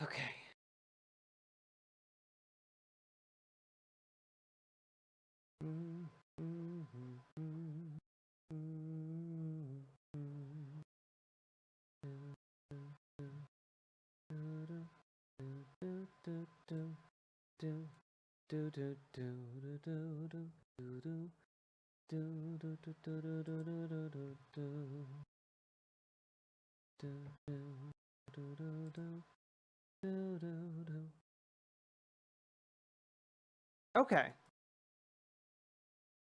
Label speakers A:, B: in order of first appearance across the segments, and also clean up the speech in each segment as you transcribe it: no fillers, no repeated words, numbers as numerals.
A: Okay. Okay.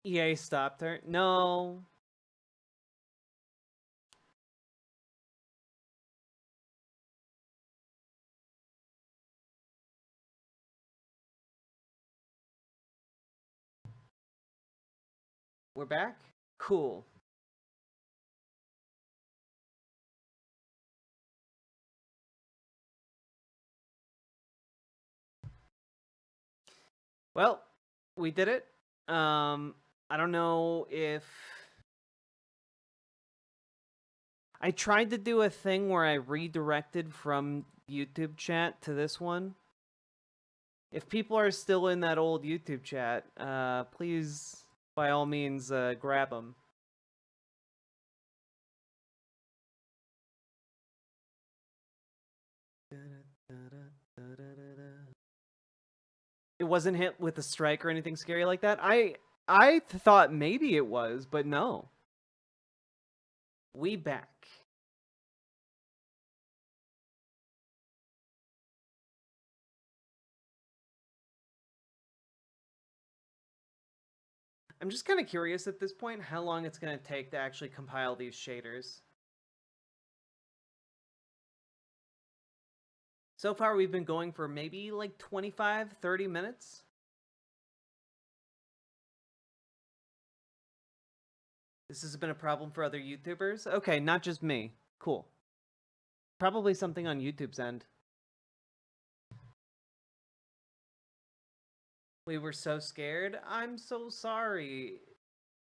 A: EA stopped her. No. We're back? Cool. Well, we did it. I don't know if... I tried to do a thing where I redirected from YouTube chat to this one. If people are still in that old YouTube chat, please, by all means, grab them. It wasn't hit with a strike or anything scary like that. I thought maybe it was, but no. We back. I'm just kind of curious at this point how long it's going to take to actually compile these shaders. So far, we've been going for maybe like 25, 30 minutes. This has been a problem for other YouTubers? Okay, not just me. Cool. Probably something on YouTube's end. We were so scared. I'm so sorry.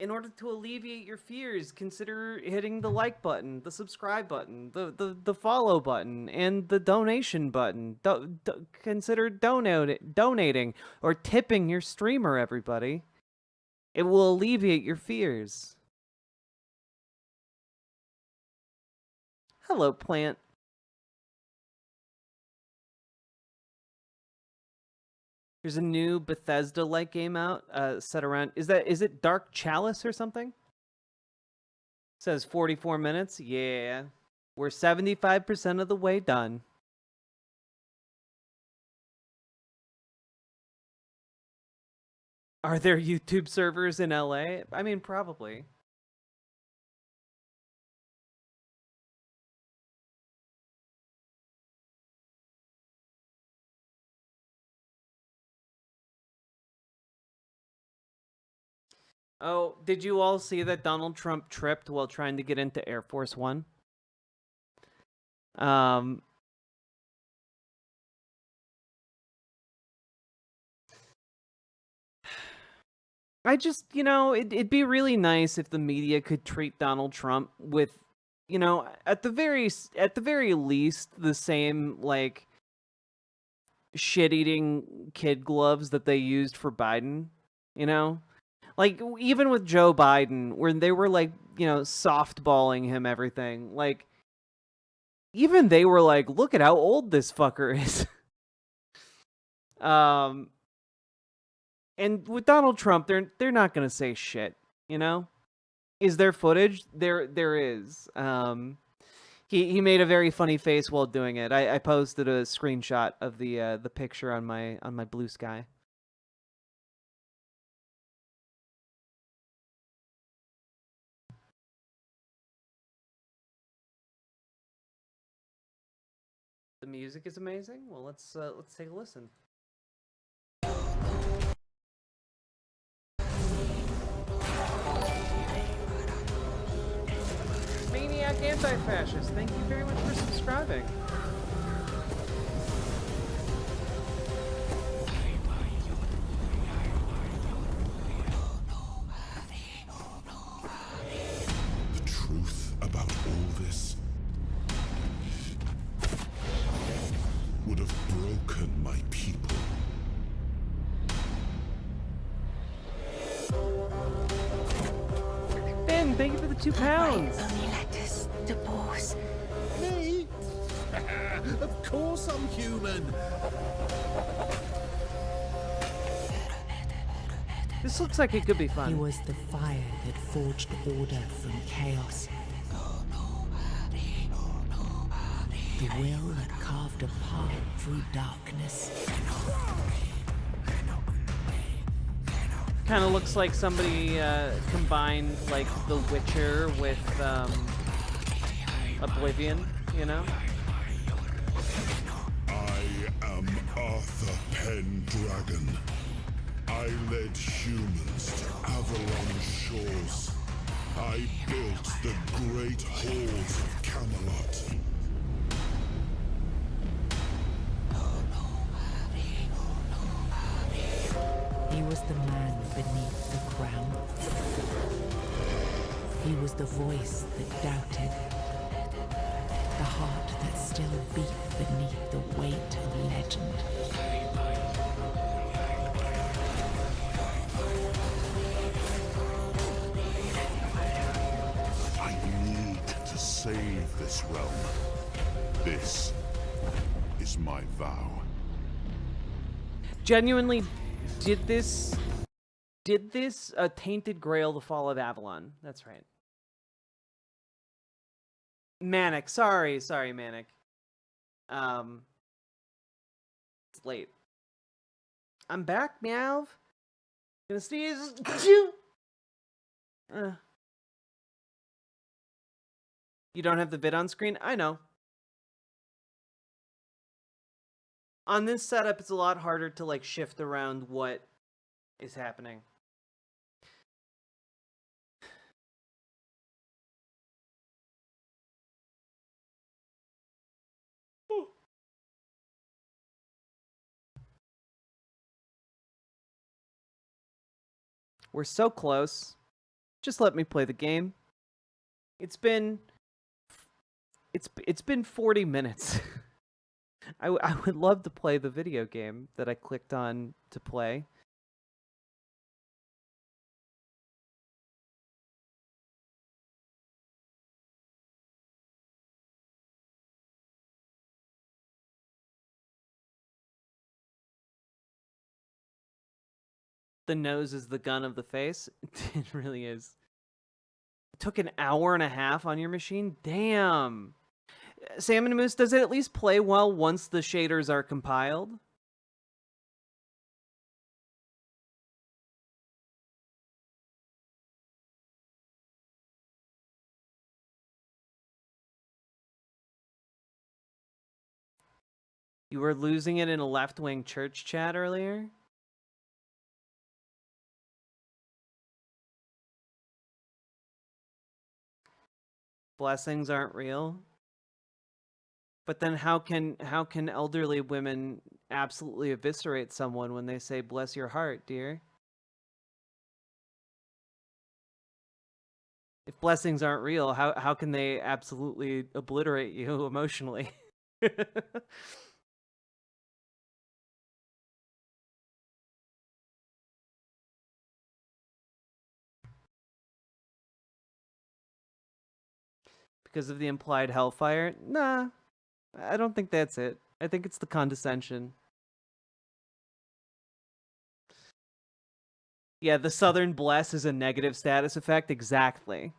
A: In order to alleviate your fears, consider hitting the like button, the subscribe button, the follow button, and the donation button. Consider donating or tipping your streamer, everybody. It will alleviate your fears. Hello, plant. There's a new Bethesda-like game out, set around... Is it Dark Chalice or something? Says 44 minutes. Yeah. We're 75% of the way done. Are there YouTube servers in LA? I mean, probably. Oh, did you all see that Donald Trump tripped while trying to get into Air Force One? I just, you know, it'd be really nice if the media could treat Donald Trump with, you know, at the very least, the same, like, shit-eating kid gloves that they used for Biden, you know? Like, even with Joe Biden, where they were, like, you know, softballing him everything, like, even they were like, look at how old this fucker is. And with Donald Trump, they're not gonna say shit, you know? Is there footage? There is. He made a very funny face while doing it. I posted a screenshot of the picture on my Blue Sky. The music is amazing. Well, let's take a listen. Maniac Anti-Fascist, thank you very much for subscribing.
B: The truth about all this would have awaken my people.
A: Ben, thank you for the £2.
C: Only let us divorce.
B: Me? Of course I'm human.
A: This looks like it could be
C: He
A: fun.
C: was the fire that forged order from chaos. The will that carved a path through darkness.
A: Kind of looks like somebody combined like The Witcher with Oblivion, you know?
B: I am Arthur Pendragon. I led humans to Avalon's shores. I built the great halls of Camelot.
C: He was the man beneath the crown. He was the voice that doubted. The heart that still beat beneath the weight of legend.
B: I need to save this realm. This is my vow.
A: Genuinely, did this Tainted Grail the Fall of Avalon? That's right. Manic, sorry Manic. It's late. I'm back, meow. Gonna sneeze. You don't have the vid on screen? I know. On this setup, it's a lot harder to like shift around what is happening. We're so close. Just let me play the game. It's been 40 minutes. I would love to play the video game that I clicked on to play. The nose is the gun of the face. It really is. It took an hour and a half on your machine? Damn. Salmon Moose, does it at least play well once the shaders are compiled? You were losing it in a left-wing church chat earlier? Blessings aren't real? But then how can elderly women absolutely eviscerate someone when they say bless your heart, dear? If blessings aren't real, how can they absolutely obliterate you emotionally? Because of the implied hellfire? Nah, I don't think that's it. I think it's the condescension. Yeah, the Southern Bless is a negative status effect. Exactly.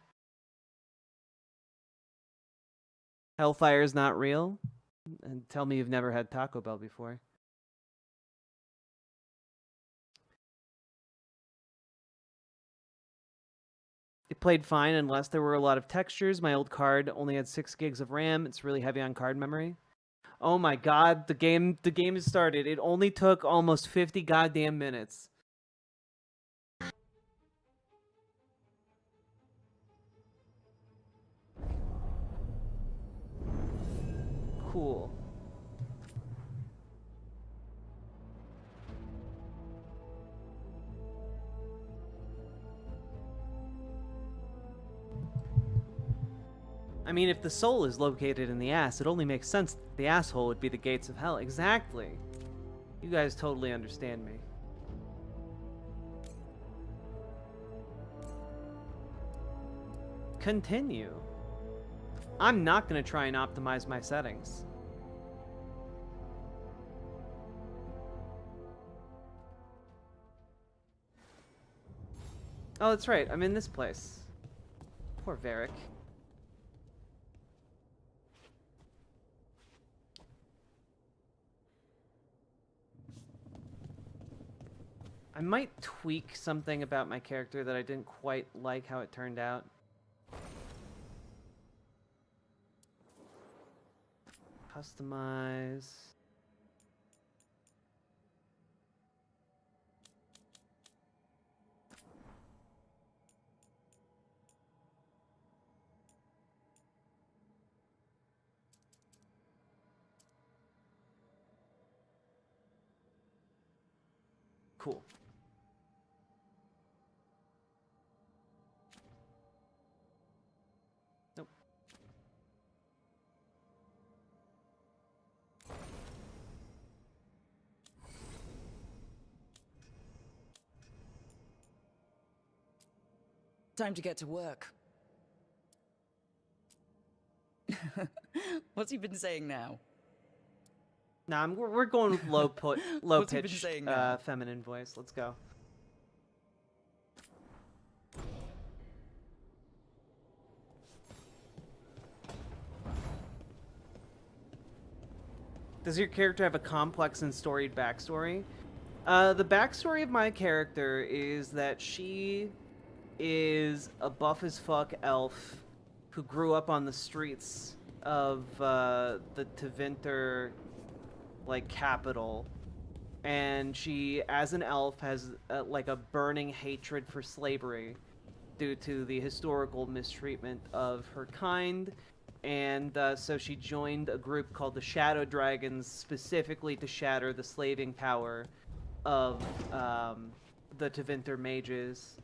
A: Hellfire is not real? And tell me you've never had Taco Bell before. It played fine unless there were a lot of textures. My old card only had 6 gigs of RAM. It's really heavy on card memory. Oh my god, the game has started. It only took almost 50 goddamn minutes. Cool. I mean, if the soul is located in the ass, it only makes sense that the asshole would be the gates of hell. Exactly. You guys totally understand me. Continue. I'm not going to try and optimize my settings. Oh, that's right. I'm in this place. Poor Varric. I might tweak something about my character that I didn't quite like how it turned out. Customize. Cool. Nope.
D: Time to get to work. What's he been saying now?
A: Nah, we're going with low
D: What's he been
A: pitched
D: saying now?
A: feminine voice. Let's go. Does your character have a complex and storied backstory? The backstory of my character is that she is a buff as fuck elf who grew up on the streets of the Tevinter, like, capital, and she, as an elf, has like a burning hatred for slavery due to the historical mistreatment of her kind, and so she joined a group called the Shadow Dragons specifically to shatter the slaving power of the Tevinter mages,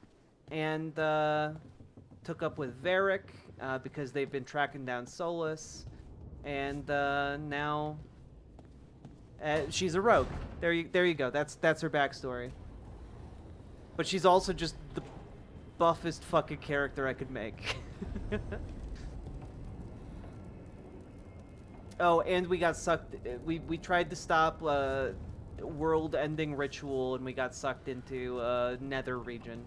A: and took up with Varric because they've been tracking down Solus, and now she's a rogue. There you go. That's her backstory. But she's also just the buffest fucking character I could make. Oh, and we got sucked. We tried to stop world-ending ritual, and we got sucked into Nether region.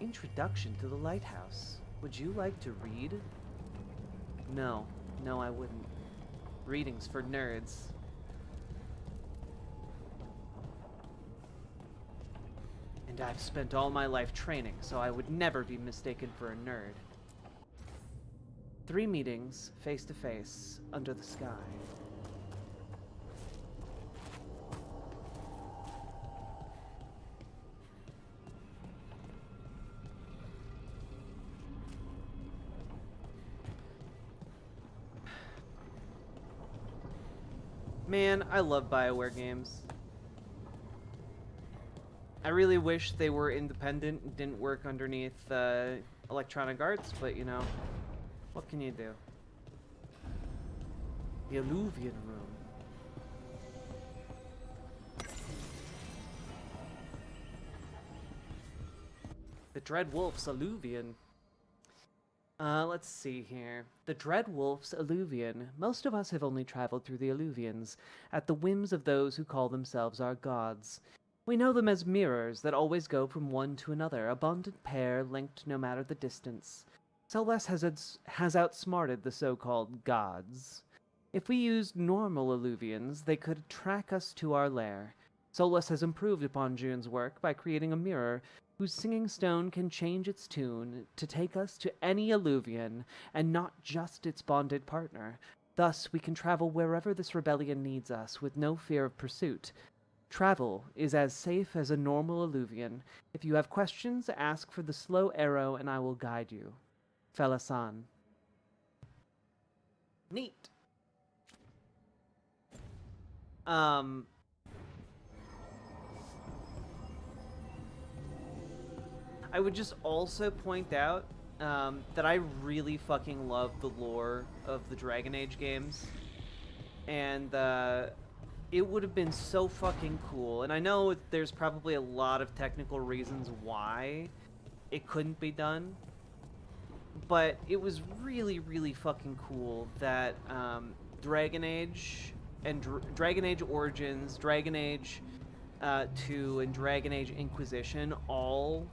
A: Introduction to the lighthouse. Would you like to read? No, I wouldn't. Reading's for nerds. And I've spent all my life training, so I would never be mistaken for a nerd. 3 meetings, face to face, under the sky. Man, I love BioWare games. I really wish they were independent and didn't work underneath Electronic Arts, but you know, what can you do? The Alluvian Room. The Dread Wolf's Alluvian. Let's see here. The Dread Wolf's Alluvian. Most of us have only traveled through the Alluvians, at the whims of those who call themselves our gods. We know them as mirrors that always go from one to another, a bonded pair linked no matter the distance. Solus has outsmarted the so-called gods. If we used normal Alluvians, they could track us to our lair. Solus has improved upon June's work by creating a mirror whose singing stone can change its tune to take us to any Alluvian, and not just its bonded partner. Thus, we can travel wherever this rebellion needs us, with no fear of pursuit. Travel is as safe as a normal Alluvian. If you have questions, ask for the slow arrow and I will guide you. Felasan. Neat. I would just also point out that I really fucking love the lore of the Dragon Age games. and it would have been so fucking cool. And I know there's probably a lot of technical reasons why it couldn't be done, but it was really, really fucking cool that Dragon Age and Dragon Age Origins, Dragon Age 2, and Dragon Age Inquisition all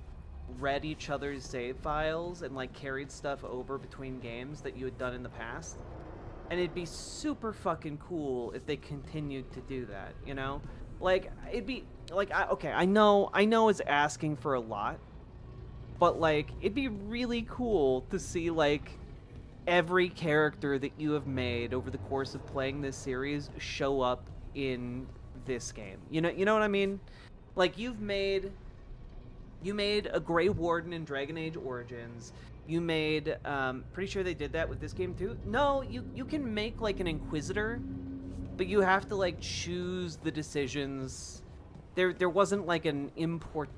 A: read each other's save files and like carried stuff over between games that you had done in the past. And it'd be super fucking cool if they continued to do that, you know? Like, it'd be like, okay, I know it's asking for a lot, but like, it'd be really cool to see like every character that you have made over the course of playing this series show up in this game. You know what I mean? Like, you made a Grey Warden in Dragon Age Origins. You made, pretty sure they did that with this game too. No, you can make like an Inquisitor, but you have to like choose the decisions. There wasn't like an import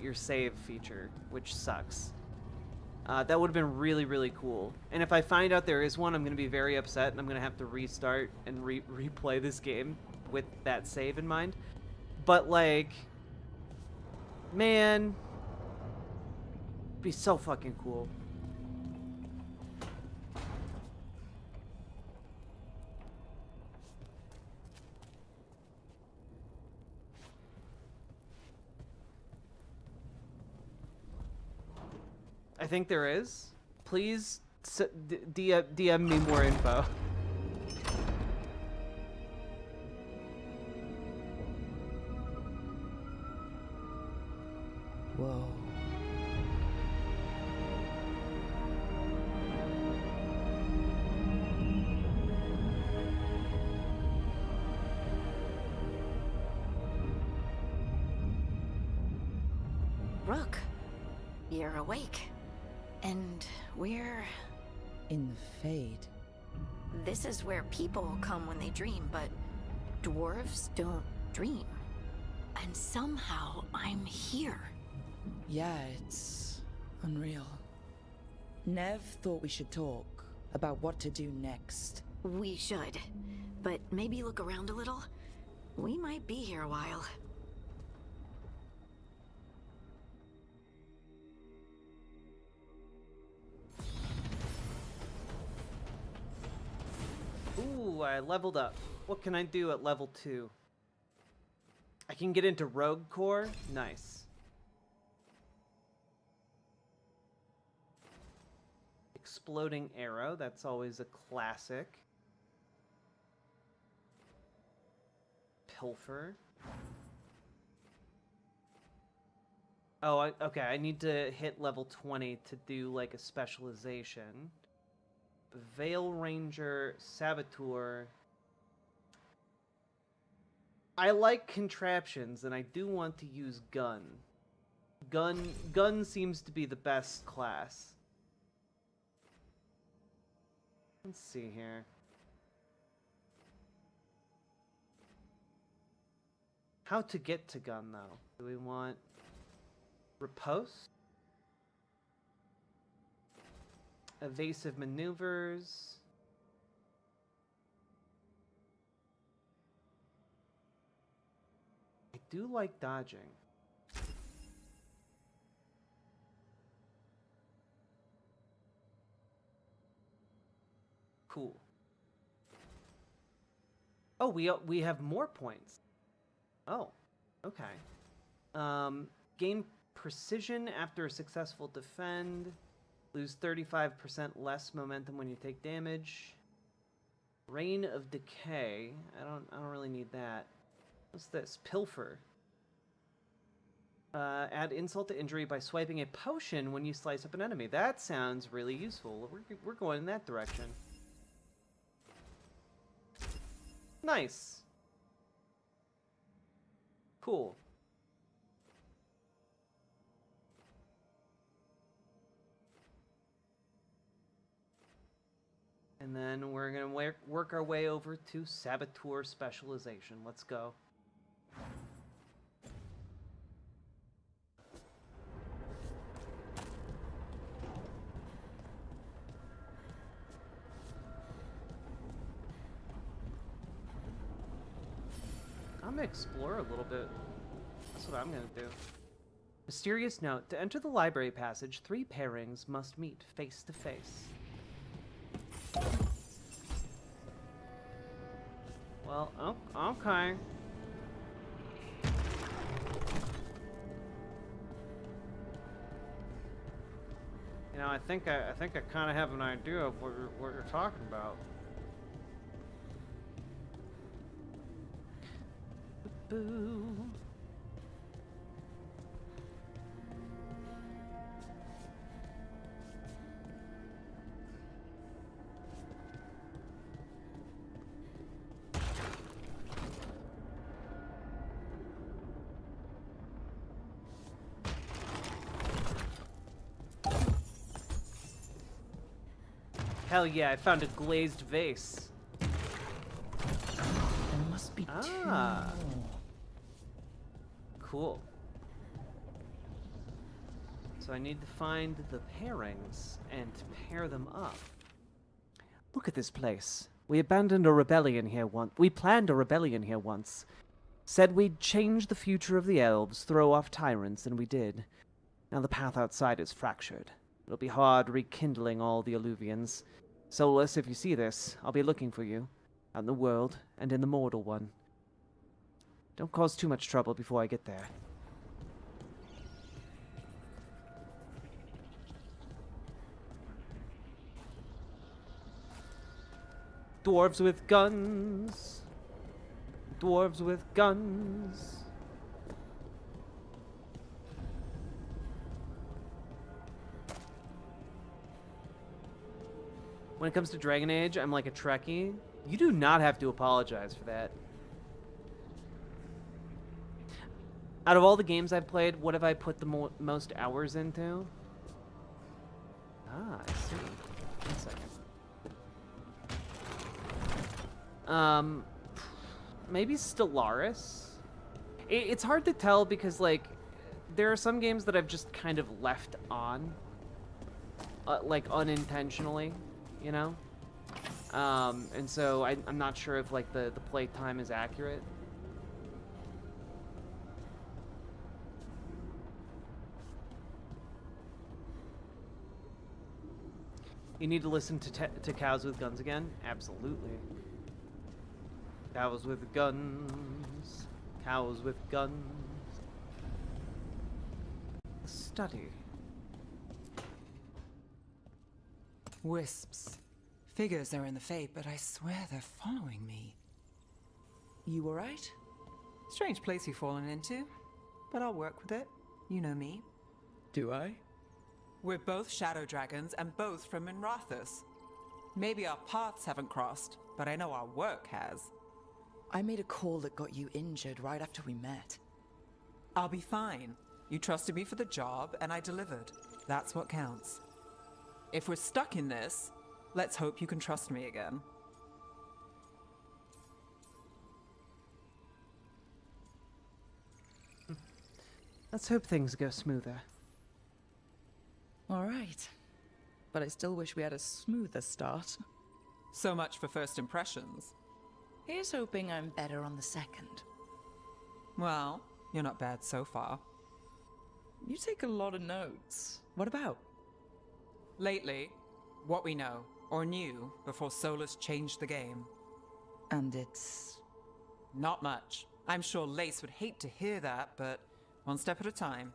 A: your save feature, which sucks. That would have been really, really cool. And if I find out there is one, I'm going to be very upset, and I'm going to have to restart and replay this game with that save in mind. But like, man, it'd be so fucking cool. I think there is. Please DM me more info.
C: Whoa.
E: Rook, you're awake. And we're...
C: In the Fade.
E: This is where people come when they dream, but dwarves don't dream. And somehow I'm here.
C: Yeah, it's unreal. Nev thought we should talk about what to do next.
E: We should. But maybe look around a little. We might be here a while.
A: Ooh, I leveled up. What can I do at level 2? I can get into Rogue Core? Nice. Exploding Arrow, that's always a classic. Pilfer. Oh, okay, I need to hit level 20 to do like a specialization. Veil Ranger, Saboteur. I like contraptions, and I do want to use gun. Gun seems to be the best class. Let's see here. How to get to gun, though? Do we want riposte? Evasive maneuvers. I do like dodging. Cool. Oh, we have more points. Oh, okay. Gain precision after a successful defend. Lose 35% less momentum when you take damage. Reign of Decay. I don't really need that. What's this? Pilfer. Add insult to injury by swiping a potion when you slice up an enemy. That sounds really useful. We're going in that direction. Nice. Cool. And then we're going to work our way over to Saboteur Specialization. Let's go. I'm gonna explore a little bit. That's what I'm gonna do. Mysterious note. To enter the library passage, 3 pairings must meet face to face. Well, oh, okay. You know, I think I kind of have an idea of what you're talking about. Boo. Hell yeah, I found a glazed vase.
C: There must be two more.
A: Cool. So I need to find the pairings and pair them up. Look at this place. We abandoned a rebellion here once. We planned a rebellion here once. Said we'd change the future of the elves, throw off tyrants, and we did. Now the path outside is fractured. It'll be hard rekindling all the Alluvians. Solus, if you see this, I'll be looking for you. Out in the world, and in the mortal one. Don't cause too much trouble before I get there. Dwarves with guns. Dwarves with guns. When it comes to Dragon Age, I'm like a Trekkie. You do not have to apologize for that. Out of all the games I've played, what have I put the most hours into? Ah, I see. 1 second. Maybe Stellaris? It's hard to tell because, like, there are some games that I've just kind of left on. Like, unintentionally, you know? And so I'm not sure if, like, the play time is accurate. You need to listen to Cows with Guns again? Absolutely. Cows with guns. Cows with guns. Study.
F: Wisps. Figures are in the fate, but I swear they're following me.
C: You alright?
F: Strange place you've fallen into, but I'll work with it. You know me.
D: Do I?
F: We're both shadow dragons and both from Minrathous. Maybe our paths haven't crossed, but I know our work has.
C: I made a call that got you injured right after we met.
F: I'll be fine. You trusted me for the job, and I delivered. That's what counts. If we're stuck in this, let's hope you can trust me again.
A: Let's hope things go smoother.
C: Alright. But I still wish we had a smoother start.
F: So much for first impressions.
C: Here's hoping I'm better on the second.
F: Well, you're not bad so far.
C: You take a lot of notes. What about?
F: Lately, what we know, or knew, before Solus changed the game.
C: And it's...
F: Not much. I'm sure Lace would hate to hear that, but one step at a time.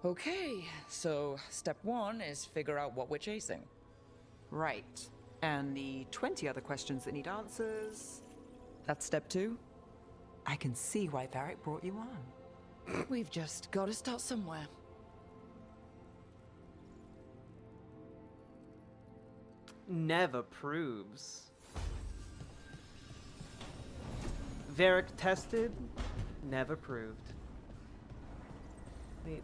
C: Okay, so step 1 is figure out what we're chasing.
F: Right. And the 20 other questions that need answers...
C: That's step 2?
F: I can see why Varric brought you on.
C: We've just got to start somewhere.
A: Never proves. Varric tested, never proved. Wait,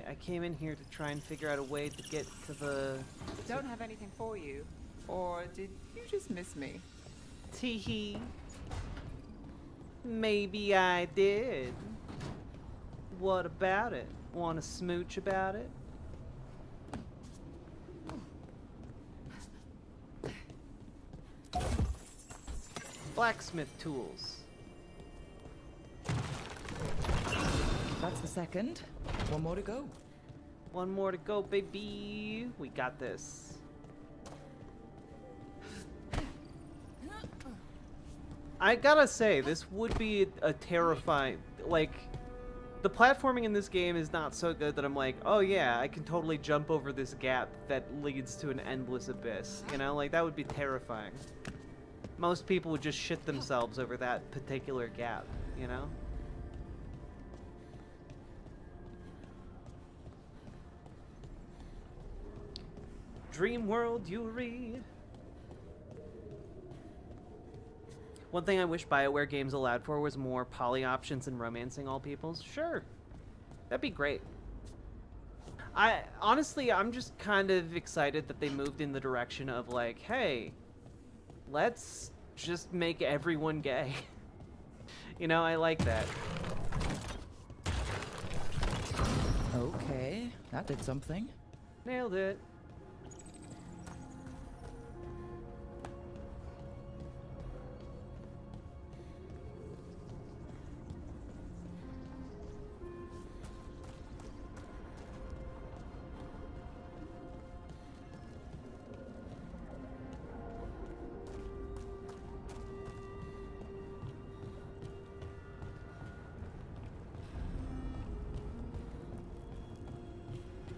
A: I came in here to try and figure out a way to get to the...
F: Don't have anything for you. Or did you just miss me?
A: Teehee. Maybe I did. What about it? Want to smooch about it? blacksmith tools.
D: That's the second. One more to go.
A: One more to go, baby. We got this. I gotta say, this would be a terrifying, like, the platforming in this game is not so good that I'm like, oh yeah, I can totally jump over this gap that leads to an endless abyss. You know, like, that would be terrifying. Most people would just shit themselves over that particular gap, you know? Dream world, Yuri. One thing I wish BioWare games allowed for was more poly options and romancing all peoples. Sure. That'd be great. Honestly, I'm just kind of excited that they moved in the direction of like, hey, let's just make everyone gay. You know, I like that.
D: Okay, that did something.
A: Nailed it.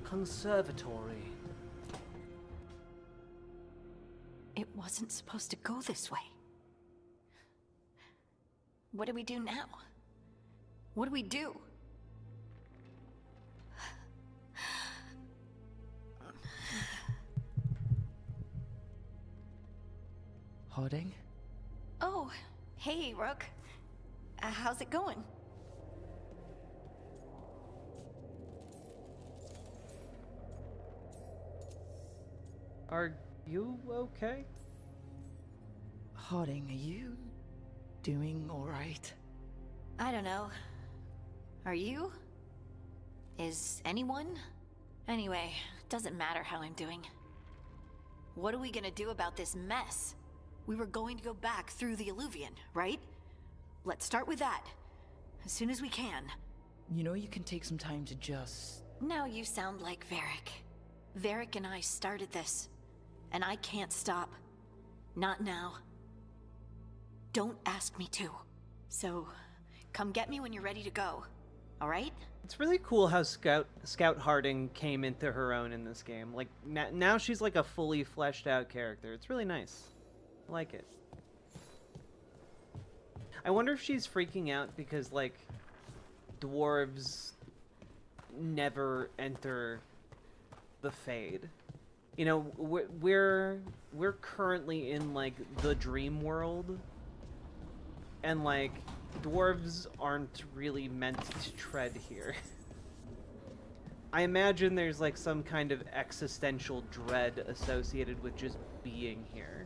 A: Conservatory.
E: It wasn't supposed to go this way. What do we do now? What do we do?
D: Harding?
E: Oh, hey, Rook. How's it going?
A: Are you okay?
D: Harding, are you doing alright?
E: I don't know. Are you? Is anyone? Anyway, doesn't matter how I'm doing. What are we gonna do about this mess? We were going to go back through the Illuvian, right? Let's start with that. As soon as we can.
D: You know you can take some time to just...
E: Now you sound like Varric. Varric and I started this. And I can't stop. Not now. Don't ask me to. So, come get me when you're ready to go. Alright?
A: It's really cool how Scout Harding came into her own in this game. Like, now she's like a fully fleshed out character. It's really nice. I like it. I wonder if she's freaking out because, like, dwarves never enter the Fade. You know, we're currently in, like, the dream world. And, like, dwarves aren't really meant to tread here. I imagine there's, like, some kind of existential dread associated with just being here.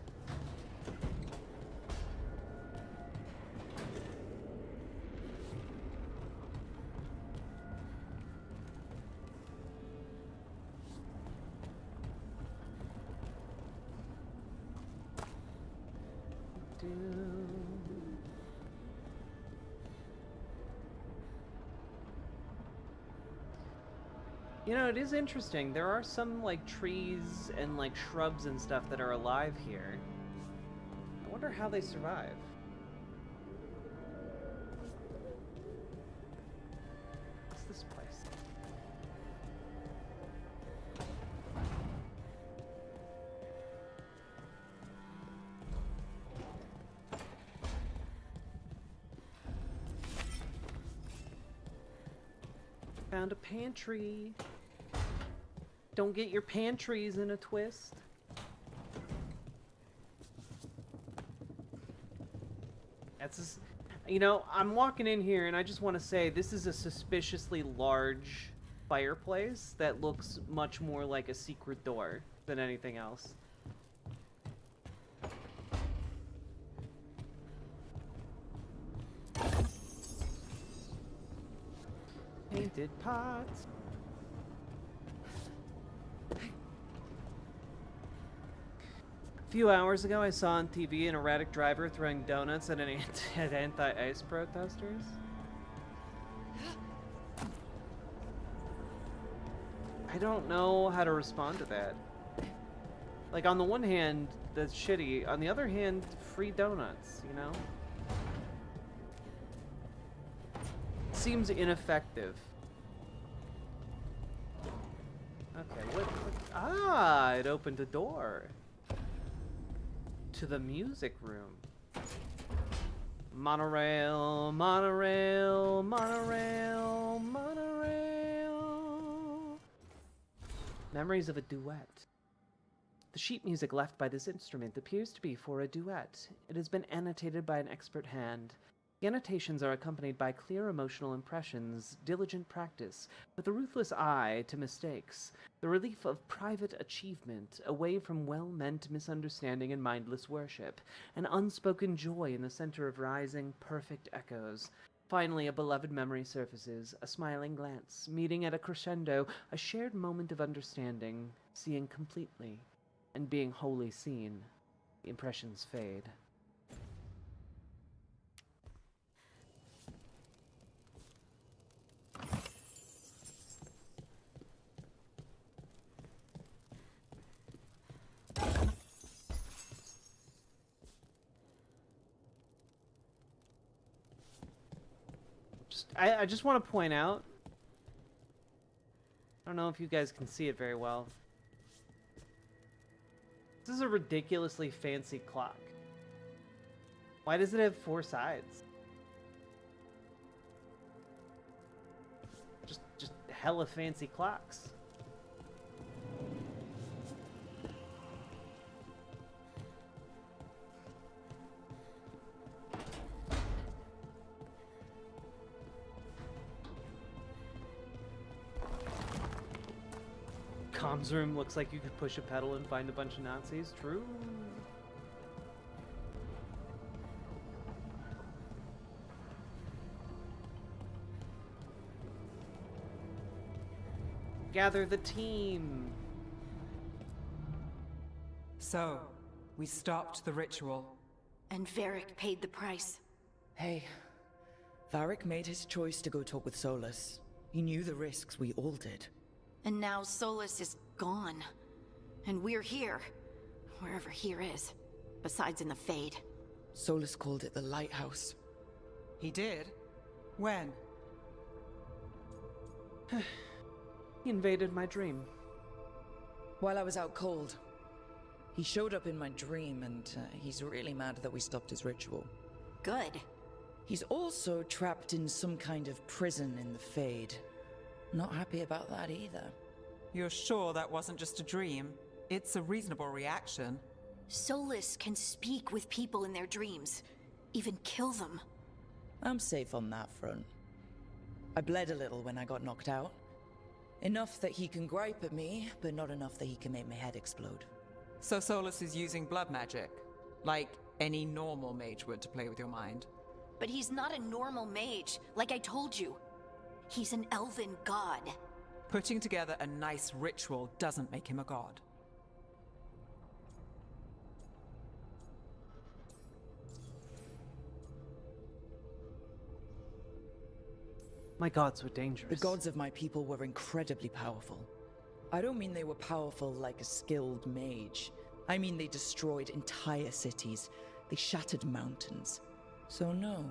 A: You know, it is interesting. There are some, like, trees and, like, shrubs and stuff that are alive here. I wonder how they survive. What's this place? Found a pantry. Don't get your pantries in a twist. That's, you know, I'm walking in here and I just want to say this is a suspiciously large fireplace that looks much more like a secret door than anything else. Painted pots. few hours ago, I saw on TV an erratic driver throwing donuts at at anti-ice protesters. I don't know how to respond to that. Like, on the one hand, that's shitty. On the other hand, free donuts, you know? Seems ineffective. Okay, what? Ah, it opened a door to the music room. Monorail, monorail, monorail, monorail. Memories of a duet. The sheet music left by this instrument appears to be for a duet. It has been annotated by an expert hand. The annotations are accompanied by clear emotional impressions, diligent practice, with a ruthless eye to mistakes, the relief of private achievement, away from well-meant misunderstanding and mindless worship, an unspoken joy in the center of rising, perfect echoes. Finally, a beloved memory surfaces, a smiling glance, meeting at a crescendo, a shared moment of understanding, seeing completely, and being wholly seen. The impressions fade. I just want to point out, I don't know if you guys can see it very well. This is a ridiculously fancy clock. Why does it have 4 sides? Just hella fancy clocks. Comms room looks like you could push a pedal and find a bunch of Nazis. True. Gather the team.
F: So, we stopped the ritual.
E: And Varric paid the price.
D: Hey, Varric made his choice to go talk with Solus. He knew the risks, we all did.
E: And now Solus is gone. And we're here. Wherever here is. Besides in the Fade.
D: Solus called it the lighthouse.
F: He did? When?
A: He invaded my dream.
D: While I was out cold. He showed up in my dream, and he's really mad that we stopped his ritual.
E: Good.
D: He's also trapped in some kind of prison in the Fade. Not happy about that either.
F: You're sure that wasn't just a dream? It's a reasonable reaction.
E: Solus can speak with people in their dreams. Even kill them.
D: I'm safe on that front. I bled a little when I got knocked out. Enough that he can gripe at me, but not enough that he can make my head explode.
F: So Solus is using blood magic? Like any normal mage would to play with your mind?
E: But he's not a normal mage, like I told you. He's an elven god.
F: Putting together a nice ritual doesn't make him a god.
A: My gods were dangerous.
D: The gods of my people were incredibly powerful. I don't mean they were powerful like a skilled mage. I mean they destroyed entire cities. They shattered mountains. So no,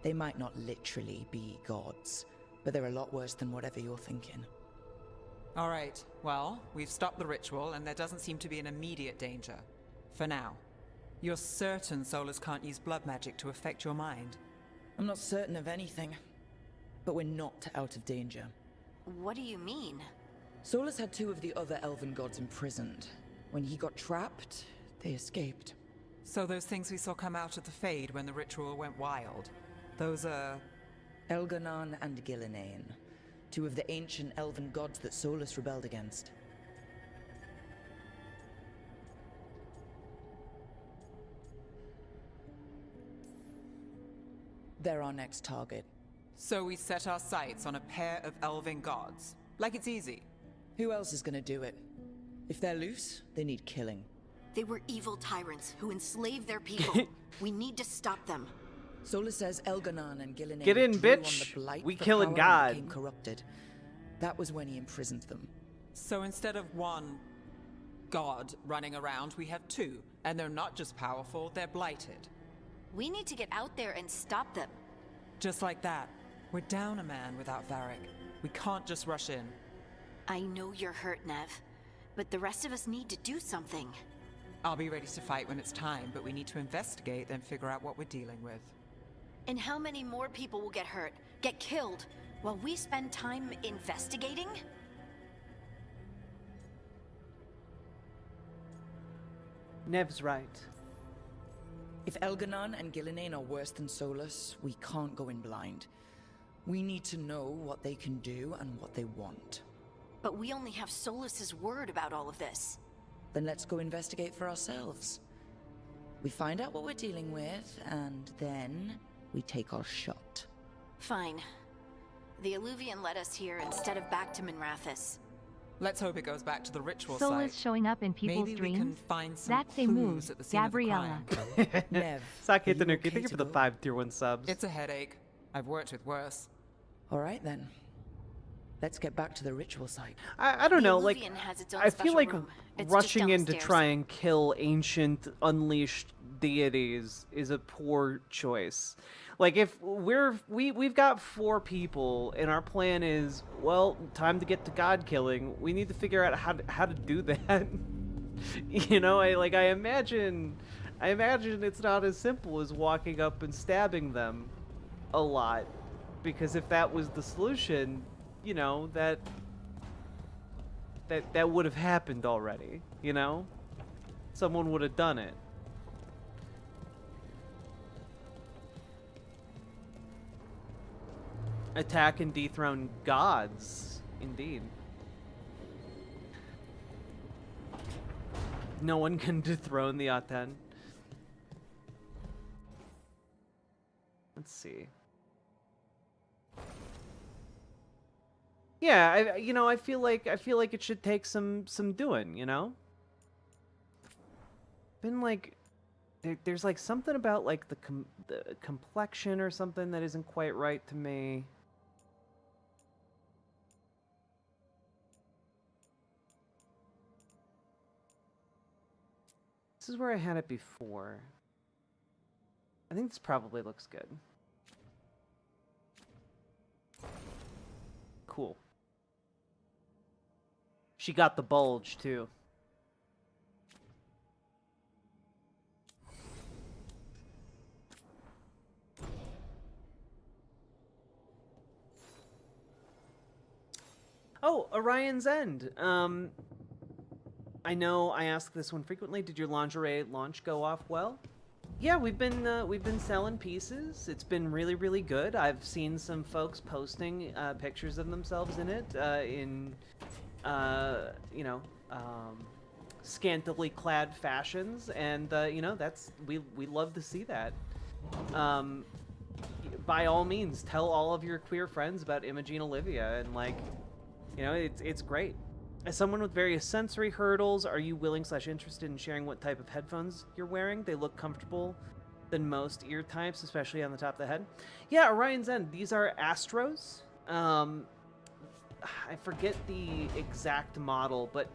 D: they might not literally be gods, but they're a lot worse than whatever you're thinking.
F: All right, well, we've stopped the ritual and there doesn't seem to be an immediate danger. For now. You're certain Solus can't use blood magic to affect your mind?
D: I'm not certain of anything, but we're not out of danger.
E: What do you mean?
D: Solus had 2 of the other elven gods imprisoned. When he got trapped, they escaped.
F: So those things we saw come out of the Fade when the ritual went wild, those are...
D: Elganan and Gillinane, 2 of the ancient elven gods that Solus rebelled against. They're our next target.
F: So we set our sights on a pair of elven gods. Like it's easy.
D: Who else is gonna do it? If they're loose, they need killing.
E: They were evil tyrants who enslaved their people. We need to stop them.
D: Solus says Elganon and Gillinan
A: Get in,
D: drew on
A: bitch.
D: the blight
A: We
D: for
A: killing
D: power
A: God.
D: and became corrupted. That was when he imprisoned them.
F: So instead of one god running around, we have two. And they're not just powerful, they're blighted.
E: We need to get out there and stop them.
F: Just like that. We're down a man without Varric. We can't just rush in.
E: I know you're hurt, Nev, but the rest of us need to do something.
F: I'll be ready to fight when it's time, but we need to investigate and figure out what we're dealing with.
E: And how many more people will get hurt, get killed, while we spend time investigating?
A: Nev's right.
D: If Elganon and Gillinan are worse than Solus, we can't go in blind. We need to know what they can do and what they want.
E: But we only have Solus's word about all of this.
D: Then let's go investigate for ourselves. We find out what we're dealing with, and then we take our shot.
E: Fine. The Illuvian led us here instead of back to Minrathous.
F: Let's hope it goes back to the ritual
G: Solus
F: site.
G: showing up in people's
F: Maybe
G: dreams.
F: we can find some
G: That's a
F: clues
G: move,
F: at the scene
G: Gabriella.
F: of the crime.
D: Nev,
A: Sake
D: are you
A: Tanuki,
D: okay
A: thank you
D: to
A: for the
D: go?
A: 5 tier 1 subs.
F: It's a headache. I've worked with worse.
D: All right then. Let's get back to the ritual site.
A: I don't
E: The
A: know, like,
E: Illuvian has its own
A: I feel
E: special
A: like
E: room. It's just
A: rushing in to
E: downstairs.
A: try and kill ancient, unleashed deities is a poor choice. Like, if we've got 4 people, and our plan is, well, time to get to god killing, we need to figure out how to do that. You know, I imagine it's not as simple as walking up and stabbing them a lot, because if that was the solution, you know, that would have happened already, you know? Someone would have done it. Attack and dethrone gods, indeed. No one can dethrone the Aten. Let's see. Yeah, I feel like it should take some doing, you know? Been like there's like something about like the complexion or something that isn't quite right to me. This is where I had it before. I think this probably looks good. Cool. She got the bulge, too. Oh, Orion's End. I know I ask this one frequently. Did your lingerie launch go off well? Yeah, we've been selling pieces. It's been really, really good. I've seen some folks posting pictures of themselves in it, you know, scantily clad fashions, and you know, we love to see that. By all means, tell all of your queer friends about Imogene Olivia, and like, you know, it's great. As someone with various sensory hurdles, are you willing / interested in sharing what type of headphones you're wearing? They look comfortable than most ear types, especially on the top of the head. Yeah, Orion's End. These are Astros. I forget the exact model, but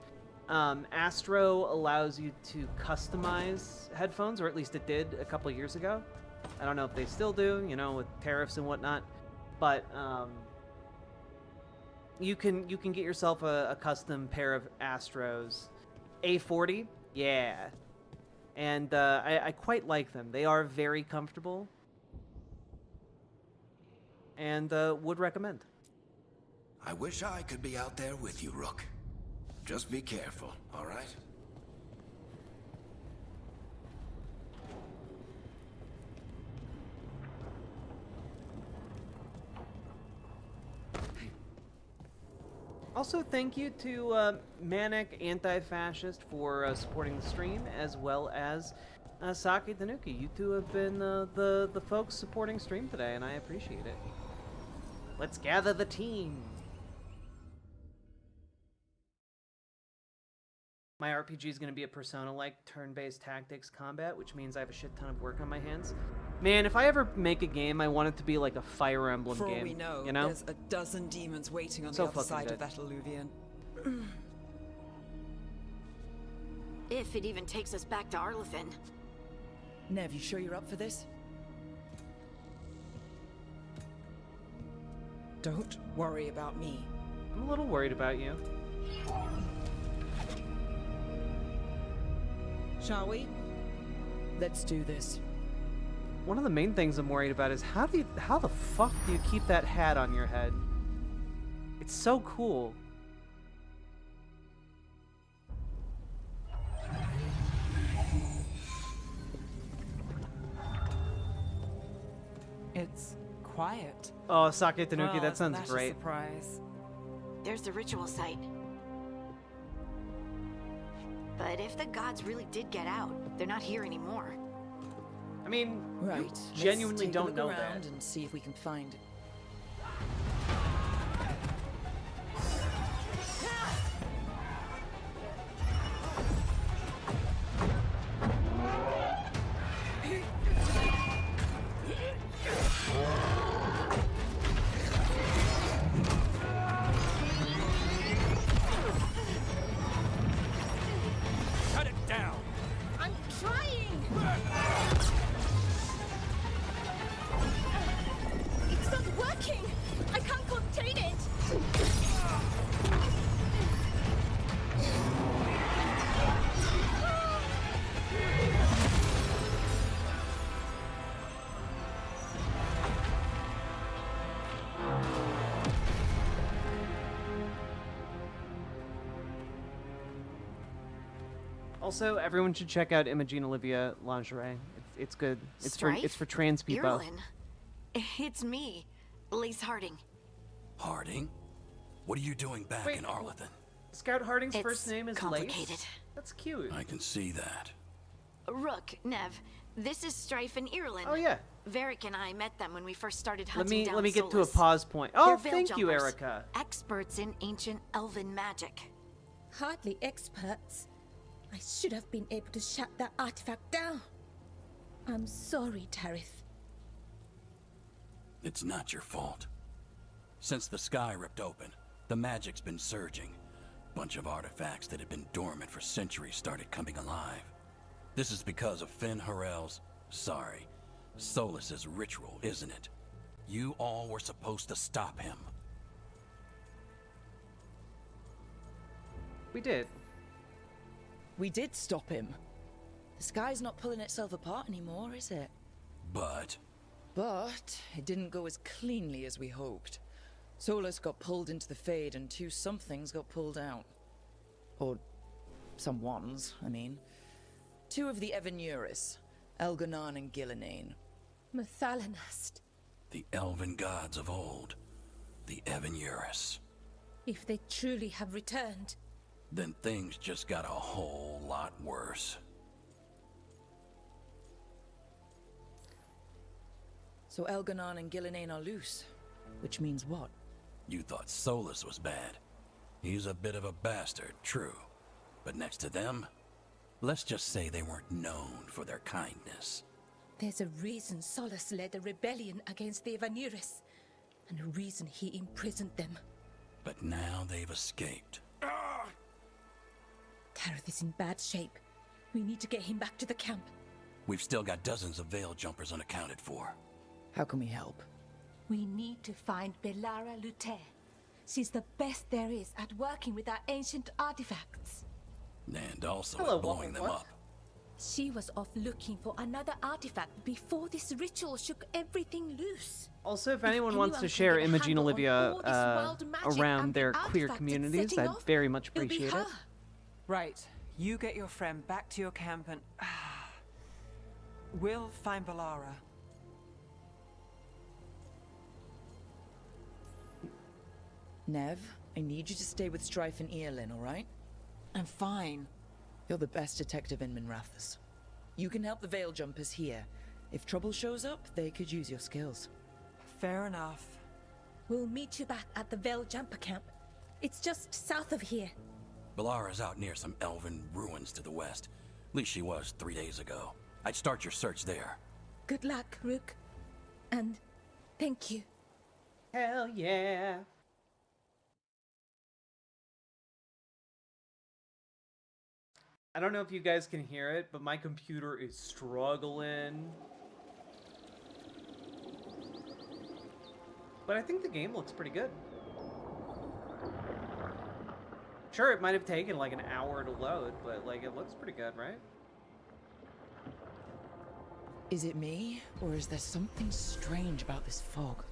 A: Astro allows you to customize headphones, or at least it did a couple years ago. I don't know if they still do, you know, with tariffs and whatnot, but you can get yourself a custom pair of Astros. A40, yeah. And I quite like them. They are very comfortable. And would recommend.
H: I wish I could be out there with you, Rook. Just be careful, all right?
A: Also, thank you to Manic Anti-Fascist for supporting the stream, as well as Sake Tanuki. You two have been the folks supporting stream today, and I appreciate it. Let's gather the team. My RPG is going to be a Persona-like turn-based tactics combat, which means I have a shit ton of work on my hands. Man, if I ever make a game, I want it to be like a Fire Emblem
F: For all
A: game.
F: we know,
A: you know?
F: there's a dozen demons waiting on
A: So
F: the other
A: fucking
F: side
A: good.
F: of that alluvion.
E: If it even takes us back to Arlethan.
D: Nev, you sure you're up for this? Don't worry about me.
A: I'm a little worried about you.
D: Shall we? Let's do this.
A: One of the main things I'm worried about is how the fuck do you keep that hat on your head? It's so cool.
F: It's quiet.
A: Oh, Sake Tanuki,
F: Well,
A: that sounds
F: that's
A: great.
F: A surprise.
E: There's the ritual site. But if the gods really did get out, they're not here anymore.
A: I mean,
D: Right.
A: you genuinely
D: Let's take a
A: don't
D: look
A: know
D: around
A: that.
D: and see if we can find it.
H: Shut it down!
G: I'm trying! It's not working! I can't contain it!
A: Also, everyone should check out Imogene Olivia lingerie. It's good. It's
E: Strife?
A: for trans people.
E: Irulan. It's me, Lace Harding.
H: Harding? What are you doing back
A: Wait.
H: in Arlethan?
A: Scout Harding's
E: It's
A: first name is
E: complicated.
A: Lace. That's cute.
H: I can see that.
E: Rook, Nev, this is Strife and Irulan.
A: Oh yeah.
E: Varric and I met them when we first started
A: Let
E: hunting
A: me
E: down
A: let me get to a
E: Solus.
A: pause point. Oh,
E: They're veil
A: thank you,
E: jumpers,
A: Erica.
E: Experts in ancient elven magic.
G: Hardly experts. I should have been able to shut that artifact down. I'm sorry, Tarith.
H: It's not your fault. Since the sky ripped open, the magic's been surging. Bunch of artifacts that had been dormant for centuries started coming alive. This is because of Finn Harel's, Solus's ritual, isn't it? You all were supposed to stop him.
A: We did.
D: We did stop him. The sky's not pulling itself apart anymore, is it?
H: But
D: But it didn't go as cleanly as we hoped. Solus got pulled into the Fade and two somethings got pulled out. Or someones, I mean. Two of the Evanuris, Elganon and Gillinane.
G: Mathalanast.
H: the elven gods of old, the Evanuris,
G: If they truly have returned.
H: then things just got a whole lot worse.
D: So Elganon and Gillinane are loose. Which means what?
H: You thought Solus was bad. He's a bit of a bastard, true. But next to them, let's just say they weren't known for their kindness.
G: There's a reason Solus led a rebellion against the Evanuris, and a reason he imprisoned them.
H: But now they've escaped.
G: Tareth is in bad shape. We need to get him back to the camp.
H: We've still got dozens of veil jumpers unaccounted for.
D: How can we help?
G: We need to find Belara Luther. She's the best there is at working with our ancient artifacts.
H: And also
A: Hello,
H: at blowing them
A: what?
H: up.
G: She was off looking for another artifact before this ritual shook everything loose.
A: Also, if
G: If
A: anyone wants
G: anyone
A: to
G: can
A: share
G: get a
A: Imogene
G: handle on
A: Olivia
G: all this wild magic
A: around
G: and
A: their
G: the
A: queer
G: artifact it's
A: communities,
G: setting
A: I'd
G: off,
A: very much
G: it'll be
A: appreciate it.
G: her.
F: Right. You get your friend back to your camp and... we'll find Belara.
D: Nev, I need you to stay with Strife and Eolin, alright?
F: I'm fine.
D: You're the best detective in Minrathous. You can help the Veil Jumpers here. If trouble shows up, they could use your skills.
F: Fair enough.
G: We'll meet you back at the Veil Jumper camp. It's just south of here.
H: Balara's out near some elven ruins to the west. At least she was 3 days ago. I'd start your search there.
G: Good luck, Rook. And thank you.
A: Hell yeah. I don't know if you guys can hear it, but my computer is struggling. But I think the game looks pretty good. Sure, it might have taken like an hour to load, but like it looks pretty good, right?
D: Is it me, or is there something strange about this fog?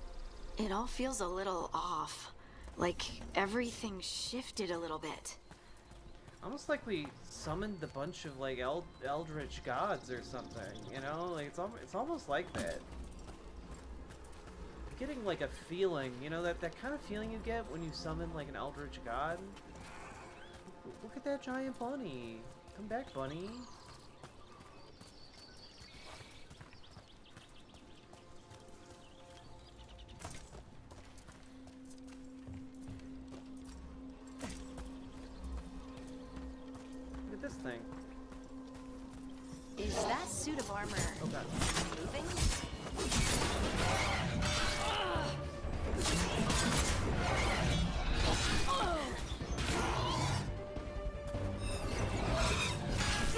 E: It all feels a little off. Like everything shifted a little bit.
A: Almost like we summoned a bunch of like eldritch gods or something, you know? Like it's almost like that. I'm getting like a feeling, you know, that kind of feeling you get when you summon like an eldritch god. Look at that giant bunny. Come back, bunny. Look at this thing.
E: Is that suit of armor
A: Oh god.
E: moving?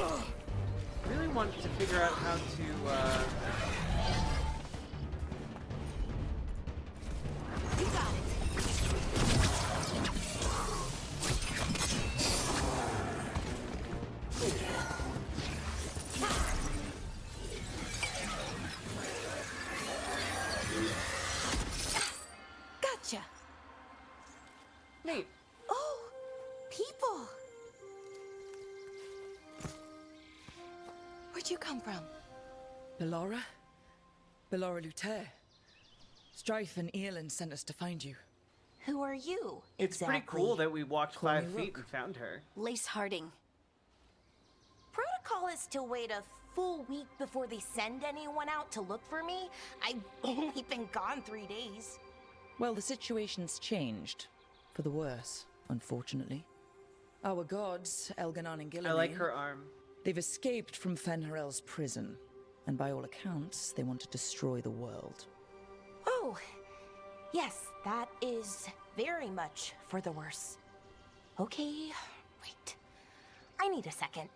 A: I really want to figure out how to,
E: You got it. Gotcha.
A: Nate.
G: Oh, people. Where'd you come from?
D: Balora? Balora Luther. Strife and Earlin sent us to find you.
E: Who are you?
A: It's pretty cool that we walked
D: Call me
A: 5 feet
D: Rook.
A: and found her.
E: Lace Harding.
I: Protocol is to wait a full week before they send anyone out to look for me. I've only been gone 3 days.
D: Well, the situation's changed. For the worse, unfortunately. Our gods, Elganon and Gillian.
A: I like her arm.
D: They've escaped from Fenharel's prison. And by all accounts, they want to destroy the world.
I: Oh, yes, that is very much for the worse. Okay, wait. I need a second.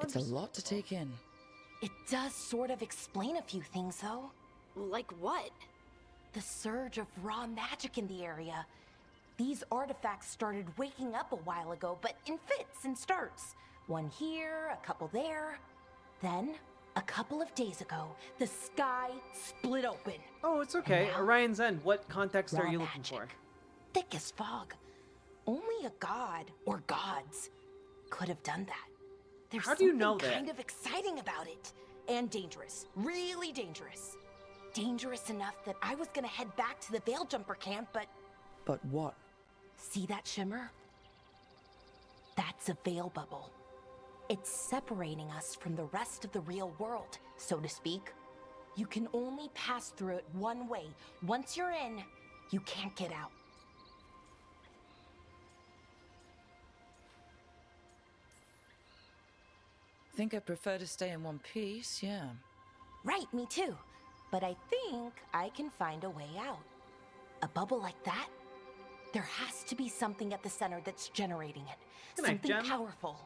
D: It's a lot to take in.
I: It does sort of explain a few things, though.
E: Like what?
I: The surge of raw magic in the area. These artifacts started waking up a while ago, but in fits and starts. One here, a couple there. Then, a couple of days ago, the sky split open.
A: Oh, it's okay.
I: now-
A: Orion's End. What context are
I: Raw
A: you looking
I: magic.
A: for?
I: Thick as fog. Only a god, or gods, could have done that. There's
A: How do you
I: something
A: know that?
I: kind of exciting about it. And dangerous. Really dangerous. Dangerous enough that I was gonna head back to the Veil Jumper camp, but
D: But what?
I: see that shimmer? That's a veil bubble. It's separating us from the rest of the real world, so to speak. You can only pass through it one way. Once you're in, you can't get out.
D: Think I prefer to stay in one piece, yeah.
I: Right, me too. But I think I can find a way out. A bubble like that? There has to be something at the center that's generating it.
A: Good night,
I: Something
A: Gem.
I: powerful.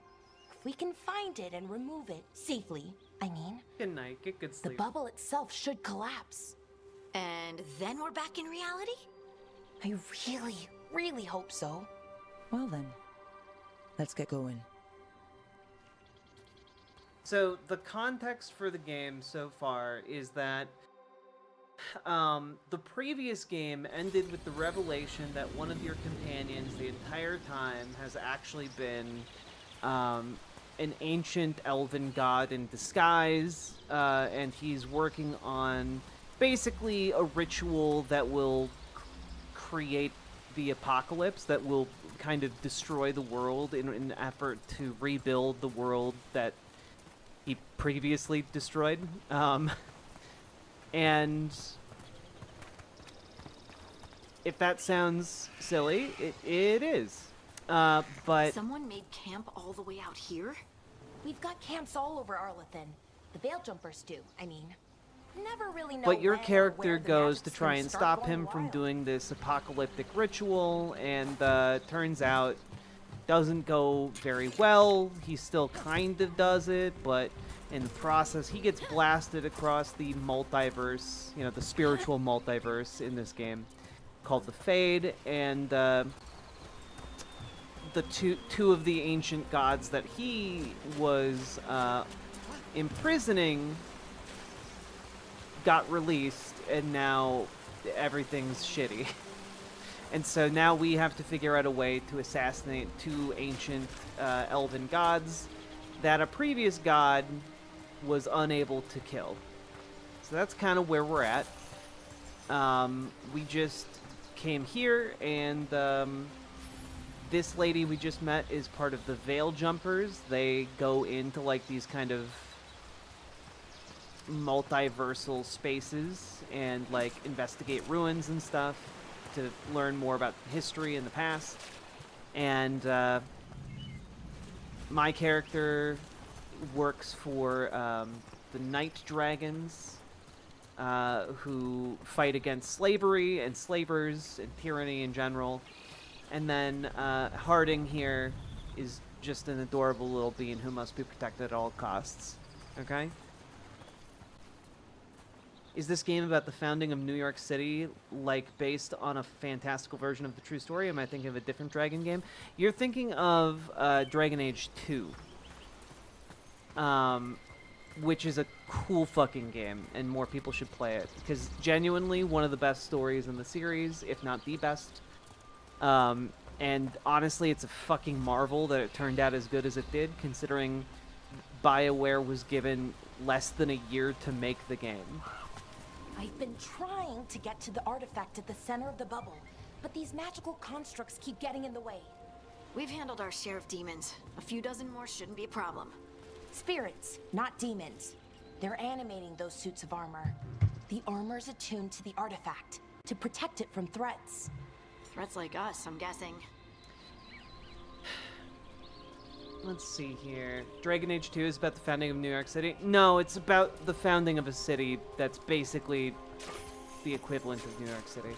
I: If we can find it and remove it safely, I mean,
A: Good night. Get good
I: the
A: sleep.
I: bubble itself should collapse.
E: And then we're back in reality?
I: I really, really hope so.
D: Well then, let's get going.
A: So the context for the game so far is that the previous game ended with the revelation that one of your companions the entire time has actually been an ancient elven god in disguise, and he's working on basically a ritual that will create the apocalypse, that will kind of destroy the world in an effort to rebuild the world that he previously destroyed. And if that sounds silly, it is. But
E: Someone made camp all the way out here?
I: We've got camps all over Arlathan. The Veil Jumpers do, I mean. Never really know
A: But your
I: when or
A: character
I: where the
A: goes to
I: magic's
A: try
I: gonna
A: and
I: start
A: stop
I: going
A: him from
I: wild.
A: doing this apocalyptic ritual, and turns out doesn't go very well. He still kind of does it, but in the process, he gets blasted across the multiverse, you know, the spiritual multiverse in this game, called the Fade, and the two of the ancient gods that he was imprisoning got released, and now everything's shitty. And so now we have to figure out a way to assassinate two ancient elven gods that a previous god was unable to kill. So that's kind of where we're at. We just came here, and this lady we just met is part of the Veil Jumpers. They go into like these kind of multiversal spaces and like investigate ruins and stuff to learn more about history in the past. And my character works for the Night Dragons, who fight against slavery and slavers and tyranny in general. And then Harding here is just an adorable little being who must be protected at all costs. Okay? Is this game about the founding of New York City, like, based on a fantastical version of the true story? Am I thinking of a different Dragon game? You're thinking of Dragon Age 2. Which is a cool fucking game, and more people should play it. Because genuinely, one of the best stories in the series, if not the best. And honestly, it's a fucking marvel that it turned out as good as it did, considering BioWare was given less than a year to make the game.
I: I've been trying to get to the artifact at the center of the bubble, but these magical constructs keep getting in the way.
E: We've handled our share of demons. A few dozen more shouldn't be a problem.
I: Spirits, not demons. They're animating those suits of armor. The armor's attuned to the artifact, to protect it from threats.
E: Threats like us, I'm guessing.
A: Let's see here. Dragon Age 2 is about the founding of New York City? No, it's about the founding of a city that's basically the equivalent of New York City.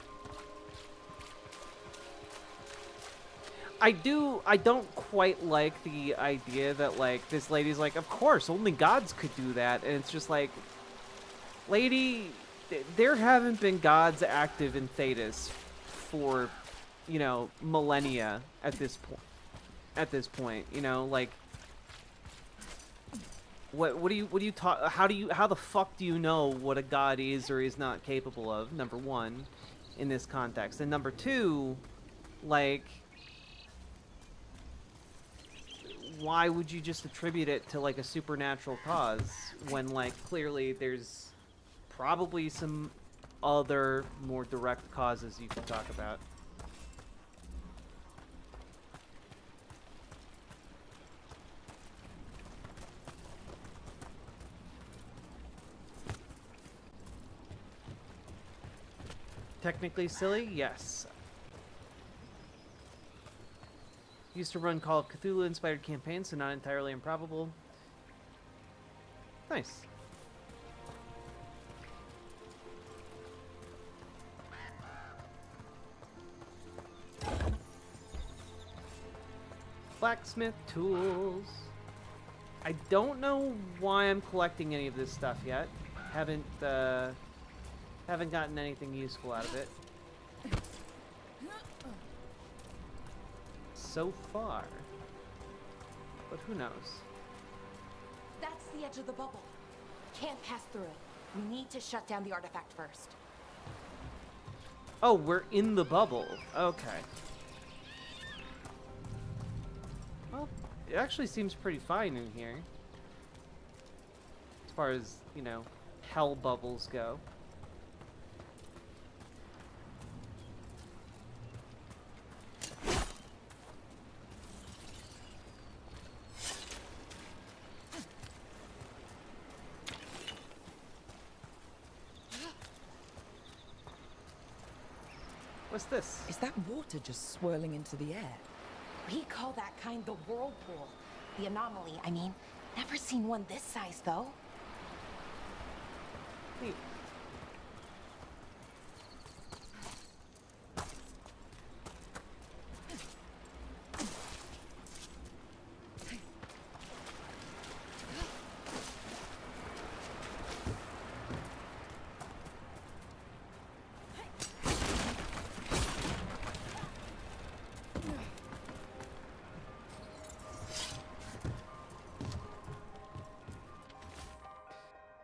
A: I don't quite like the idea that, like, this lady's like, of course, only gods could do that. And it's just like, lady, there haven't been gods active in Thetis for, you know, millennia at this point. At this point, you know, like, what do you talk? How the fuck do you know what a god is or is not capable of? Number one, in this context, and number two, like, why would you just attribute it to like a supernatural cause when, like, clearly there's probably some other more direct causes you can talk about? Technically silly? Yes. Used to run Call of Cthulhu-inspired campaigns, so not entirely improbable. Nice. Blacksmith tools. I don't know why I'm collecting any of this stuff yet. Haven't gotten anything useful out of it so far, but who knows?
I: That's the edge of the bubble. Can't pass through it. We need to shut down the artifact first.
A: Oh, we're in the bubble. Okay. Well, it actually seems pretty fine in here, as far as, you know, hell bubbles go. What's this?
D: Is that water just swirling into the air?
I: We call that kind the whirlpool. The anomaly, I mean. Never seen one this size, though.
A: Neat.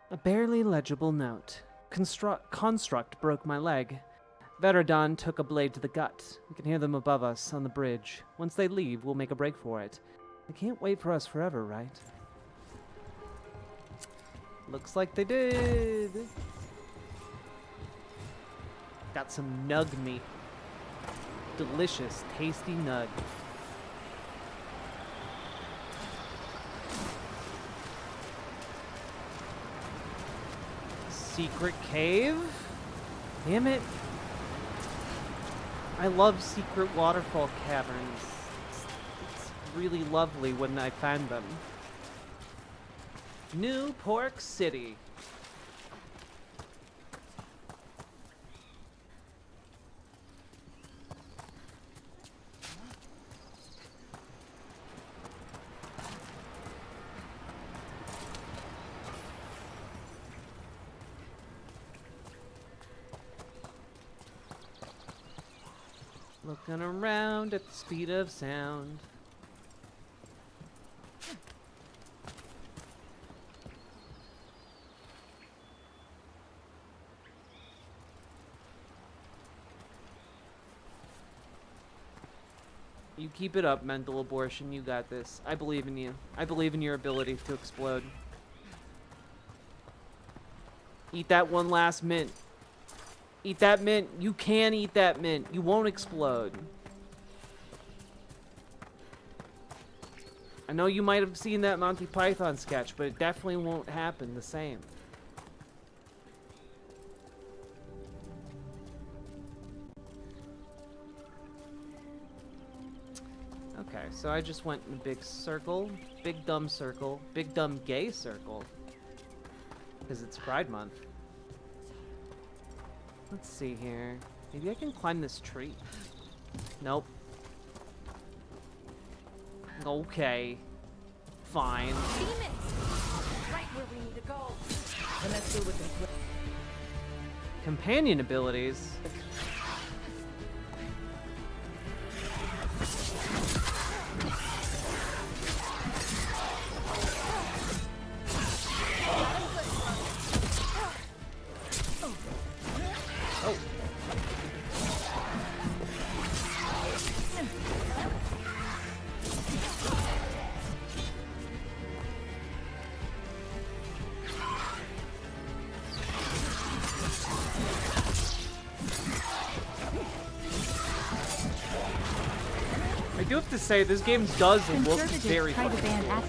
A: A barely legible note. Construct broke my leg. Veradon took a blade to the gut. We can hear them above us on the bridge. Once they leave, we'll make a break for it. They can't wait for us forever, right? Looks like they did. Got some nug meat. Delicious, tasty nug. Secret cave? Damn it. I love secret waterfall caverns. It's really lovely when I find them. New Pork City. Looking around at the speed of sound. You keep it up, mental abortion. You got this. I believe in you. I believe in your ability to explode. Eat that one last mint. Eat that mint. You can eat that mint. You won't explode. I know you might have seen that Monty Python sketch, but it definitely won't happen the same. Okay, so I just went in a big circle. Big dumb circle. Big dumb gay circle. Because it's Pride Month. Let's see here. Maybe I can climb this tree. Nope. Okay. Fine.
I: Demons! Right where we need to go.
A: Companion abilities. I do have to say, this game does look very
J: try to
A: fun.
J: ban ******.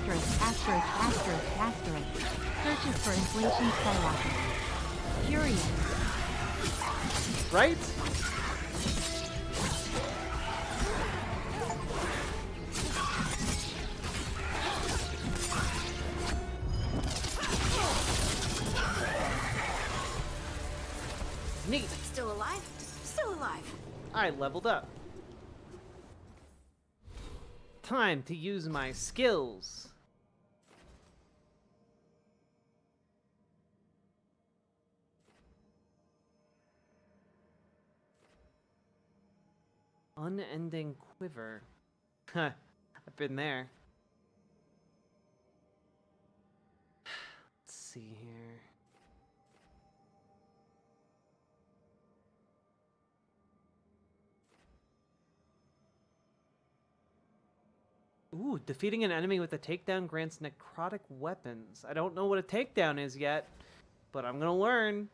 J: Searches for inflation skyrocket. Furious.
A: Right? Neat.
E: Still alive? Still alive.
A: I leveled up. Time to use my skills. Unending quiver. Huh, I've been there. Let's see here. Ooh, defeating an enemy with a takedown grants necrotic weapons. I don't know what a takedown is yet, but I'm gonna learn.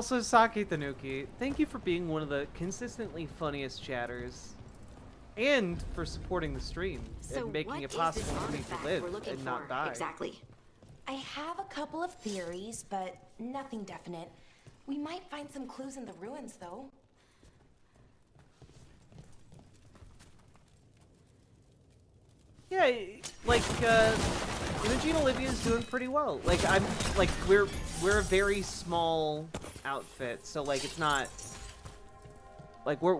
A: Also, Saki Tanuki, thank you for being one of the consistently funniest chatters. And for supporting the stream
E: So
A: and making
E: what
A: it
E: is
A: possible
E: this
A: for me
E: artifact
A: to live
E: we're looking
A: and not
E: for,
A: die.
E: exactly?
I: I have a couple of theories, but nothing definite. We might find some clues in the ruins, though.
A: Yeah, like Imogen Olivia's doing pretty well. Like we're a very small outfit, so like it's not like we're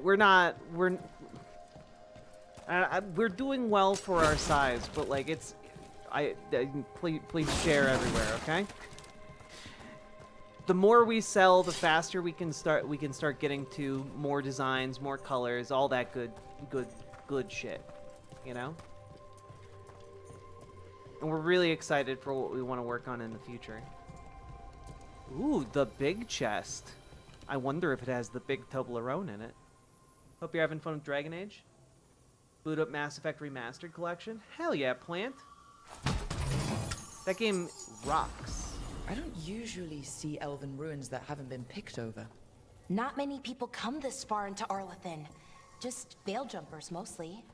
A: doing well for our size, but like it's please share everywhere, okay? The more we sell, the faster we can start getting to more designs, more colors, all that good shit, you know? And we're really excited for what we want to work on in the future. Ooh, the big chest. I wonder if it has the big Toblerone in it. Hope you're having fun with Dragon Age. Boot up Mass Effect Remastered Collection. Hell yeah, Plant. That game rocks.
D: I don't usually see elven ruins that haven't been picked over.
I: Not many people come this far into Arlathan. Just veil jumpers, mostly.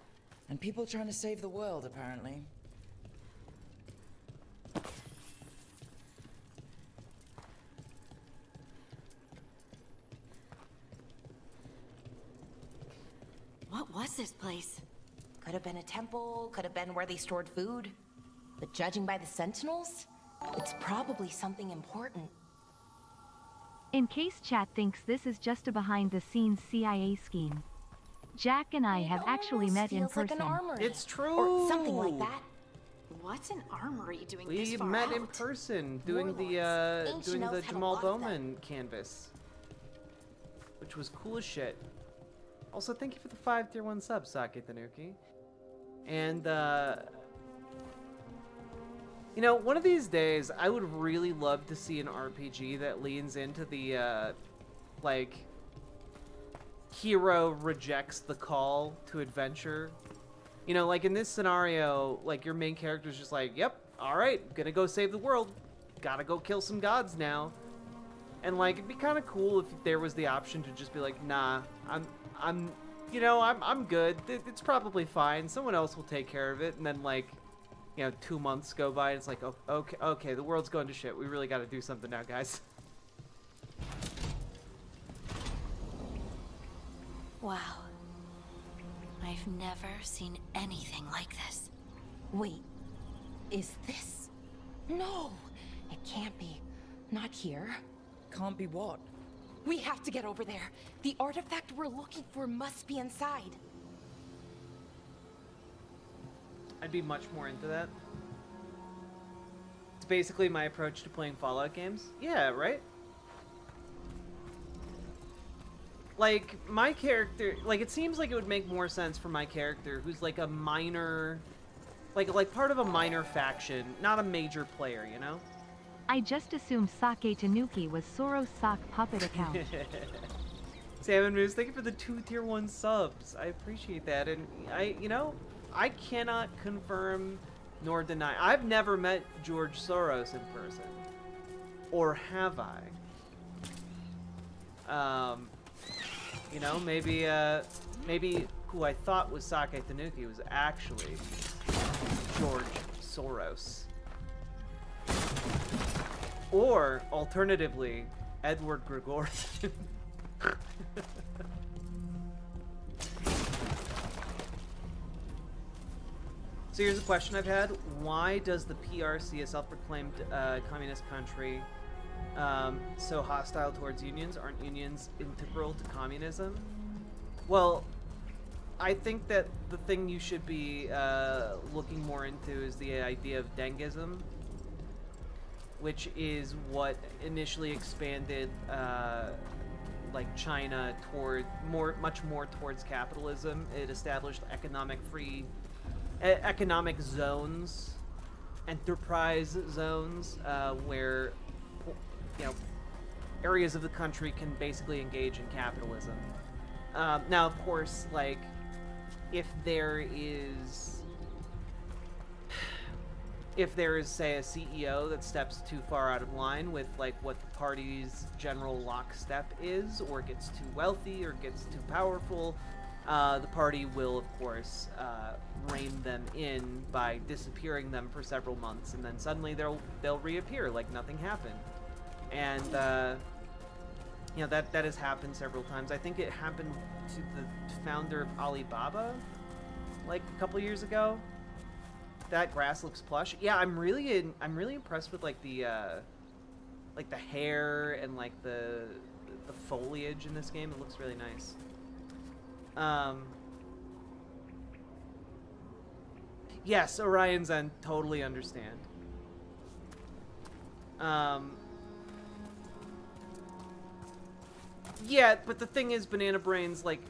D: And people trying to save the world, apparently.
E: What was this place?
I: Could have been a temple, could have been where they stored food. But judging by the sentinels, it's probably something important.
J: In case chat thinks this is just a behind-the-scenes CIA scheme, Jack and I have actually met in
I: Feels like
J: person.
I: an armory.
A: It's true.
I: Or something like that.
E: What's an armory doing this
A: We
E: far
A: met
E: out?
A: in person doing
I: Warlords.
A: the
I: Ancient elves had a
A: Jamal
I: lot of them.
A: Bowman canvas, which was cool as shit. Also, thank you for the 5 tier 1 subs, Sake Tanuki. And you know, one of these days, I would really love to see an RPG that leans into the like hero rejects the call to adventure. You know, like in this scenario, like your main character's just like, yep, all right, gonna go save the world. Gotta go kill some gods now. And like, it'd be kind of cool if there was the option to just be like, nah, I'm good. It's probably fine. Someone else will take care of it. And then like, you know, 2 months go by and it's like, oh, okay, the world's going to shit. We really got to do something now, guys.
E: Wow. I've never seen anything like this.
I: Wait, is this? No, it can't be. Not here.
D: Can't be what?
I: We have to get over there. The artifact we're looking for must be inside.
A: I'd be much more into that. It's basically my approach to playing Fallout games. Yeah, right? Like, my character... Like, it seems like it would make more sense for my character, who's like a minor... Like part of a minor faction, not a major player, you know?
J: I just assumed Sake Tanuki was Soros' sock puppet account.
A: Salmon Moose, thank you for the 2 tier 1 subs. I appreciate that. And I cannot confirm nor deny. I've never met George Soros in person. Or have I? You know, maybe who I thought was Sake Tanuki was actually George Soros. Or, alternatively, Edward Gregorian. So here's a question I've had. Why does the PRC, a self-proclaimed communist country, so hostile towards unions? Aren't unions integral to communism? Well, I think that the thing you should be looking more into is the idea of Dengism, which is what initially expanded like China toward much more towards capitalism. It established economic zones, enterprise zones, where areas of the country can basically engage in capitalism. Now, of course, like if there is if there is, say, a CEO that steps too far out of line with like what the party's general lockstep is, or gets too wealthy or gets too powerful, the party will, of course, rein them in by disappearing them for several months, and then suddenly they'll reappear like nothing happened. And you know, that has happened several times. I think it happened to the founder of Alibaba like a couple years ago. That grass looks plush. Yeah, I'm really impressed with like the hair and like the foliage in this game. It looks really nice. Yes, Orion's End, totally understand. Yeah, but the thing is, Banana Brains, like,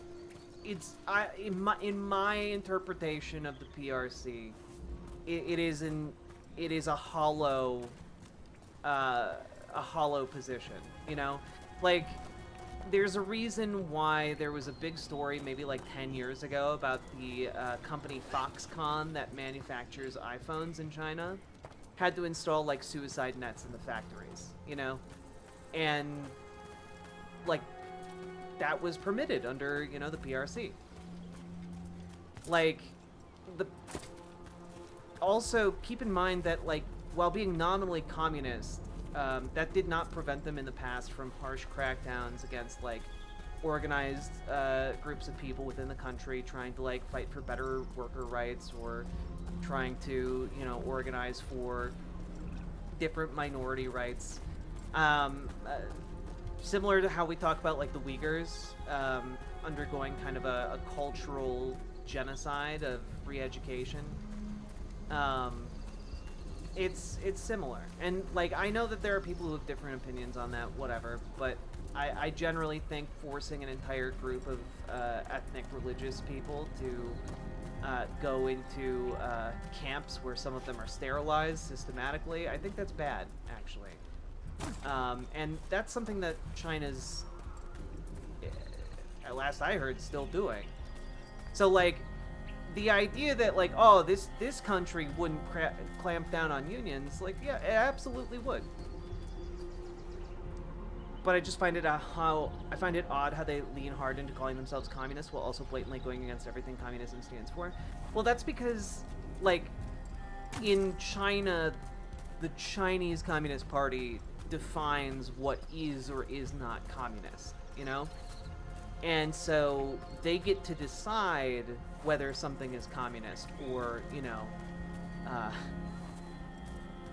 A: in my interpretation of the PRC, it is a hollow position, you know? Like, there's a reason why there was a big story maybe like 10 years ago about the company Foxconn that manufactures iPhones in China had to install like suicide nets in the factories, you know? And like that was permitted under, you know, the PRC. Like also keep in mind that like while being nominally communist, that did not prevent them in the past from harsh crackdowns against like organized groups of people within the country trying to like fight for better worker rights, or trying to, you know, organize for different minority rights. Similar to how we talk about like the Uyghurs undergoing kind of a cultural genocide of re-education. It's similar, and like I know that there are people who have different opinions on that, whatever, but I generally think forcing an entire group of ethnic religious people to go into camps where some of them are sterilized systematically, I think that's bad, actually. And that's something that China's, at last I heard, still doing. So like the idea that like, oh, this country wouldn't clamp down on unions, like, yeah, it absolutely would. But I just find it odd how they lean hard into calling themselves communists while also blatantly going against everything communism stands for. Well, that's because like in China, the Chinese Communist Party defines what is or is not communist, you know? And so they get to decide whether something is communist or, you know,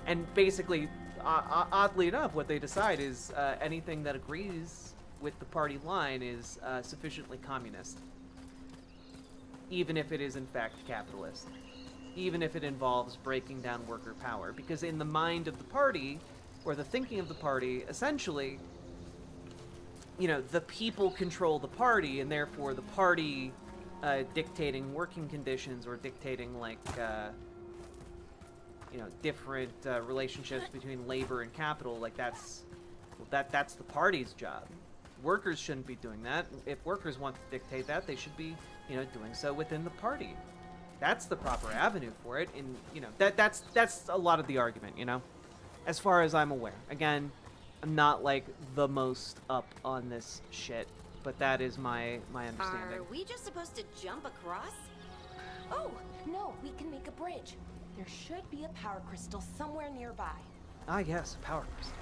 A: and basically, oddly enough, what they decide is anything that agrees with the party line is sufficiently communist, even if it is in fact capitalist, even if it involves breaking down worker power, because in the mind of the party, or the thinking of the party, essentially, you know, the people control the party, and therefore the party dictating working conditions or dictating like you know, different relationships between labor and capital, like that's the party's job. Workers shouldn't be doing that. If workers want to dictate that, they should be, you know, doing so within the party. That's the proper avenue for it, and you know, that's a lot of the argument, you know, as far as I'm aware. Again, I'm not like the most up on this shit, but that is my understanding.
E: Are we just supposed to jump across?
I: Oh, no, we can make a bridge. There should be a power crystal somewhere nearby.
A: Ah, yes, power crystal.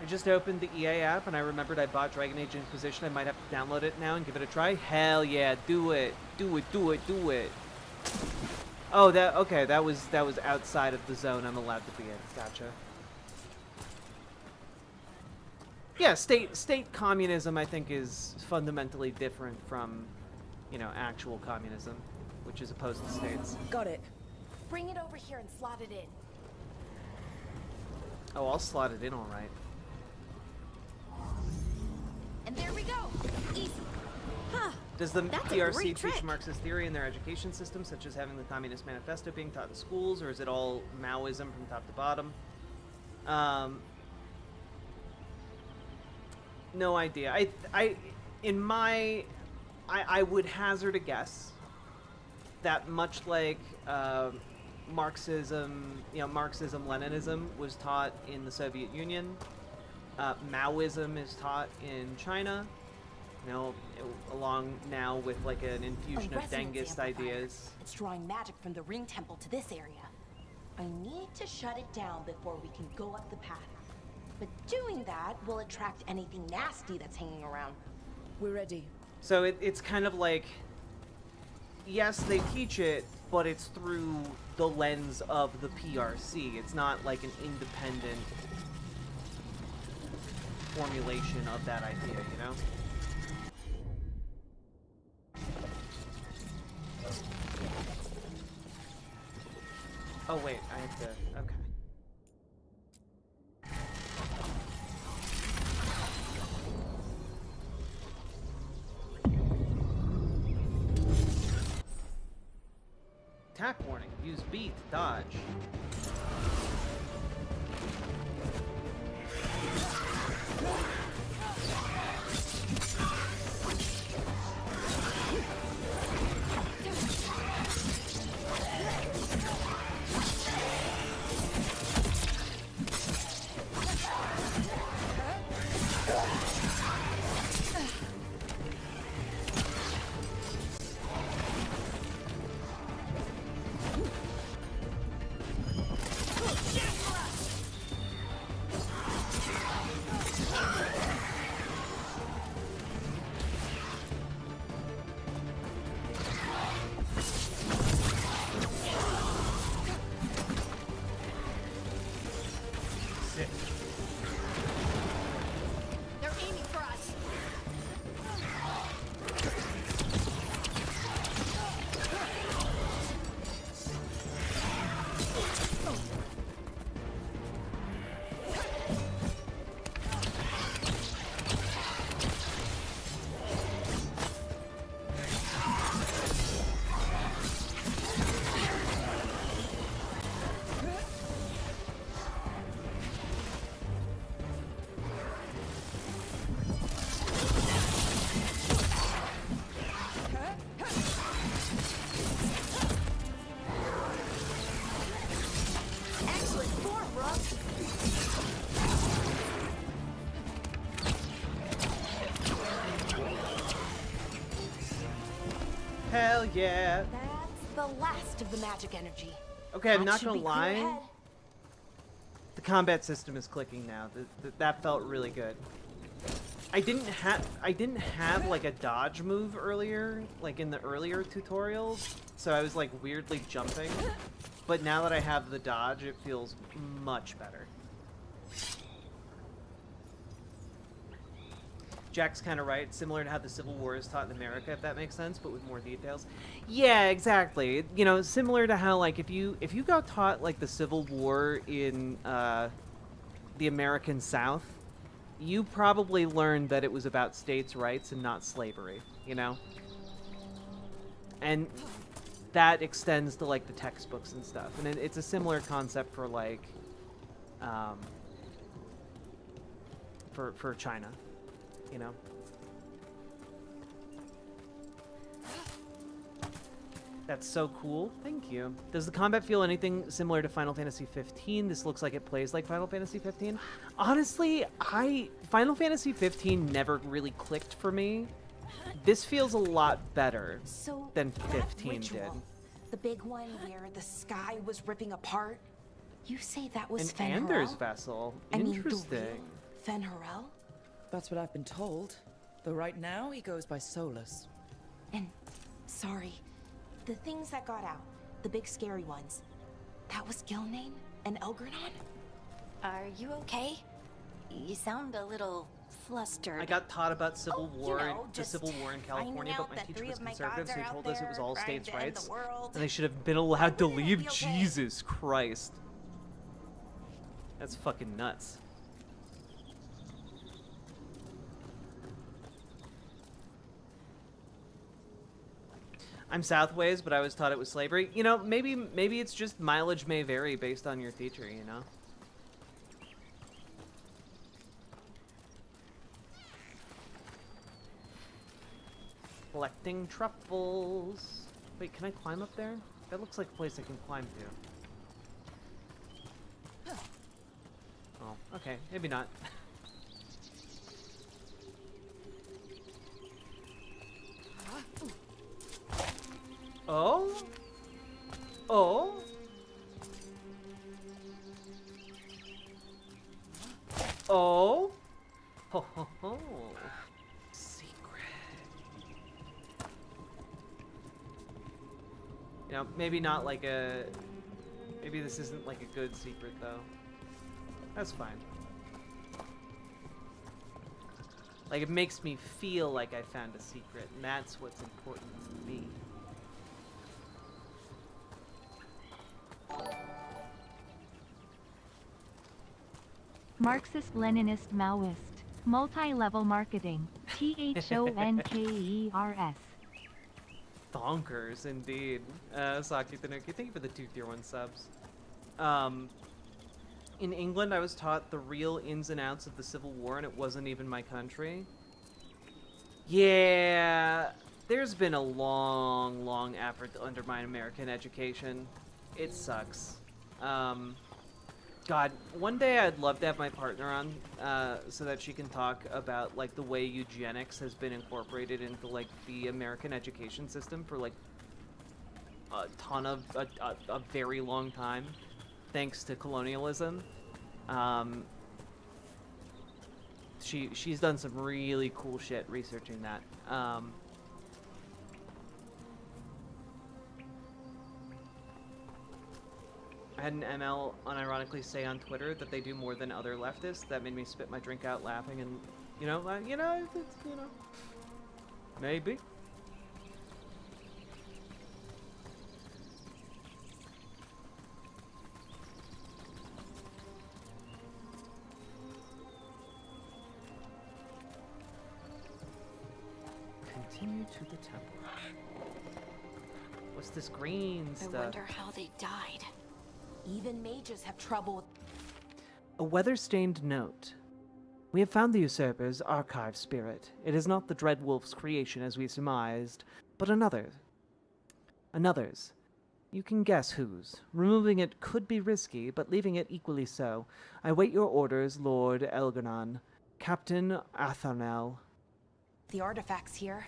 A: I just opened the EA app and I remembered I bought Dragon Age Inquisition. I might have to download it now and give it a try. Hell yeah, do it. Do it, do it, do it. Oh, okay, that was outside of the zone I'm allowed to be in. Gotcha. Yeah, state communism, I think, is fundamentally different from, you know, actual communism, which is opposed to states.
D: Got it.
I: Bring it over here and slot it in.
A: Oh, I'll slot it in all right.
I: And there we go. Easy.
E: Huh.
A: Does the
E: That's a
A: PRC
E: great
A: teach
E: trick.
A: Marxist theory in their education system, such as having the Communist Manifesto being taught in schools, or is it all Maoism from top to bottom? No idea. I would hazard a guess that much like Marxism, Marxism-Leninism was taught in the Soviet Union. Maoism is taught in China. Along now with like an infusion of Dengist ideas.
I: It's drawing magic from the ring temple to this area. I need to shut it down before we can go up the path. But doing that will attract anything nasty that's hanging around.
D: We're ready.
A: So it's kind of like, yes, they teach it, but it's through the lens of the PRC. It's not like an independent formulation of that idea, you know? Oh wait, I have to, okay. Attack warning, use B to dodge.
E: They're aiming for us. Excellent form, Rook.
A: Hell yeah.
I: That's the last of the magic energy.
A: Okay, I'm
I: That
A: not
I: should
A: gonna
I: be clear
A: lie.
I: ahead.
A: The combat system is clicking now. That felt really good. I didn't have like a dodge move earlier, like in the earlier tutorials, so I was like weirdly jumping. But now that I have the dodge, it feels much better. Jack's kind of right, similar to how the Civil War is taught in America, if that makes sense, but with more details. Yeah, exactly. You know, similar to how like if you got taught like the Civil War in the American South, you probably learned that it was about states' rights and not slavery, you know? And that extends to like the textbooks and stuff. And it's a similar concept for like for China, you know? That's so cool. Thank you. Does the combat feel anything similar to Final Fantasy 15? This looks like it plays like Final Fantasy 15. Honestly, Final Fantasy 15 never really clicked for me. This feels a lot better
I: So
A: than
I: that
A: 15
I: ritual,
A: did.
I: the big one where the sky was ripping apart. You say that was
A: An
I: Fen
A: Anders
I: Harel?
A: vessel.
I: I mean, the
A: Interesting.
I: real Fen Harel?
D: That's what I've been told. Though right now he goes by Solus.
I: And sorry, the things that got out, the big scary ones, that was Gilnane and Elgranon?
E: Are you okay? You sound a little flustered.
A: I got taught about Civil
I: Oh,
A: War,
I: you know,
A: the
I: just
A: Civil War in
I: finding
A: California, but
I: out
A: my
I: that
A: teacher
I: 3
A: was
I: of my
A: conservative,
I: gods
A: so he
I: are
A: told
I: out
A: us it was
I: there
A: all
I: trying
A: states'
I: to end
A: rights,
I: the world.
A: and they should have been allowed to
I: We're gonna
A: leave.
I: be okay.
A: Jesus Christ. That's fucking nuts. I'm Southways, but I was taught it was slavery. You know, maybe it's just mileage may vary based on your teacher, you know? Collecting truffles. Wait, can I climb up there? That looks like a place I can climb to. Okay, maybe not. Oh? Oh? Oh? Ho ho ho. Secret. You know, maybe not like a... Maybe this isn't like a good secret, though. That's fine. Like, it makes me feel like I found a secret, and that's what's important to me.
J: Marxist-Leninist Maoist. Multi-level marketing. THONKERS.
A: Thonkers, indeed. Saki Tanuki, thank you for the 2 tier 1 subs. In England, I was taught the real ins and outs of the Civil War, and it wasn't even my country. Yeah, there's been a long, long effort to undermine American education. It sucks. God, one day I'd love to have my partner on, so that she can talk about, like, the way eugenics has been incorporated into, like, the American education system for, like, a very long time, thanks to colonialism. She's done some really cool shit researching that. I had an ML unironically say on Twitter that they do more than other leftists. That made me spit my drink out laughing, and maybe. Continue to the temple. What's this green stuff?
E: I wonder how they died.
I: Even mages have trouble.
A: A weather-stained note. We have found the usurper's archive spirit. It is not the Dread Wolf's creation as we surmised, but another's. You can guess whose. Removing it could be risky, but leaving it equally so. I wait your orders, Lord Elganon. Captain Atharnel.
I: The artifacts here,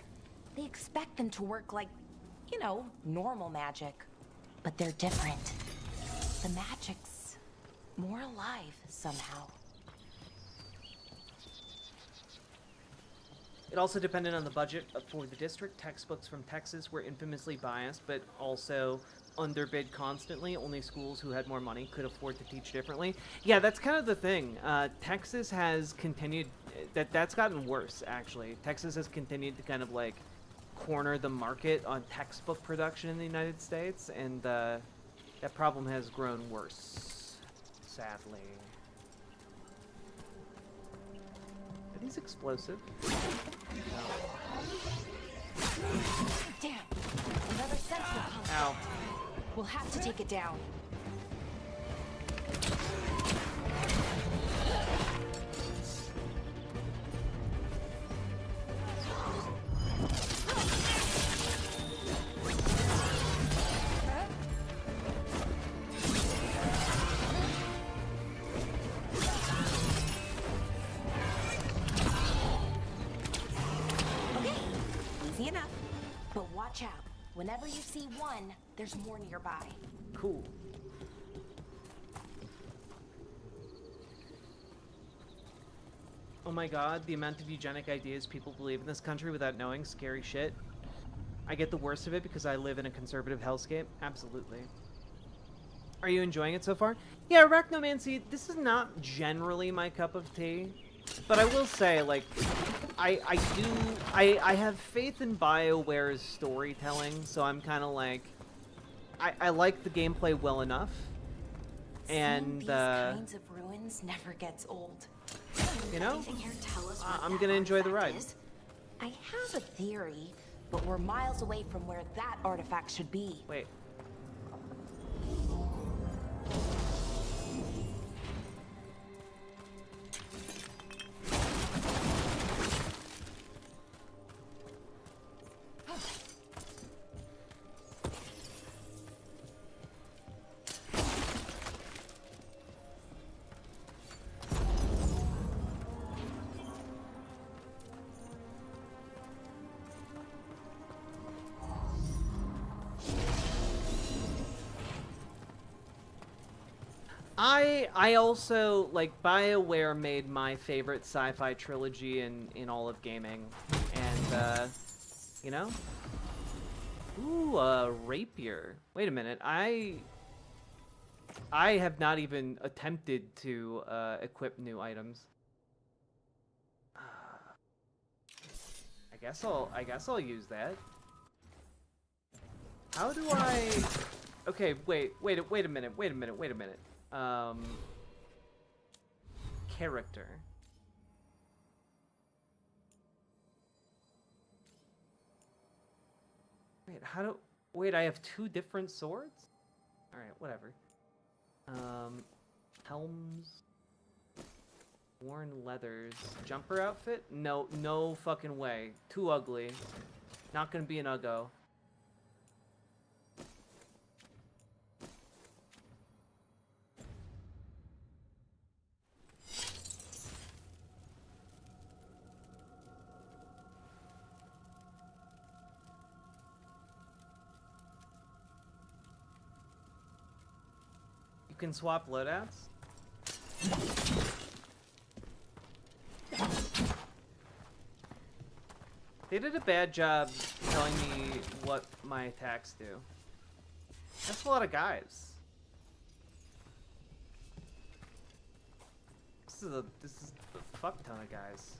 I: they expect them to work like, normal magic. But they're different. The magic's more alive somehow.
A: It also depended on the budget for the district. Textbooks from Texas were infamously biased, but also underbid constantly. Only schools who had more money could afford to teach differently. Yeah, that's kind of the thing. Texas has continued... That's gotten worse, actually. Texas has continued to kind of, like, corner the market on textbook production in the United States, and that problem has grown worse, sadly. Are these explosive? No.
I: Damn! Another sentinel comes.
A: Ow.
I: We'll have to take it down. Watch out. Whenever you see one, there's more nearby.
A: Cool. Oh my god, the amount of eugenic ideas people believe in this country without knowing, scary shit. I get the worst of it because I live in a conservative hellscape. Absolutely. Are you enjoying it so far? Yeah, Arachnomancy, this is not generally my cup of tea. But I will say, like, I have faith in BioWare's storytelling, so I'm kind of like, I like the gameplay well enough, and
I: these kinds of ruins never gets old.
A: You know,
E: Anything here tell us what
A: I'm
E: that
A: gonna enjoy the
E: artifact
A: ride.
E: is?
I: I have a theory, but we're miles away from where that artifact should be.
A: Wait. I also, like, BioWare made my favorite sci-fi trilogy in all of gaming. And, you know? Ooh, rapier. Wait a minute, I have not even attempted to, equip new items. I guess I'll use that. How do I... Okay, wait a minute. Character. Wait, I have 2 different swords? Alright, whatever. Helms. Worn leathers. Jumper outfit? No fucking way. Too ugly. Not gonna be an uggo. You can swap loadouts? They did a bad job telling me what my attacks do. That's a lot of guys. This is a fuck ton of guys.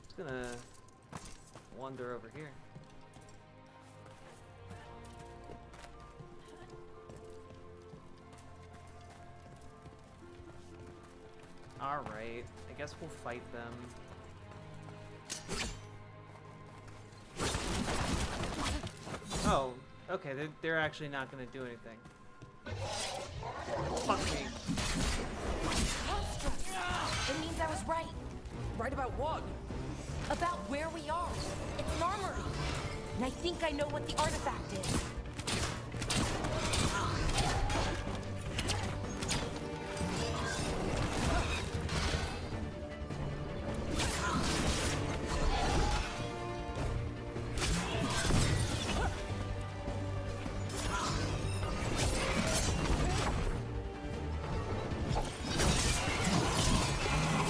A: Just gonna wander over here. Alright, I guess we'll fight them. Oh, okay, they're actually not gonna do anything. Fuck me.
I: It means I was right.
D: Right about what?
I: About where we are. It's an armory. And I think I know what the artifact is.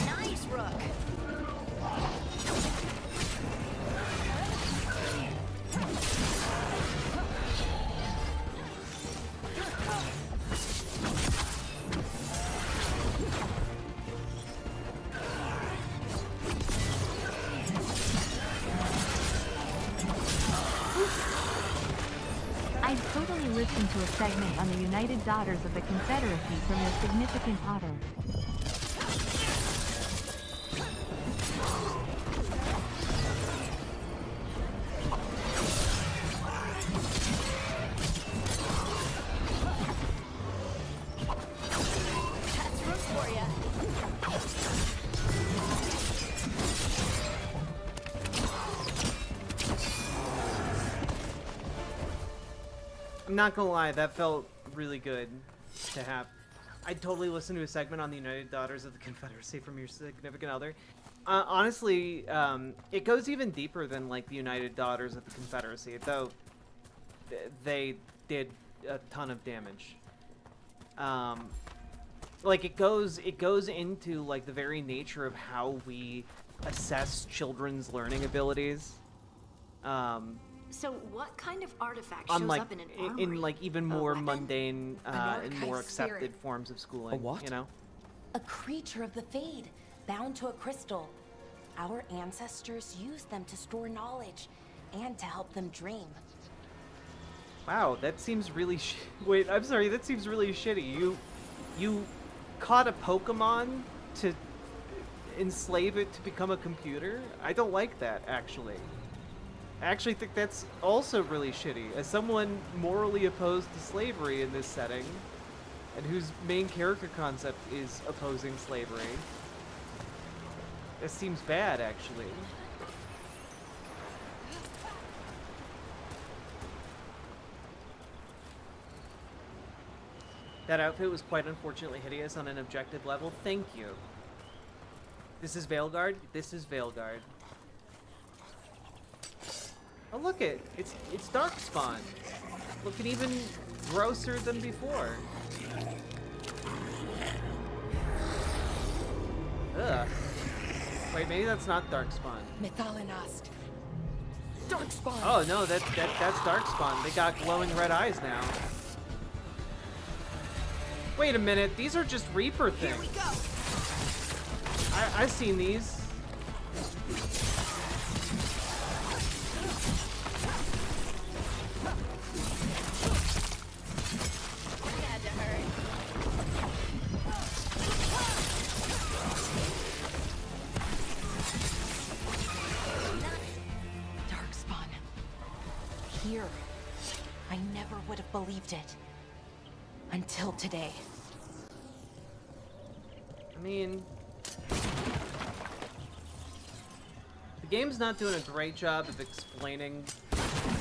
E: Nice, Rook.
J: I'd totally listen to a segment on the United Daughters of the Confederacy from your significant other.
E: That's Rook for ya.
A: I'm not gonna lie, that felt really good to have. I'd totally listen to a segment on the United Daughters of the Confederacy from your significant other. Honestly, it goes even deeper than, like, the United Daughters of the Confederacy, though they did a ton of damage. Like, it goes into, like, the very nature of how we assess children's learning abilities.
E: So what kind of artifact shows
A: Unlike
E: up in an armory?
A: in like even
E: A
A: more
E: weapon?
A: mundane
I: An
A: and more
I: archived
A: accepted
I: spirit.
A: forms of schooling.
D: A what?
A: You know?
I: A creature of the Fade, bound to a crystal. Our ancestors used them to store knowledge and to help them dream.
A: Wow, that seems really wait, I'm sorry, that seems really shitty. You caught a Pokemon to enslave it to become a computer? I don't like that, actually. I actually think that's also really shitty. As someone morally opposed to slavery in this setting, and whose main character concept is opposing slavery, this seems bad, actually. That outfit was quite unfortunately hideous on an objective level. Thank you. This is Veilguard? This is Veilguard. Oh look it's Darkspawn. Looking even grosser than before. Ugh. Wait, maybe that's not Darkspawn.
D: Methalinast. Darkspawn.
A: Oh no, that's Darkspawn. They got glowing red eyes now. Wait a minute, these are just Reaper things.
G: Here we go.
A: I've seen these.
G: Had to hurt.
I: Darkspawn. Here. I never would have believed it. Until today.
A: I mean, the game's not doing a great job of explaining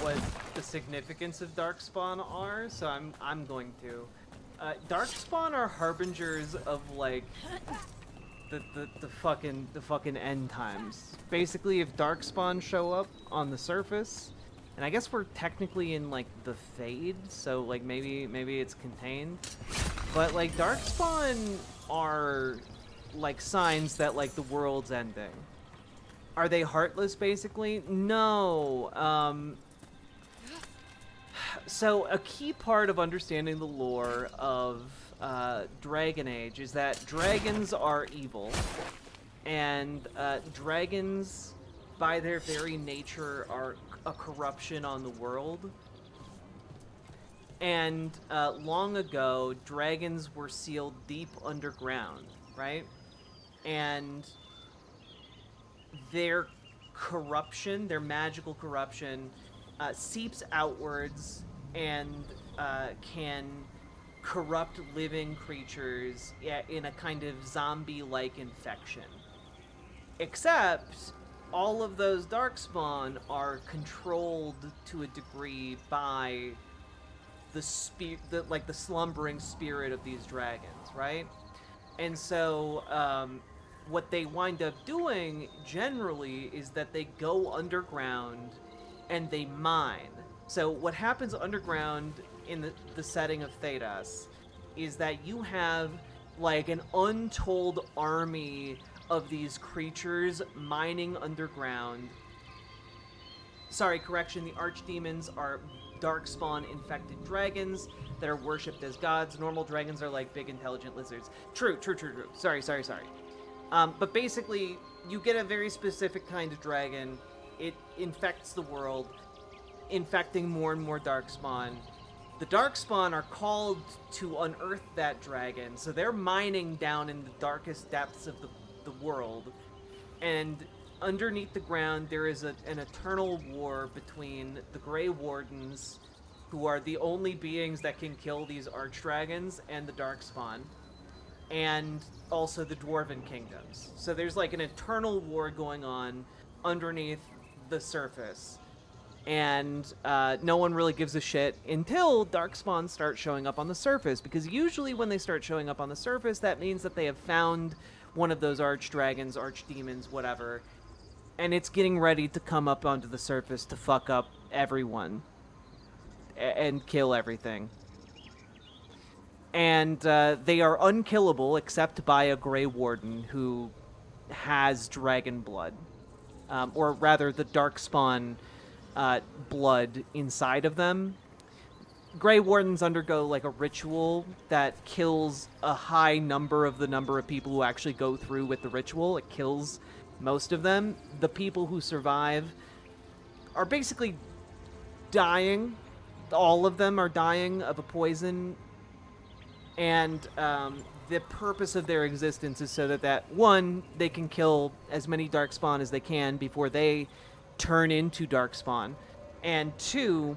A: what the significance of Darkspawn are, so I'm going to. Darkspawn are harbingers of like the fucking end times. Basically, if Darkspawn show up on the surface, and I guess we're technically in like the Fade, so like maybe it's contained. But like Darkspawn are like signs that like the world's ending. Are they heartless basically? No. So a key part of understanding the lore of Dragon Age is that dragons are evil, and dragons by their very nature are a corruption on the world. And long ago, dragons were sealed deep underground, right? And their corruption, their magical corruption, seeps outwards and can corrupt living creatures in a kind of zombie-like infection. Except all of those Darkspawn are controlled to a degree by the slumbering spirit of these dragons, right? And so what they wind up doing generally is that they go underground and they mine. So what happens underground in the setting of Thedas is that you have like an untold army of these creatures mining underground. Sorry, correction, the archdemons are Darkspawn infected dragons that are worshipped as gods. Normal dragons are like big intelligent lizards. True. Sorry. But basically, you get a very specific kind of dragon. It infects the world, infecting more and more Darkspawn. The Darkspawn are called to unearth that dragon, so they're mining down in the darkest depths of the world. And underneath the ground, there is an eternal war between the Grey Wardens, who are the only beings that can kill these archdragons, and the Darkspawn, and also the Dwarven kingdoms. So there's like an eternal war going on underneath the surface. And no one really gives a shit until Darkspawn start showing up on the surface, because usually when they start showing up on the surface, that means that they have found one of those archdragons, archdemons, whatever, and it's getting ready to come up onto the surface to fuck up everyone and kill everything. And they are unkillable except by a Grey Warden who has dragon blood, or rather the Darkspawn blood inside of them. Grey Wardens undergo like a ritual that kills a high number of the number of people who actually go through with the ritual. It kills most of them. The people who survive are basically dying. All of them are dying of a poison. And the purpose of their existence is so that one, they can kill as many Darkspawn as they can before they turn into Darkspawn. And two,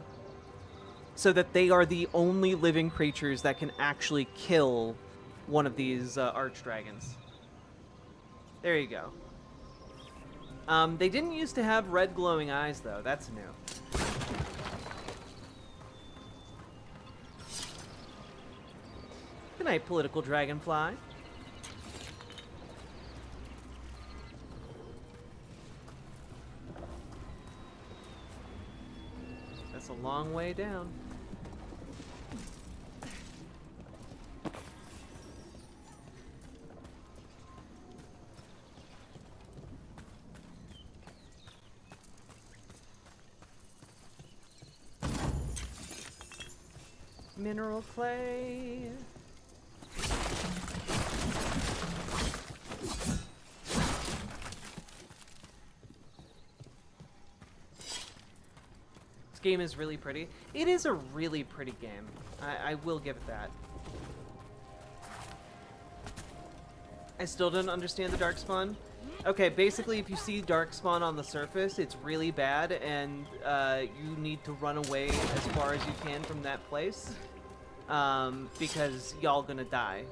A: so that they are the only living creatures that can actually kill one of these archdragons. There you go. They didn't used to have red glowing eyes, though. That's new. Good night, political dragonfly. That's a long way down. Mineral clay. This game is really pretty. It is a really pretty game. I will give it that. I still don't understand the Darkspawn. Okay, basically, if you see Darkspawn on the surface, it's really bad, and you need to run away as far as you can from that place, because y'all gonna die.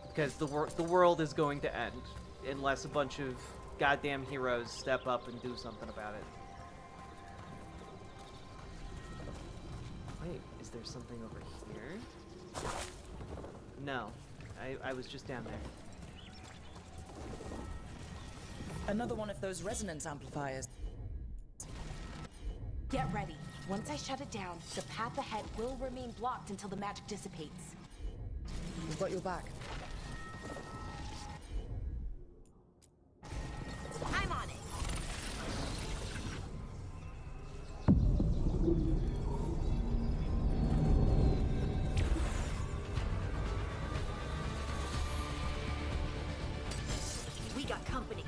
A: Because the world is going to end, unless a bunch of goddamn heroes step up and do something about it. Wait, is there something over here? No. I was just down there.
D: Another one of those resonance amplifiers.
I: Get ready. Once I shut it down, the path ahead will remain blocked until the magic dissipates.
D: We've got your back.
I: I'm on it. We got company.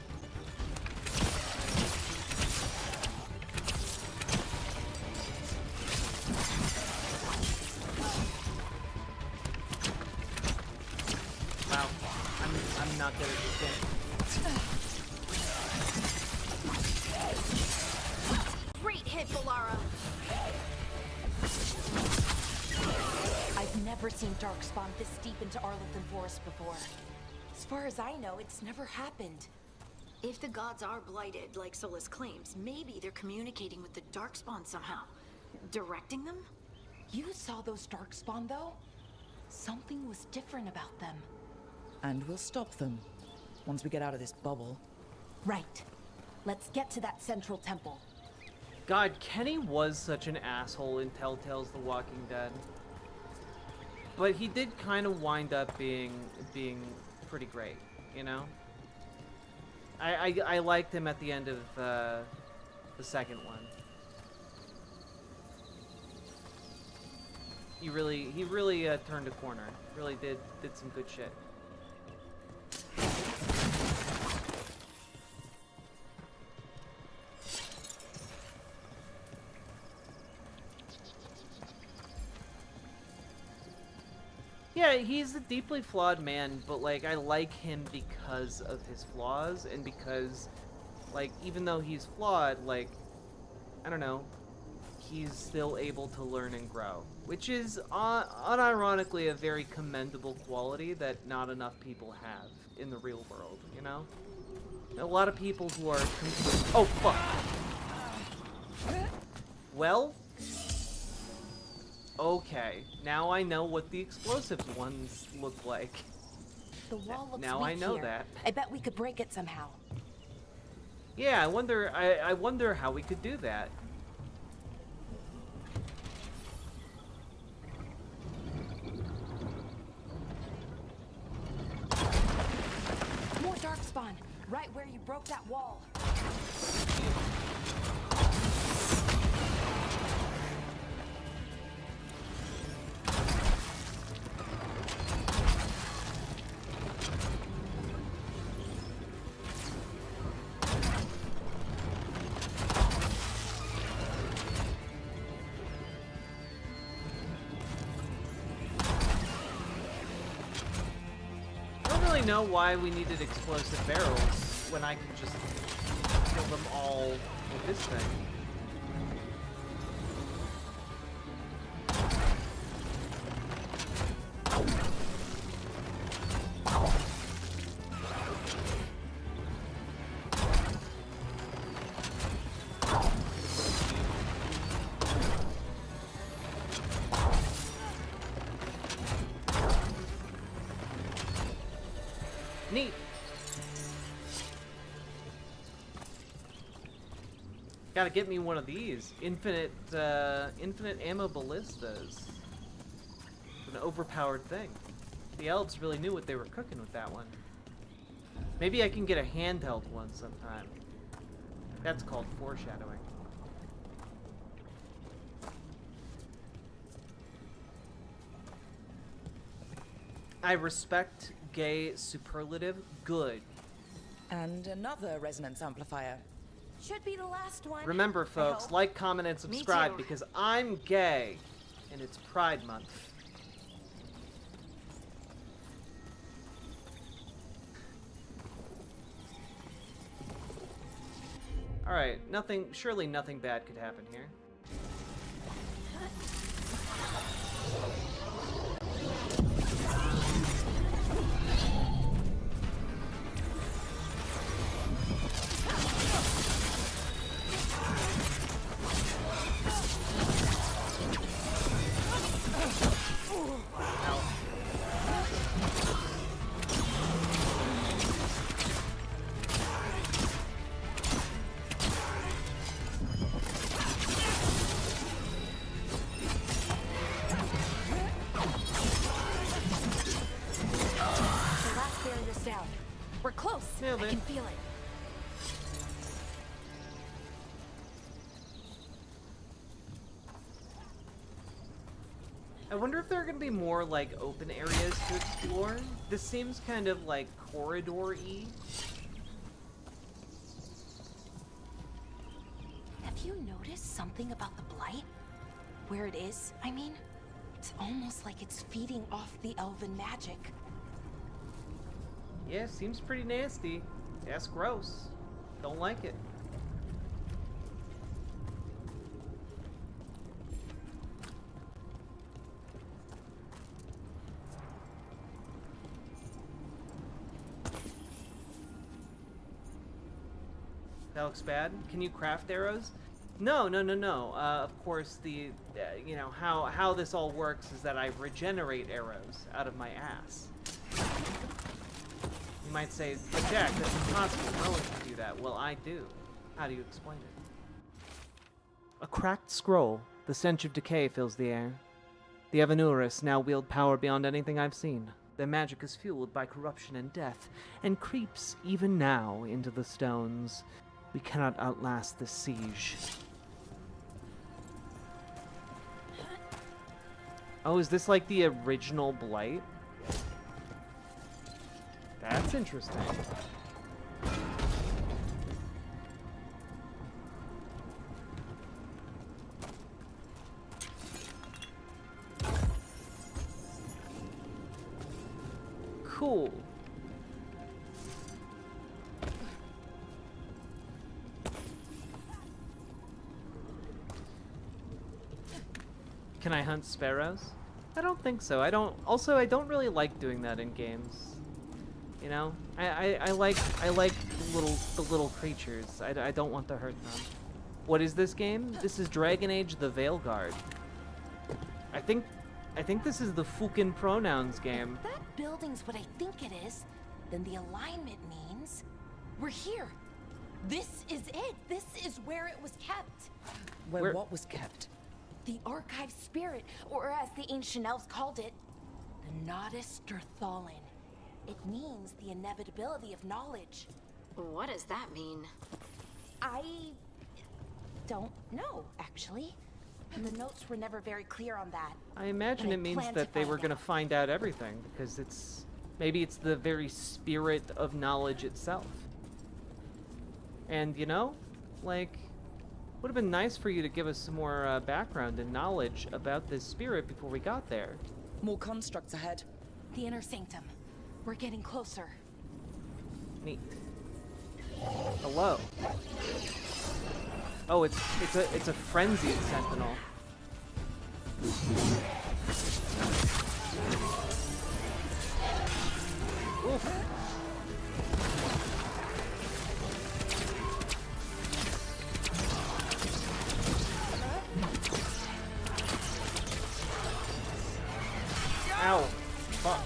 A: Wow, I'm not good at this game.
I: Great hit, Valara. I've never seen Darkspawn this deep into Arlothan Forest before. As far as I know, it's never happened.
E: If the gods are blighted, like Solus claims, maybe they're communicating with the Darkspawn somehow. Directing them?
I: You saw those Darkspawn, though? Something was different about them.
D: And we'll stop them once we get out of this bubble.
I: Right. Let's get to that central temple.
A: God, Kenny was such an asshole in Telltale's The Walking Dead. But he did kind of wind up being pretty great, you know? I liked him at the end of the second one. He really turned a corner. Really did some good shit. Yeah, he's a deeply flawed man, but, like, I like him because of his flaws, and because, like, even though he's flawed, like, I don't know, he's still able to learn and grow, which is, unironically, a very commendable quality that not enough people have in the real world, you know? A lot of people who are... Oh, fuck! Well... Okay, now I know what the explosive ones look like.
I: The wall looks
A: now
I: weak
A: I know
I: here.
A: that.
I: I bet we could break it somehow.
A: Yeah, I wonder how we could do that.
I: More Darkspawn, right where you broke that wall.
A: Know why we needed explosive barrels when I could just kill them all with this thing. Neat. Gotta get me one of these. Infinite ammo ballistas. An overpowered thing. The elves really knew what they were cooking with that one. Maybe I can get a handheld one sometime. That's called foreshadowing. I respect gay superlative. Good.
D: And another resonance amplifier.
I: Should be the last one.
A: Remember,
I: I
A: folks,
I: hope.
A: like, comment, and
E: Me
A: subscribe
E: too.
A: because I'm gay, and it's Pride Month. All right, surely nothing bad could happen here.
I: The last barrier's down. We're close.
A: Nailed
I: I
A: it.
I: can feel it.
A: I wonder if there are going to be more, like, open areas to explore. This seems kind of, like, corridor-y.
I: Have you noticed something about the blight? Where it is, I mean? It's almost like it's feeding off the elven magic.
A: Yeah, seems pretty nasty. That's gross. Don't like it. That looks bad. Can you craft arrows? No. Of course, you know, how this all works is that I regenerate arrows out of my ass. You might say, but Jack, that's impossible. No one can do that. Well, I do. How do you explain it? A cracked scroll. The stench of decay fills the air. The Evanuris now wield power beyond anything I've seen. Their magic is fueled by corruption and death, and creeps even now into the stones. We cannot outlast this siege. Oh, is this like the original Blight? That's interesting. Cool. Can I hunt sparrows? I don't think so. I don't really like doing that in games. You know? I like the little creatures. I don't want to hurt them. What is this game? This is Dragon Age the Veilguard. I think this is the Fukin pronouns game.
I: If that building's what I think it is, then the alignment means we're here. This is it. This is where it was kept.
D: Where what was kept?
I: The archive spirit, or as the ancient elves called it, the Nodus Derthalin. It means the inevitability of knowledge.
E: What does that mean?
I: I don't know, actually. And the notes were never very clear on that.
A: I imagine
I: But I
A: it means
I: plan to
A: that they were
I: find
A: going to
I: out.
A: find out everything, because maybe it's the very spirit of knowledge itself. And, you know, like, would have been nice for you to give us some more background and knowledge about this spirit before we got there.
D: More constructs ahead.
I: The inner sanctum. We're getting closer.
A: Neat. Hello. Oh, it's a frenzied sentinel. Oof. Ow. Fuck.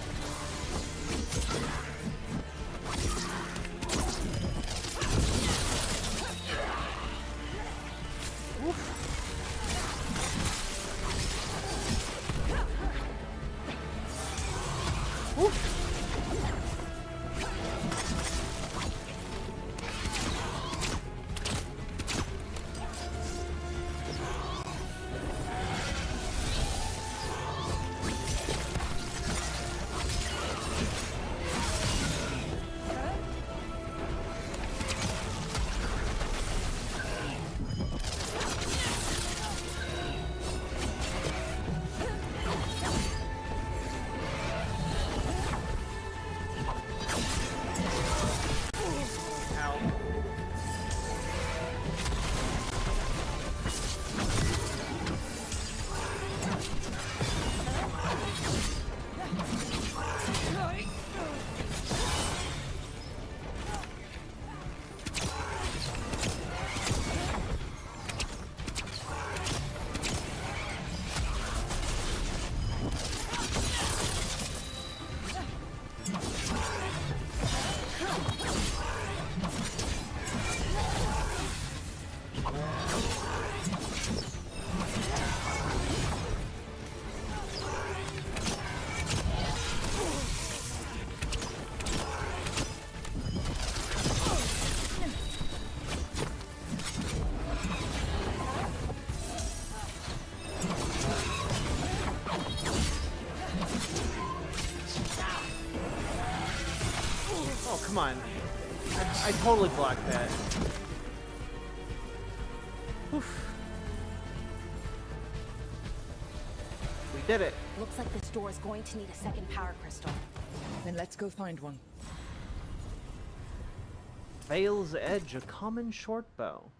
A: I totally blocked that. Oof. We did it.
I: Looks like this door is going to need a second power crystal.
D: Then let's go find one.
A: Veil's Edge, a common short bow.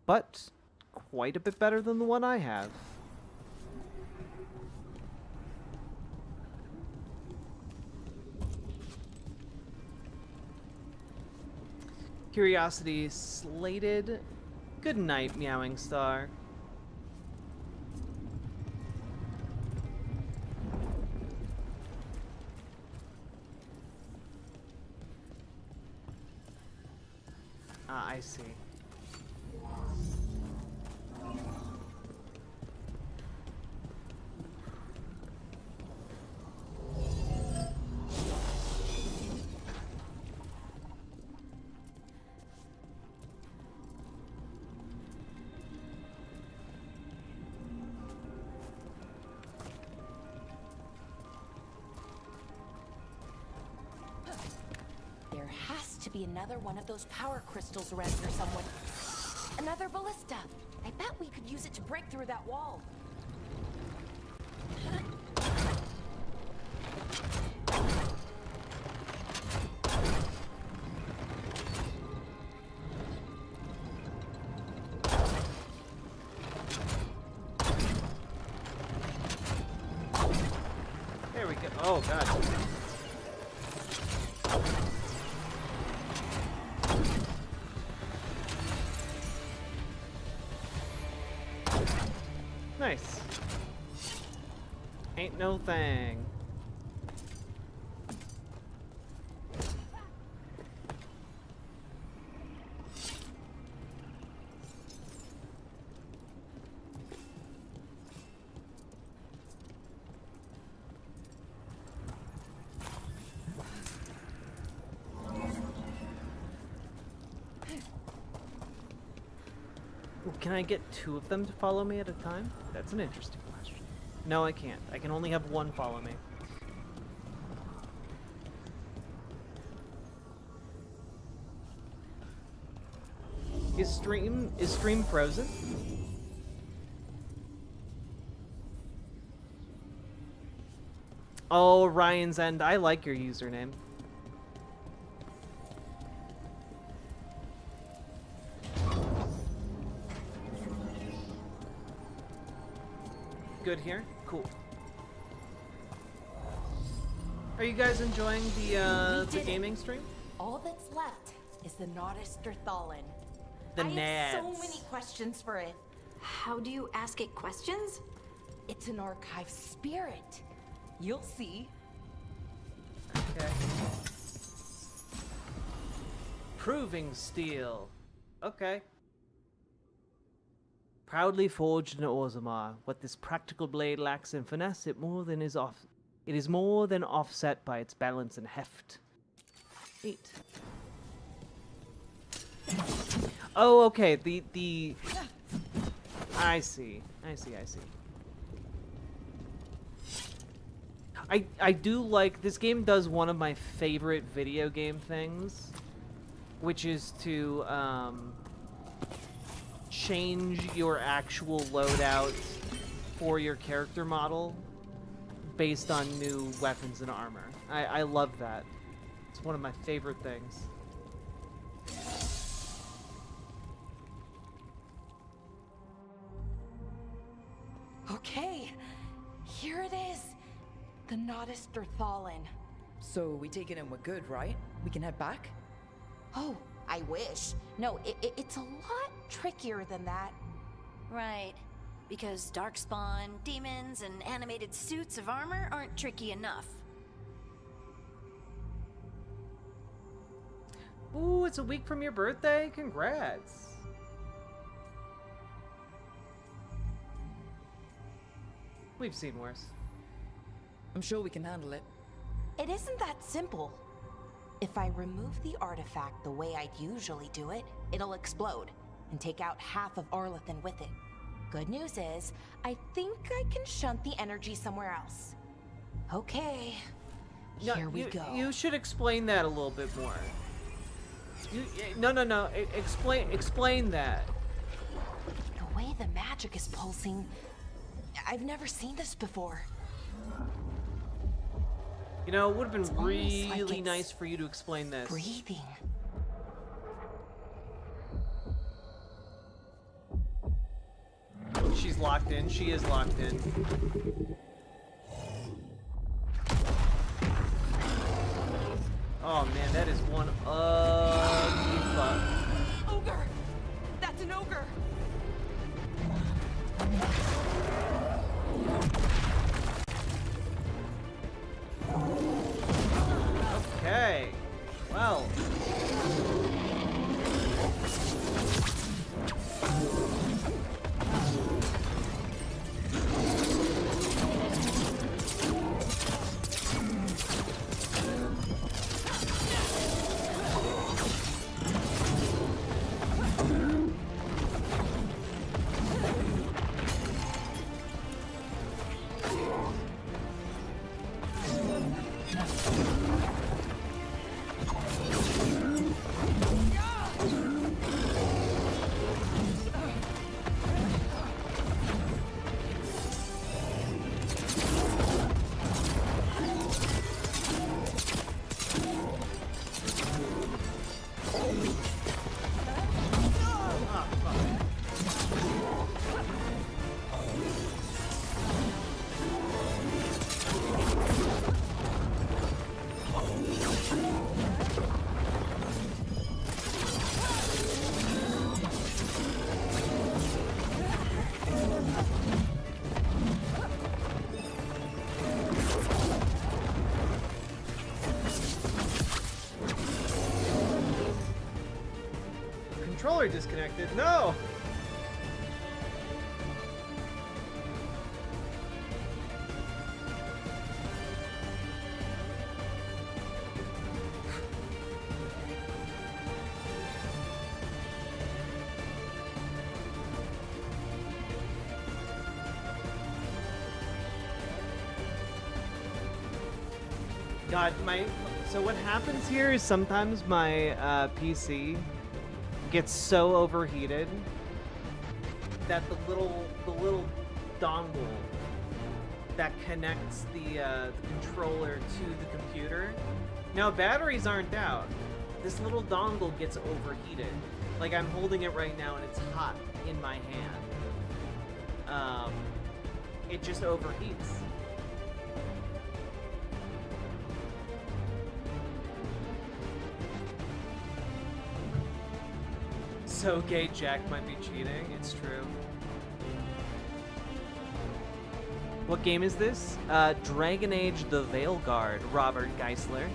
A: But quite a bit better than the one I have. Curiosity slated. Good night, meowing star. Ah, I see.
I: There has to be another one of those power crystals around here somewhere. Another ballista. I bet we could use it to break through that wall.
A: There we go. Oh, God. Nice. Ain't no thing. Ooh, can I get two of them to follow me at a time? That's an interesting question. No, I can't. I can only have one follow me. Is stream frozen? Oh, Ryan's End. I like your username. Good here? Cool. Are you guys enjoying the gaming stream?
I: All that's left is the Naughtisterthallen.
A: The
I: I have so
A: Nads.
I: many questions for it.
E: How do you ask it questions?
I: It's an archive spirit. You'll see.
A: Okay. Proving steel. Okay. Proudly forged in Orzammar, what this practical blade lacks in finesse, it is more than offset by its balance and heft. Neat. Oh, okay. The I see. I do like this game. Does one of my favorite video game things, which is to change your actual loadout for your character model based on new weapons and armor. I love that. It's one of my favorite things.
I: Okay, here it is. The Naughtisterthallen.
D: So we take it and we're good, right? We can head back?
I: Oh, I wish. No, it's a lot trickier than that.
E: Right. Because darkspawn, demons, and animated suits of armor aren't tricky enough.
A: Ooh, it's a week from your birthday? Congrats. We've seen worse.
D: I'm sure we can handle it.
I: It isn't that simple. If I remove the artifact the way I'd usually do it, it'll explode and take out half of Arlathan with it. Good news is, I think I can shunt the energy somewhere else. Okay,
A: Yeah,
I: here we go.
A: You should explain that a little bit more. No. Explain that.
I: The way the magic is pulsing, I've never seen this before.
A: You know, it would have been
I: almost like
A: really
I: it's
A: nice for you to explain this.
I: Breathing.
A: She's locked in. She is locked in. Oh man, that is one ugly fuck.
I: Ogre! That's an ogre!
A: Okay. Well. Controller disconnected. No! God, so what happens here is sometimes my PC gets so overheated that the little dongle that connects the controller to the computer. Now batteries aren't out. This little dongle gets overheated. Like I'm holding it right now and it's hot in my hand. It just overheats. So gay Jack might be cheating, it's true. What game is this? Dragon Age The Veilguard, Robert Geisler.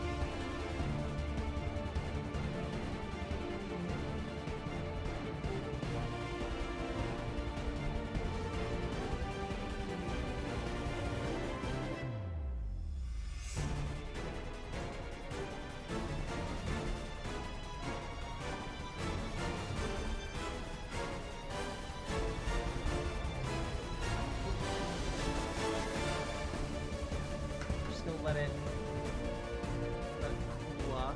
A: Let it cool off.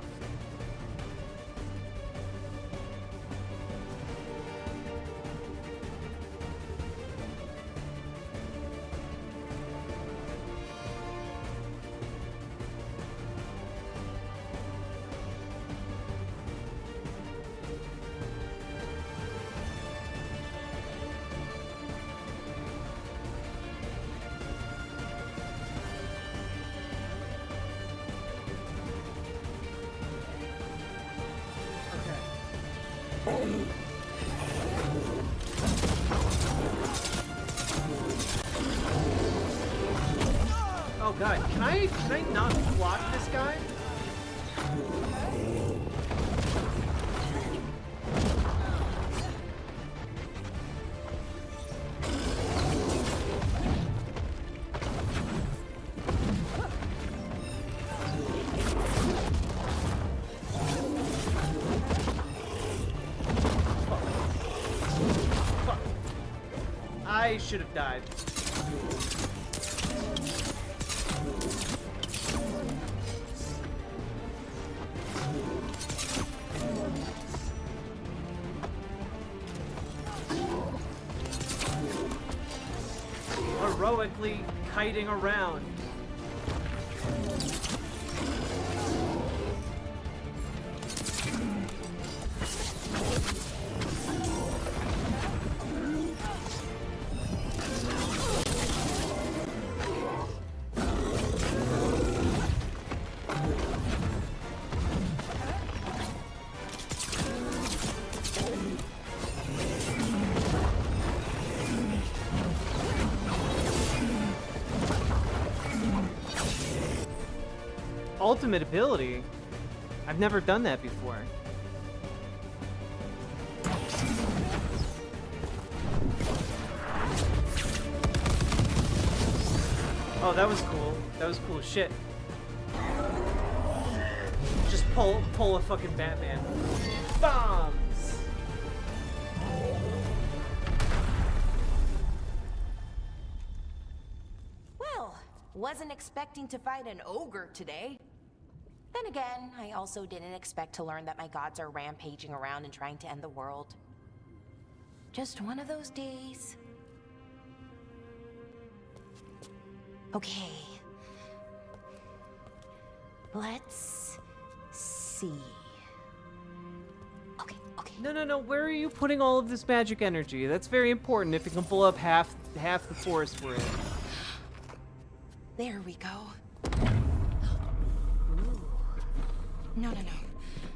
A: Oh god, can I not block this guy? I should have died. heroically kiting around. Ultimate ability? I've never done that before. Oh, that was cool. That was cool as shit. Just pull a fucking Batman. Bombs!
I: Well, wasn't expecting to fight an ogre today. Then again, I also didn't expect to learn that my gods are rampaging around and trying to end the world. Just one of those days. Okay. Let's see. Okay.
A: No. Where are you putting all of this magic energy? That's very important if it can pull up half the forest we're in.
I: There we go. No.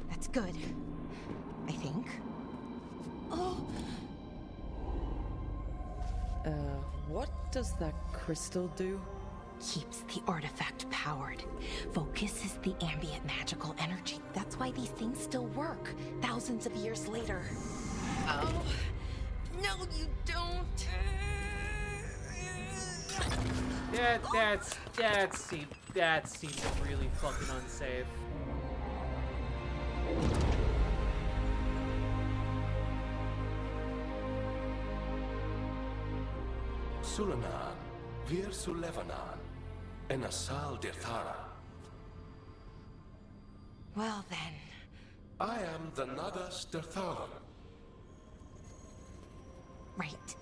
I: That's good. I think. Oh.
D: What does that crystal do?
I: Keeps the artifact powered. Focuses the ambient magical energy. That's why these things still work, thousands of years later. Oh. No, you don't.
A: That seems really fucking unsafe.
K: Sulanan, Vir Sulevanan, and Asal Dirthara.
I: Well then.
K: I am the Nadas Dirthalan.
I: Right.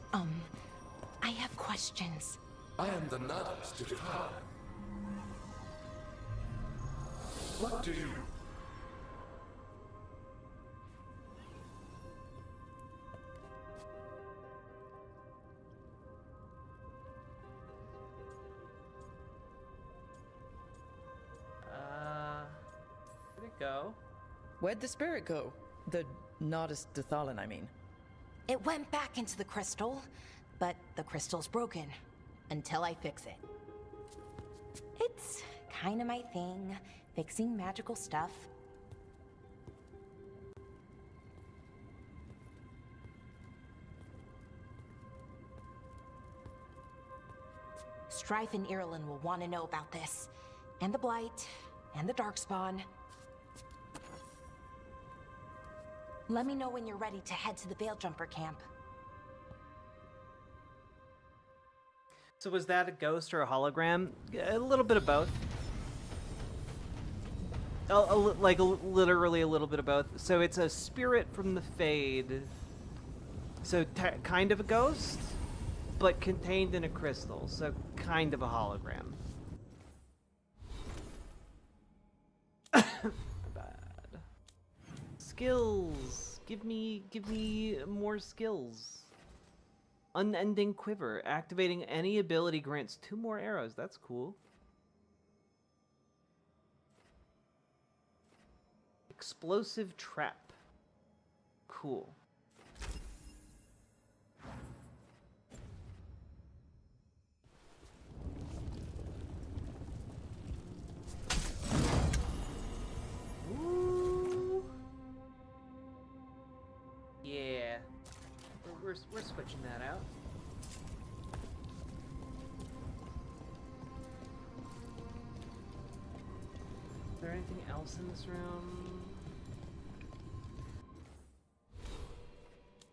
I: I have questions.
K: I am the Nadas Dirthalan. What do you...
A: Where'd it go?
D: Where'd the spirit go? The Nardus Dathalan, I mean.
I: It went back into the crystal, but the crystal's broken. Until I fix it. It's kind of my thing, fixing magical stuff. Strife and Ireland will want to know about this. And the Blight, and the Darkspawn. Let me know when you're ready to head to the Veil Jumper camp.
A: So was that a ghost or a hologram? A little bit of both. Literally a little bit of both. So it's a spirit from the Fade. So kind of a ghost, but contained in a crystal. So kind of a hologram. Bad. Skills. Give me more skills. Unending Quiver. Activating any ability grants 2 more arrows. That's cool. Explosive Trap. Cool. Ooh. Yeah. We're switching that out. Is there anything else in this room?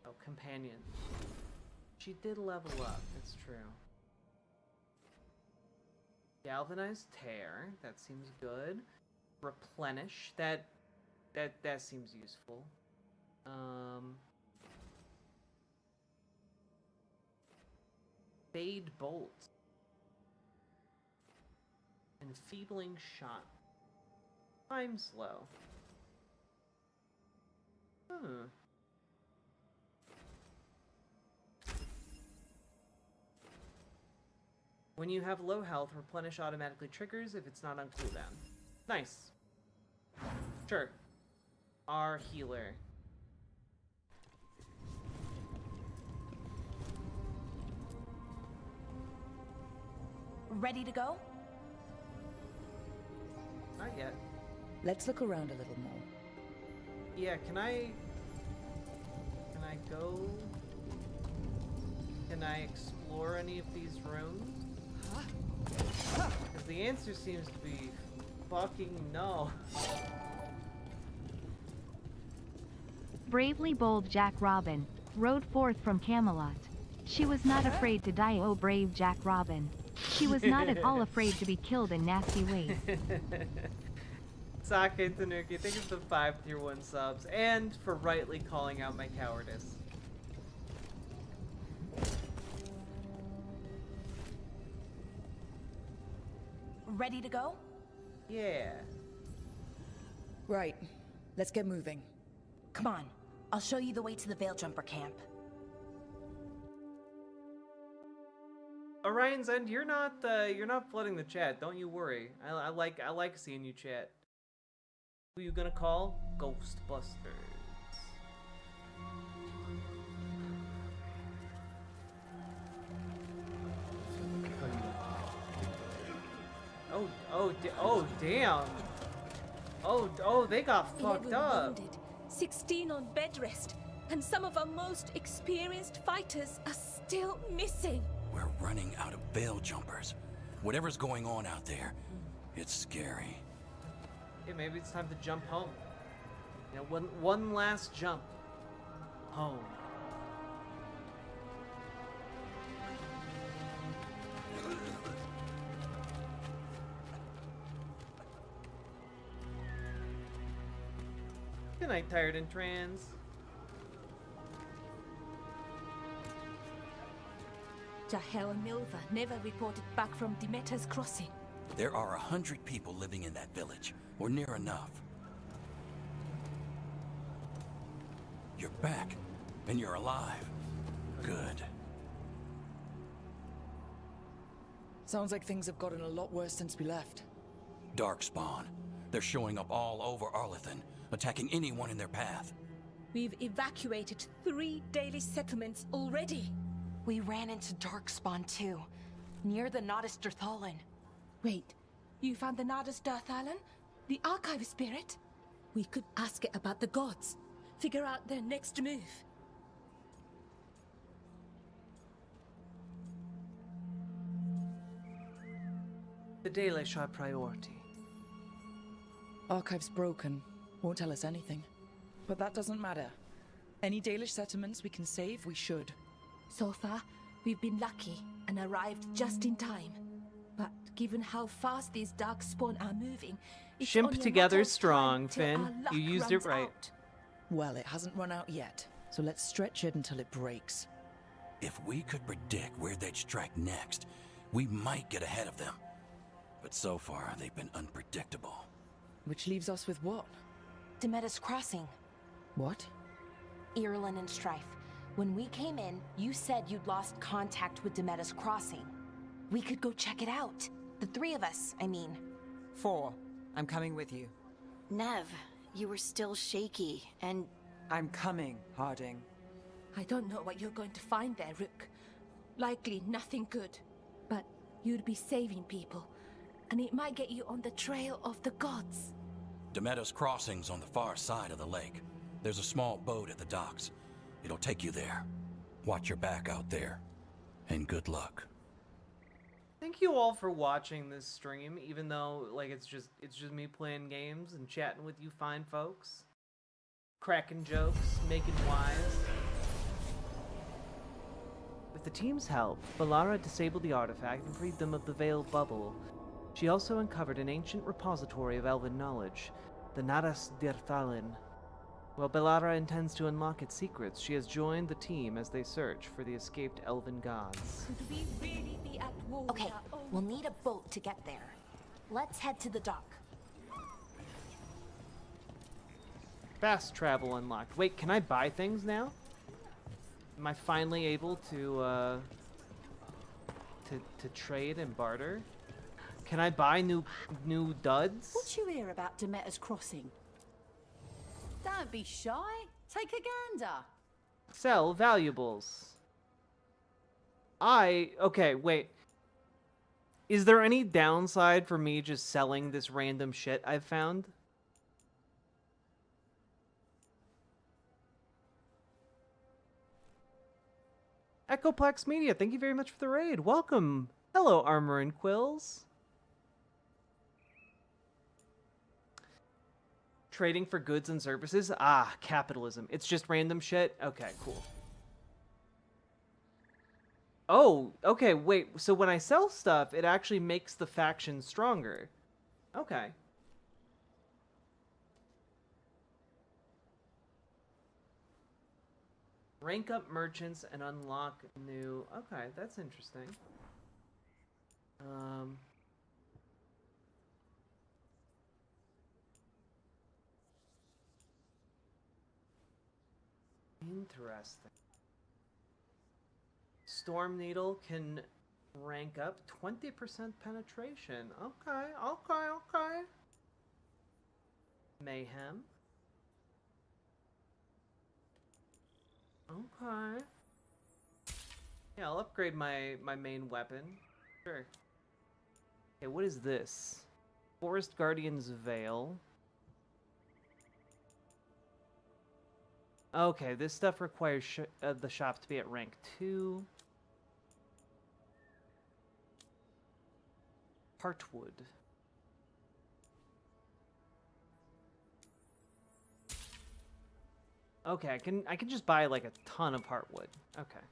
A: Oh, companion. She did level up, that's true. Galvanized Tear, that seems good. Replenish, that seems useful. Fade Bolt. Enfeebling shot. Time slow. When you have low health, replenish automatically triggers if it's not on cooldown. Nice. Sure. Our healer.
I: Ready to go?
A: Not yet.
D: Let's look around a little more.
A: Yeah, can I go? Can I explore any of these rooms? Because the answer seems to be fucking no.
J: Bravely bold Jack Robin rode forth from Camelot. She was not afraid to die, oh brave Jack Robin. She was not at all afraid to be killed in nasty ways.
A: Sake Tanuki, thank you for the 5 tier 1 subs, and for rightly calling out my cowardice.
I: Ready to go?
A: Yeah.
D: Right. Let's get moving.
I: Come on. I'll show you the way to the Veil Jumper camp.
A: Orion's End, you're not flooding the chat. Don't you worry. I like seeing you chat. Who you gonna call? Ghostbusters. Oh damn. Oh, they got fucked
G: 11
A: up.
G: wounded, 16 on bed rest, and some of our most experienced fighters are still missing.
H: We're running out of veil jumpers. Whatever's going on out there, it's scary.
A: Okay, maybe it's time to jump home. You know, one last jump. Home. Good night, tired and trans.
G: Jahel and Milva never reported back from Demeter's crossing.
H: There are 100 people living in that village, or near enough. You're back, and you're alive. Good.
D: Sounds like things have gotten a lot worse since we left.
H: Darkspawn. They're showing up all over Arlethan, attacking anyone in their path.
G: We've evacuated 3 daily settlements already.
I: We ran into Darkspawn too, near the Nodus Dirthalin.
G: Wait, you found the Nodus Dirthalin? The archive spirit? We could ask it about the gods. Figure out their next move.
A: The Dalish are priority.
D: Archive's broken. Won't tell us anything. But that doesn't matter. Any Dalish settlements we can save, we should.
G: So far, we've been lucky and arrived just in time. But given how fast these darkspawn are moving, it's
A: Shimp
G: only a
A: together
G: matter of
A: strong,
G: time till
A: Finn.
G: our luck
A: You used
G: runs
A: it right.
G: out.
D: Well, it hasn't run out yet, so let's stretch it until it breaks.
H: If we could predict where they'd strike next, we might get ahead of them. But so far, they've been unpredictable.
D: Which leaves us with what?
I: Demeter's crossing.
D: What?
I: Irulan and Strife. When we came in, you said you'd lost contact with Demeter's crossing. We could go check it out. The 3 of us, I mean.
F: 4. I'm coming with you.
E: Nev, you were still shaky, and
F: I'm coming, Harding.
G: I don't know what you're going to find there, Rook. Likely nothing good. But you'd be saving people, and it might get you on the trail of the gods.
H: Demeter's crossing's on the far side of the lake. There's a small boat at the docks. It'll take you there. Watch your back out there. And good luck.
A: Thank you all for watching this stream, even though like it's just me playing games and chatting with you fine folks. Cracking jokes, making wise. With the team's help, Balara disabled the artifact and freed them of the Veiled Bubble. She also uncovered an ancient repository of elven knowledge, the Nadas Dirthalin. While Balara intends to unlock its secrets, she has joined the team as they search for the escaped elven gods.
G: Could we really be at war
I: Okay,
G: with our own
I: we'll need a boat to get there. Let's head to the dock.
A: Fast travel unlocked. Wait, can I buy things now? Am I finally able to trade and barter? Can I buy new duds?
L: What you hear about Demeter's Crossing? Don't be shy. Take a gander.
A: Sell valuables. Okay, wait. Is there any downside for me just selling this random shit I've found? Echoplex Media, thank you very much for the raid. Welcome. Hello, Armor and Quills. Trading for goods and services? Ah, capitalism. It's just random shit? Okay, cool. Oh, okay, wait. So when I sell stuff, it actually makes the faction stronger. Okay. Rank up merchants and unlock new... Okay, that's interesting. Interesting. Storm Needle can rank up 20% penetration. Okay, okay, okay. Mayhem. Okay. Yeah, I'll upgrade my main weapon. Sure. Okay, what is this? Forest Guardian's Veil. Okay, this stuff requires the shop to be at rank 2. Heartwood. Okay, I can just buy like a ton of heartwood. Okay.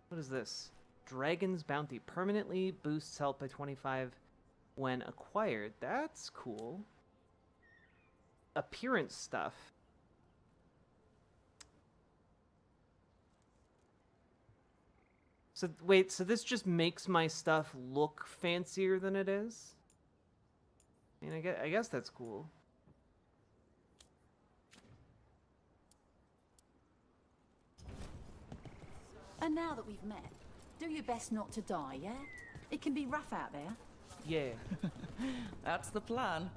A: What is this? Dragon's Bounty permanently boosts health by 25 when acquired. That's cool. Appearance stuff. So wait, so this just makes my stuff look fancier than it is? I mean, I guess that's cool.
L: And now that we've met, do your best not to die, yeah? It can be rough out there.
A: Yeah.
D: That's the plan.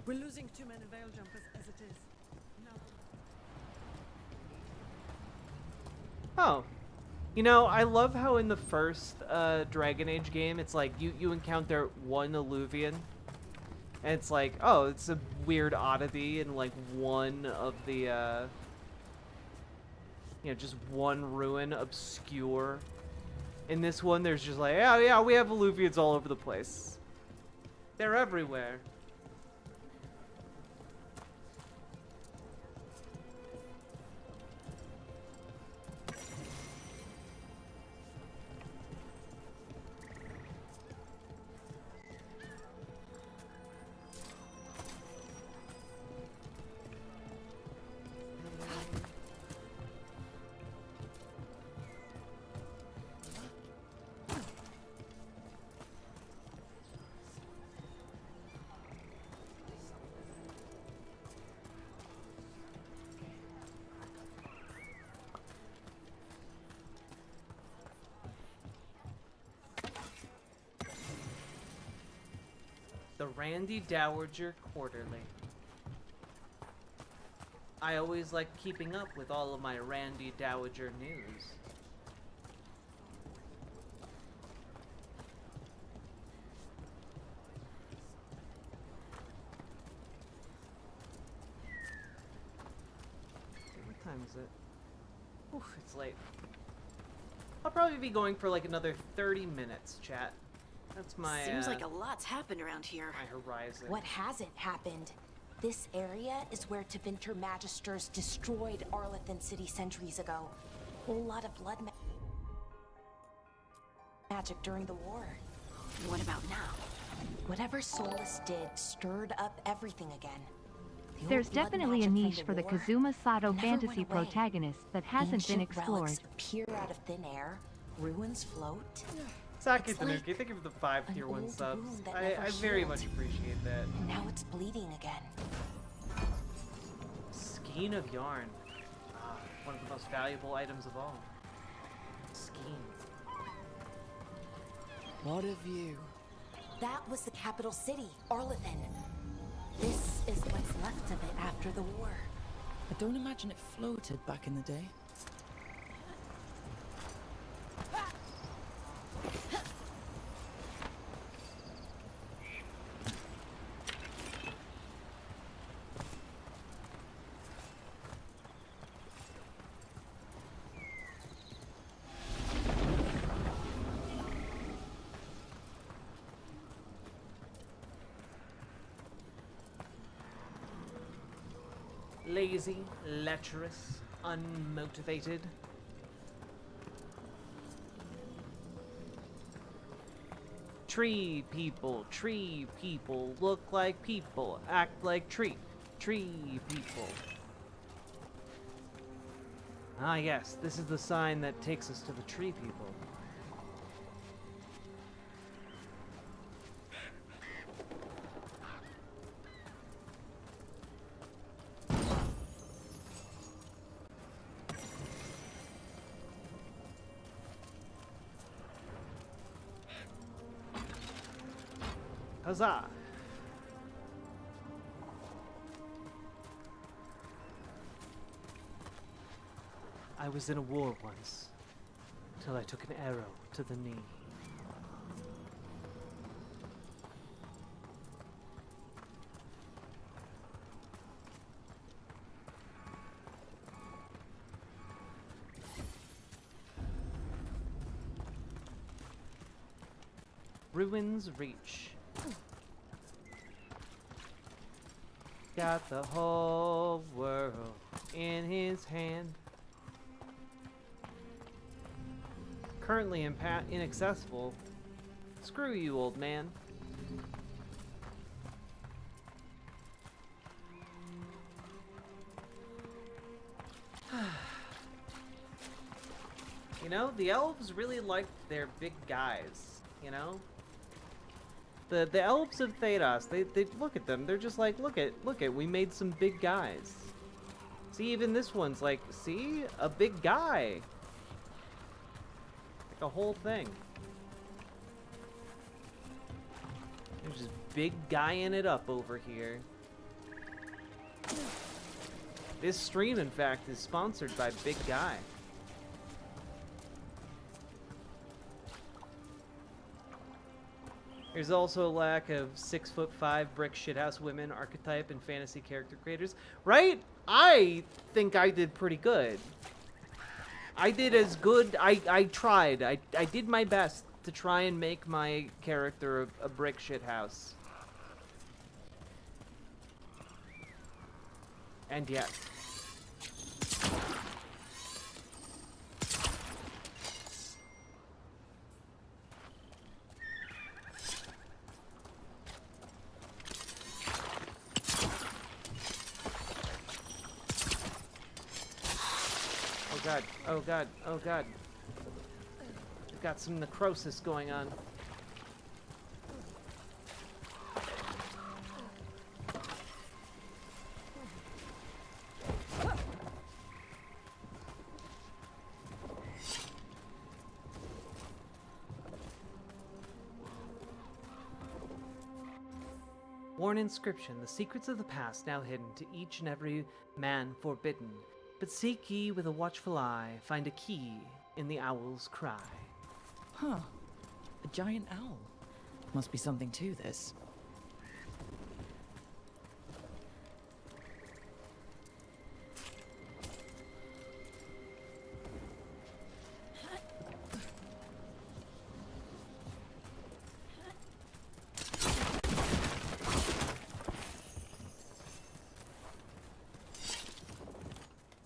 M: We're losing too many veil jumpers as it is. No.
A: Oh. You know, I love how in the first Dragon Age game, it's like you encounter one Alluvian. And it's like, oh, it's a weird oddity in like one of the, you know, just one ruin, obscure. In this one, there's just like, yeah, we have Alluvians all over the place. They're everywhere. The Randy Dowager Quarterly. I always like keeping up with all of my Randy Dowager news. What time is it? Oof, it's late. I'll probably be going for like another 30 minutes, chat. That's my,
E: Seems like a lot's happened around here.
A: my horizon.
I: What hasn't happened? This area is where Tevinter Magisters destroyed Arlethan City centuries ago. Whole lot of blood magic during the war.
E: What about now?
I: Whatever Solus did stirred up everything again. The old
J: There's
I: blood
J: definitely a
I: magic
J: niche
I: from
J: for the
I: war
J: Kazuma Sato
I: never
J: fantasy
I: went away.
J: protagonist that hasn't been
I: Ancient relics
J: explored.
I: appear out of thin air, ruins float.
A: Saki
I: It's like
A: Tanuki, thank you for the 5
I: an
A: tier 1
I: old
A: subs.
I: wound that
A: I
I: never
A: very
I: healed.
A: much appreciate that.
I: And now it's bleeding again.
A: Skein of yarn. Ah, one of the most valuable items of all. Skein.
D: What a view.
I: That was the capital city, Arlethan. This is what's left of it after the war.
D: I don't imagine it floated back in the day.
A: Lazy, lecherous, unmotivated. Tree people look like people, act like tree people. Ah yes, this is the sign that takes us to the tree people. Huzzah! I was in a war once, till I took an arrow to the knee. Ruins Reach. Got the whole world in his hand. Currently inaccessible. Screw you, old man. You know, the elves really liked their big guys, you know? The elves of Thedas, they look at them, they're just like, look at, we made some big guys. See, even this one's like, see? A big guy. Like a whole thing. There's just big guying it up over here. This stream, in fact, is sponsored by Big Guy. There's also a lack of 6'5" brick shithouse women archetype in fantasy character creators. Right? I think I did pretty good. I did as good. I tried. I did my best to try and make my character a brick shithouse. And yet. Oh god, oh god, oh god. We've got some necrosis going on. Worn inscription, the secrets of the past now hidden, to each and every man forbidden. But seek ye with a watchful eye, find a key in the owl's cry.
D: Huh. A giant owl. Must be something to this.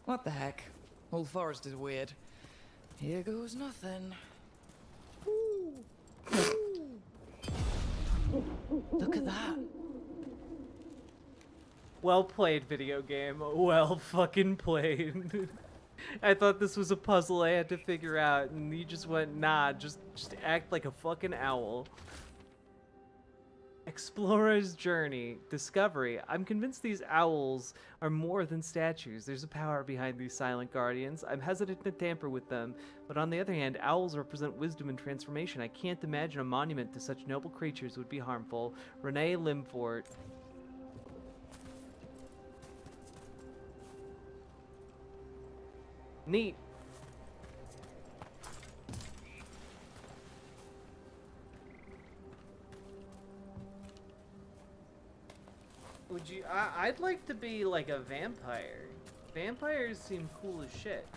D: What the heck? Whole forest is weird. Here goes nothing. Look at that.
A: Well played, video game. Well fucking played. I thought this was a puzzle I had to figure out, and you just went, nah, just act like a fucking owl. Explorer's Journey. Discovery. I'm convinced these owls are more than statues. There's a power behind these silent guardians. I'm hesitant to tamper with them, but on the other hand, owls represent wisdom and transformation. I can't imagine a monument to such noble creatures would be harmful. Renee Limfort. Neat. Would you? I'd like to be like a vampire. Vampires seem cool as shit.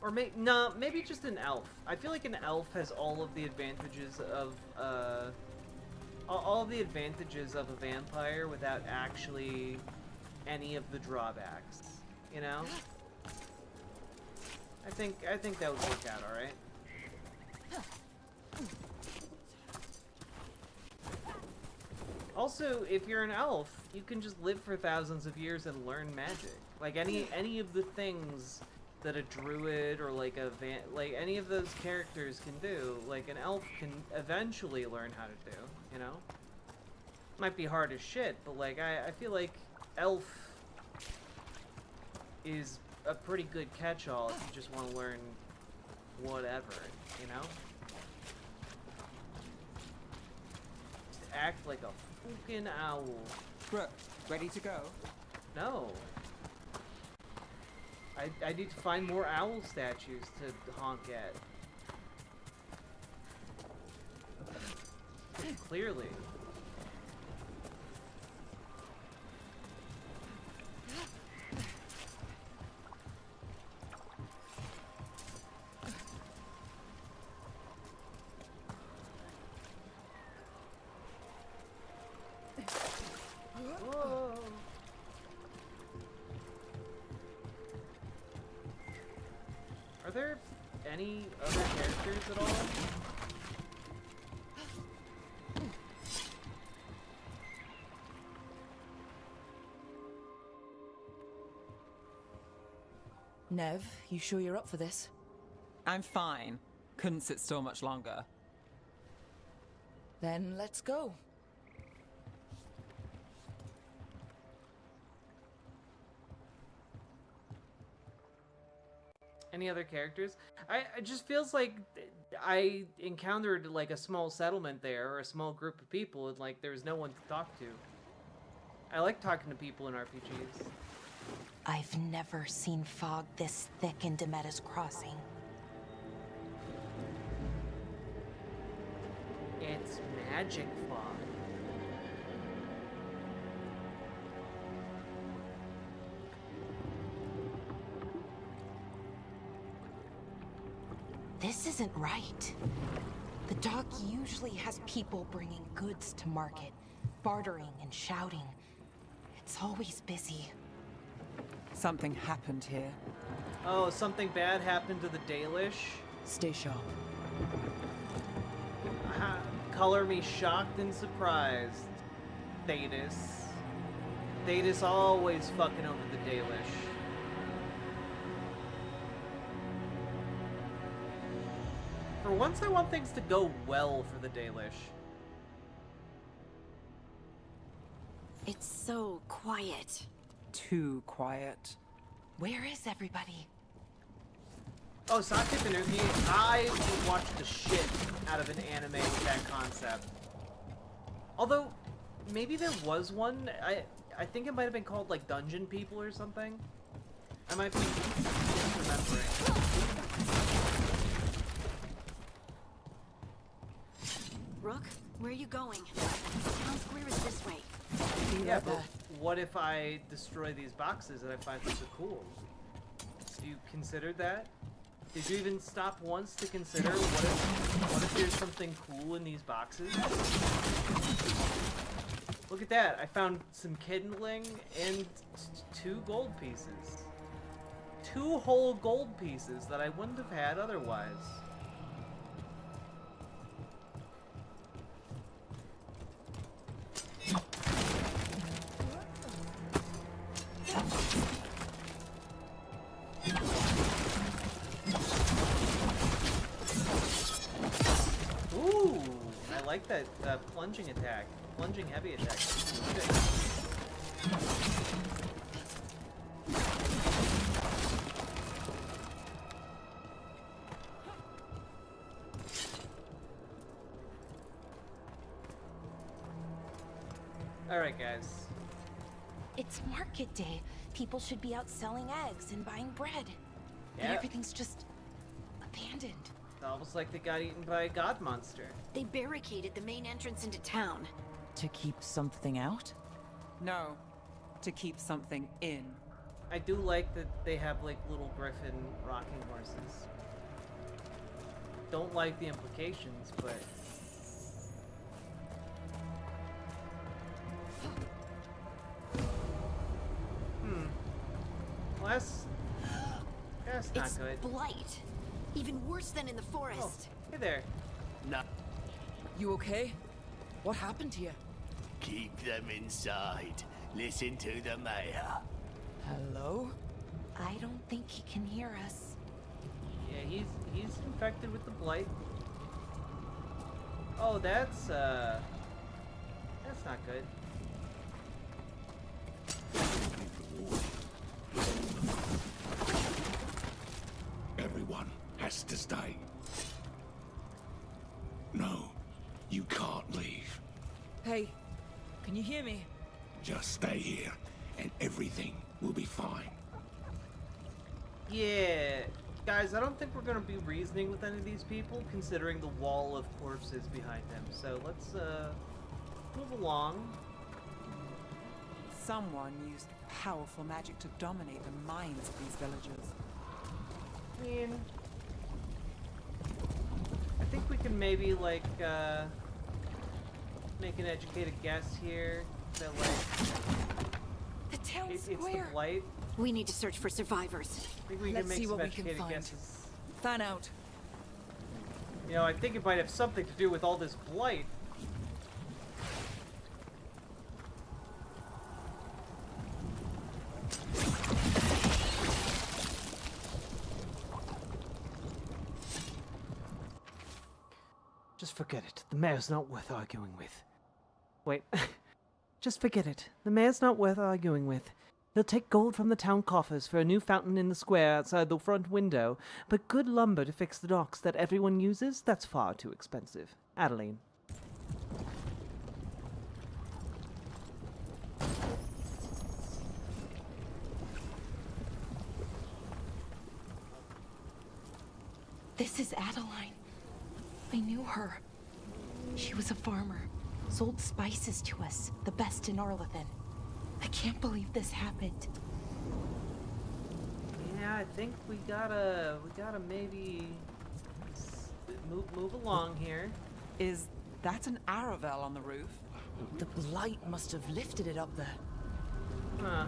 A: Or maybe just an elf. I feel like an elf has all of the advantages of all of the advantages of a vampire without actually any of the drawbacks. You know? I think that would work out all right. Also, if you're an elf, you can just live for thousands of years and learn magic. Like any of the things that a druid or like like any of those characters can do, like an elf can eventually learn how to do, you know? Might be hard as shit, but like I feel like elf is a pretty good catch-all if you just want to learn whatever, you know? Just act like a fucking owl.
F: Brooke, ready to go?
A: No. I need to find more owl statues to honk at. Clearly. Whoa. Are there any other characters at all?
D: Nev, you sure you're up for this?
F: I'm fine. Couldn't sit still much longer.
D: Then let's go.
A: Any other characters? It just feels like I encountered like a small settlement there, or a small group of people, and like there was no one to talk to. I like talking to people in RPGs.
I: I've never seen fog this thick in Demetta's Crossing.
A: It's magic fog.
I: This isn't right. The dock usually has people bringing goods to market, bartering and shouting. It's always busy.
F: Something happened here.
A: Oh, something bad happened to the Dalish?
D: Stay sharp.
A: Color me shocked and surprised. Thetis. Thetis always fucking over the Dalish. For once, I want things to go well for the Dalish.
E: It's so quiet.
F: Too quiet.
I: Where is everybody?
A: Oh, Sake Tanuki, I would watch the shit out of an anime with that concept. Although, maybe there was one. I think it might have been called like Dungeon People or something. I might be misremembering.
E: Rook, where are you going? Town square is this way.
A: Yeah, but what if I destroy these boxes that I find so cool? Have you considered that? Did you even stop once to consider what if there's something cool in these boxes? Look at that! I found some kindling and 2 gold pieces. 2 whole gold pieces that I wouldn't have had otherwise. that plunging attack. Plunging heavy attack. Shit. Alright, guys.
I: It's market day. People should be out selling eggs and buying bread. But
A: Yeah.
I: everything's just abandoned.
A: It's almost like they got eaten by a god monster.
E: They barricaded the main entrance into town.
D: To keep something out?
F: No, to keep something in.
A: I do like that they have like little griffin rocking horses. Don't like the implications, but well, that's not
E: It's
A: good.
E: blight. Even worse than in the forest.
A: Hey there.
N: No.
D: You okay? What happened here?
N: Keep them inside. Listen to the mayor.
D: Hello?
I: I don't think he can hear us.
A: Yeah, he's infected with the blight. Oh, that's not good.
B: Everyone has to stay. No, you can't leave.
D: Hey, can you hear me?
B: Just stay here, and everything will be fine.
A: Yeah, guys, I don't think we're gonna be reasoning with any of these people, considering the wall of corpses behind them. So let's move along.
F: Someone used powerful magic to dominate the minds of these villagers.
A: I mean, I think we can maybe like make an educated guess here that like
I: The town
A: it's
I: square.
A: the blight.
E: We need to search for survivors.
A: I think we
D: Let's
A: can make
D: see
A: some
D: what we can
A: educated
D: find.
A: guesses.
D: Fan out.
A: You know, I think it might have something to do with all this blight. Just forget it. The mayor's not worth arguing with. Wait. Just forget it. The mayor's not worth arguing with. He'll take gold from the town coffers for a new fountain in the square outside the front window, but good lumber to fix the docks that everyone uses, that's far too expensive. Adeline.
I: This is Adeline. I knew her. She was a farmer. Sold spices to us, the best in Arlathan. I can't believe this happened.
A: Yeah, I think we gotta maybe move along here.
F: Is that an Aravel on the roof?
D: The blight must have lifted it up there.
A: Huh.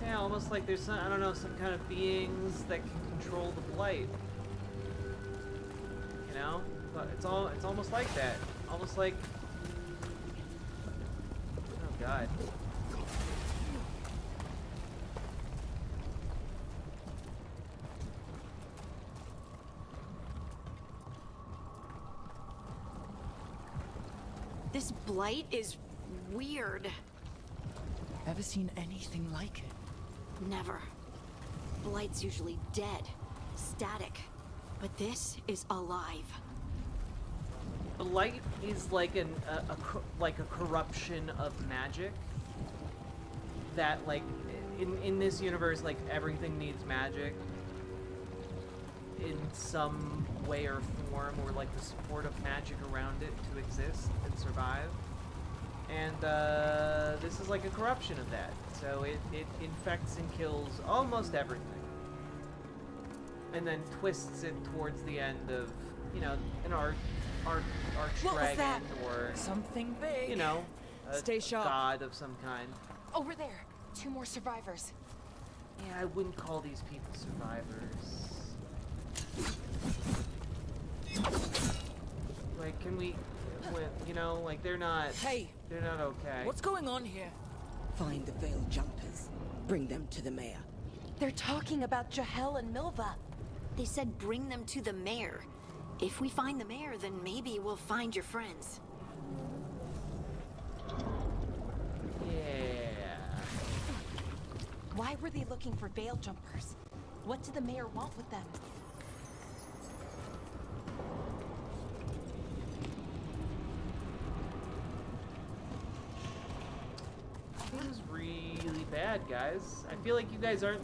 A: Yeah, almost like there's some, I don't know, some kind of beings that can control the blight. You know? But it's almost like that. Almost like, oh god.
E: This blight is weird.
D: Ever seen anything like it?
E: Never. Blight's usually dead, static. But this is alive.
A: Blight is like a corruption of magic. That like in this universe, like everything needs magic in some way or form, or like the support of magic around it to exist and survive. And this is like a corruption of that. So it infects and kills almost everything. And then twists it towards the end of, you know, an archdragon or
D: something big.
A: You know, a
D: Stay sharp.
A: god of some kind.
I: Over there. 2 more survivors.
A: Yeah, I wouldn't call these people survivors. Like, can we, you know, like they're not.
D: Hey,
A: they're not okay.
D: What's going on here?
O: Find the veiled jumpers. Bring them to the mayor.
I: They're talking about Jahel and Milva.
E: They said bring them to the mayor. If we find the mayor, then maybe we'll find your friends.
A: Yeah.
I: Why were they looking for veil jumpers? What did the mayor want with them?
A: This is really bad, guys. I feel like you guys aren't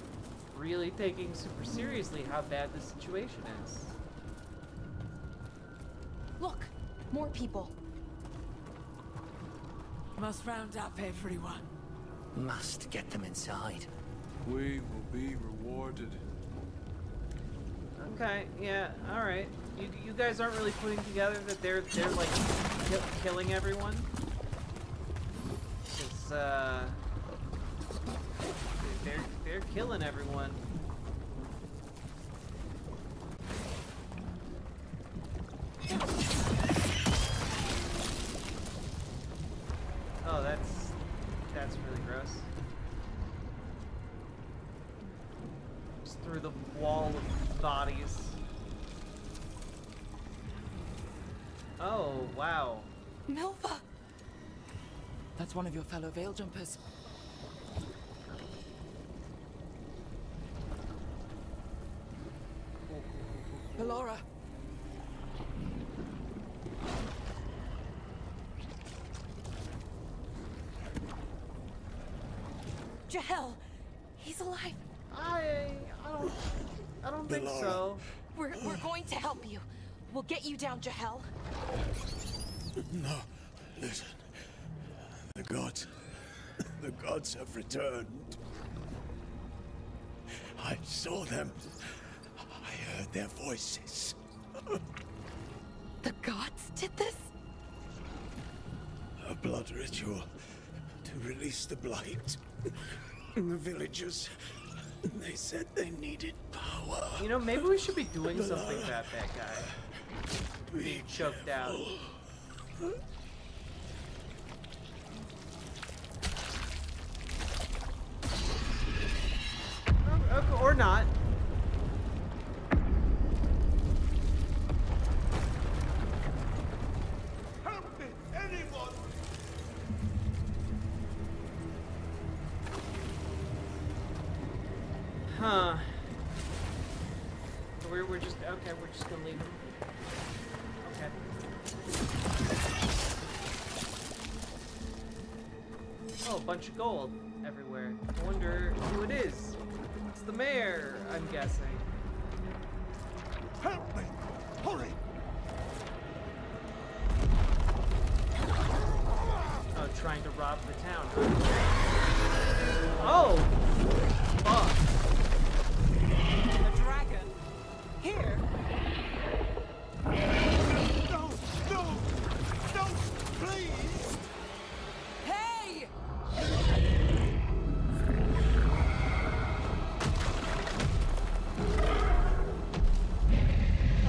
A: really taking super seriously how bad this situation is.
I: Look, more people.
O: Must round up everyone.
N: Must get them inside.
K: We will be rewarded.
A: Okay, yeah, all right. You guys aren't really putting together that they're like killing everyone. It's they're killing everyone. Oh, that's really gross. Just through the wall of bodies. Oh, wow.
I: Milva!
D: That's one of your fellow veil jumpers. Ballora.
I: Jahel! He's alive!
A: I don't think so.
I: We're going to help you. We'll get you down, Jahel.
P: No, listen. The gods have returned. I saw them. I heard their voices.
I: The gods did this?
P: A blood ritual to release the blight. The villagers, they said they needed power.
A: You know, maybe we should be doing something about that guy. Being choked out. Or not.
K: Help me, anyone!
A: Huh. We're just okay. We're just gonna leave him. Okay. Oh, a bunch of gold everywhere. I wonder who it is. It's the mayor, I'm guessing.
K: Help me! Hurry!
A: Oh, trying to rob the town, huh? Oh! Fuck.
F: A dragon? Here?
K: No! No! No! Please!
F: Hey!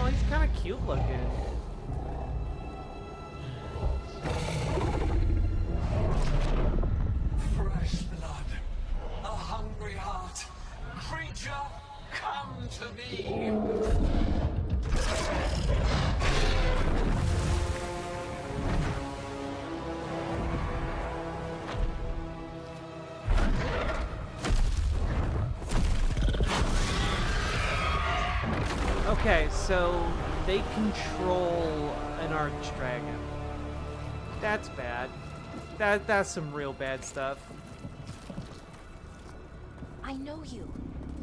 A: Oh, he's kind of cute looking.
K: Fresh blood. A hungry heart. Creature, come to me!
A: Okay, so they control an archdragon. That's bad. That's some real bad stuff.
I: I know you.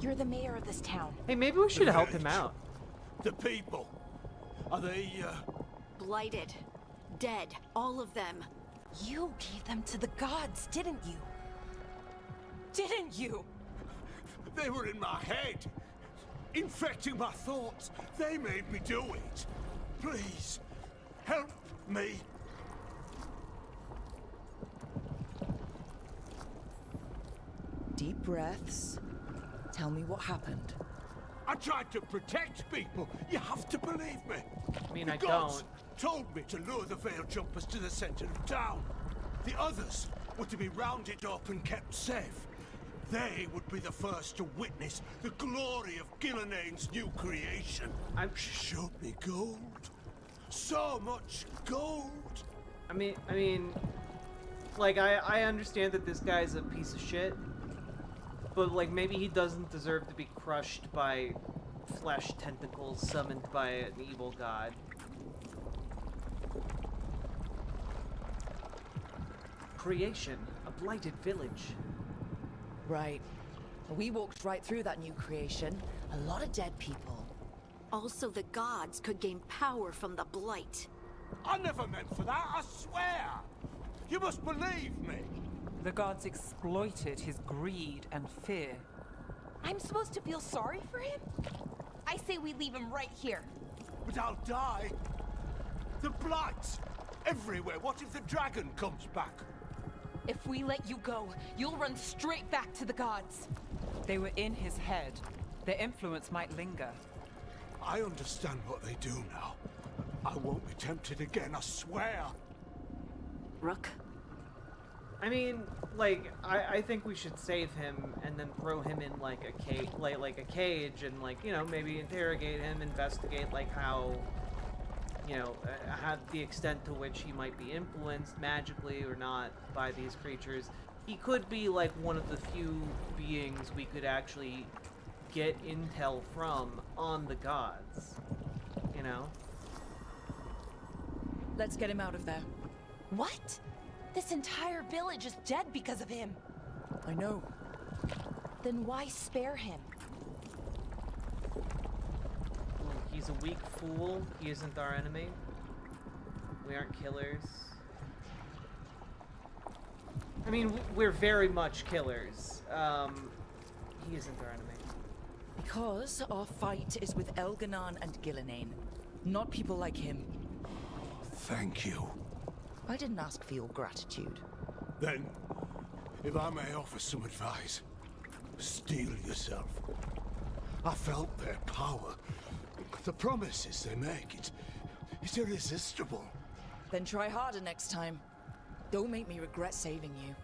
I: You're the mayor of this town.
A: Hey, maybe we should help him out.
P: The people. Are they,
E: Blighted. Dead. All of them.
I: You gave them to the gods, didn't you? Didn't you?
P: They were in my head. Infecting my thoughts. They made me do it. Please, help me.
D: Deep breaths. Tell me what happened.
P: I tried to protect people. You have to believe me.
A: I mean,
P: The
A: I
P: gods
A: don't.
P: told me to lure the veil jumpers to the center of town. The others were to be rounded up and kept safe. they would be the first to witness the glory of Gilnenane's new creation. She showed me gold. So much gold.
A: I mean, like, I understand that this guy's a piece of shit, but, like, maybe he doesn't deserve to be crushed by flesh tentacles summoned by an evil god. Creation, a blighted village.
D: Right. We walked right through that new creation. A lot of dead people.
E: Also, the gods could gain power from the blight.
P: I never meant for that, I swear! You must believe me!
F: The gods exploited his greed and fear.
I: I'm supposed to feel sorry for him? I say we leave him right here.
P: But I'll die. The blight! Everywhere. What if the dragon comes back?
I: If we let you go, you'll run straight back to the gods.
F: They were in his head. Their influence might linger.
P: I understand what they do now. I won't be tempted again, I swear.
E: Rook?
A: I mean, like, I think we should save him and then throw him in, like, a cage and, like, you know, maybe interrogate him, investigate, like, how, you know, how the extent to which he might be influenced magically or not by these creatures. He could be, like, one of the few beings we could actually get intel from on the gods, you know?
D: Let's get him out of there.
I: What? This entire village is dead because of him.
D: I know.
I: Then why spare him?
A: He's a weak fool. He isn't our enemy. We aren't killers. I mean, we're very much killers. He isn't our enemy.
D: Because our fight is with Elganon and Gillenane, not people like him.
P: Thank you.
D: I didn't ask for your gratitude.
P: Then, if I may offer some advice, steel yourself. I felt their power. The promises they make, it's irresistible.
D: Then try harder next time. Don't make me regret saving you.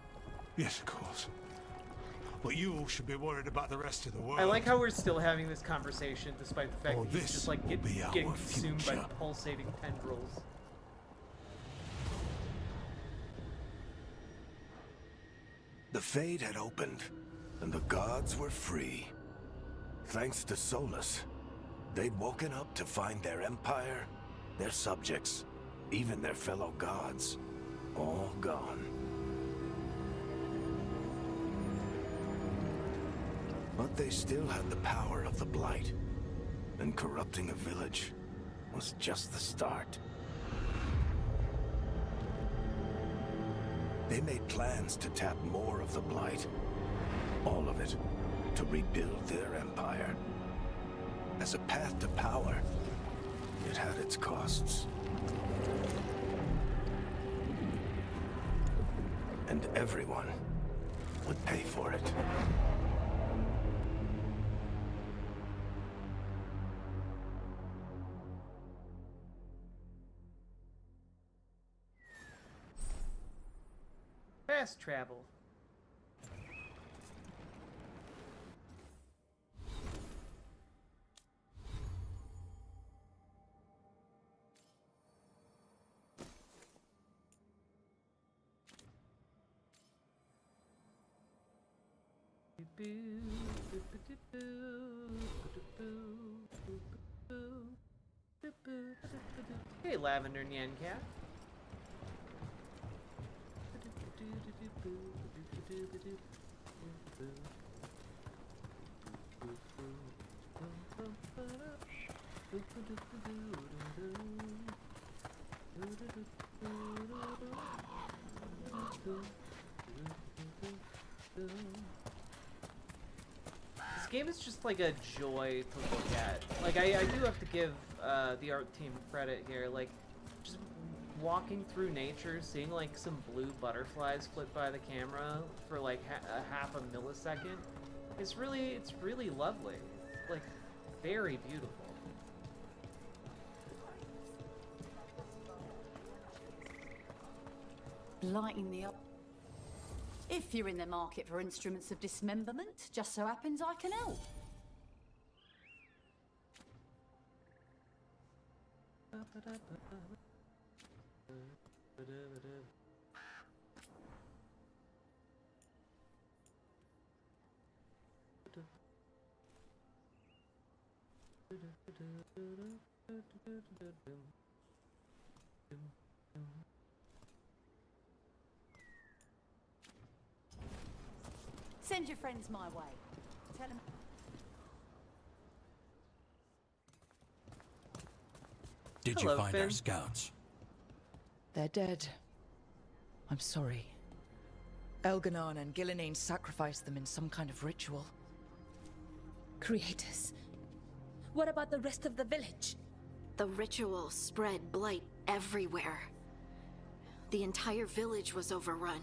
P: Yes, of course. But you should be worried about the rest of the world.
A: I like how we're still having this conversation despite the fact that he's
P: this
A: just like
P: will be
A: getting
P: our
A: consumed by
P: future.
A: pulsating tendrils.
Q: The Fade had opened, and the gods were free. Thanks to Solus, they'd woken up to find their empire, their subjects, even their fellow gods, all gone. But they still had the power of the Blight, and corrupting a village was just the start. They made plans to tap more of the Blight, all of it, to rebuild their empire. As a path to power, it had its costs. And everyone would pay for it.
A: Fast travel. Hey, Lavender Nyan Cat. This game is just like a joy to look at. Like, I do have to give the art team credit here. Like, just walking through nature, seeing like some blue butterflies flit by the camera for like a half a millisecond. It's really lovely. Like, very beautiful.
L: Lighting the up. If you're in the market for instruments of dismemberment, just so happens I can help. Send your friends my way. Tell them.
H: Did
A: Hello,
H: you find
A: Finn.
H: our scouts?
D: They're dead. I'm sorry. Elganon and Gillenane sacrificed them in some kind of ritual.
G: Creators. What about the rest of the village?
E: The ritual spread blight everywhere. The entire village was overrun.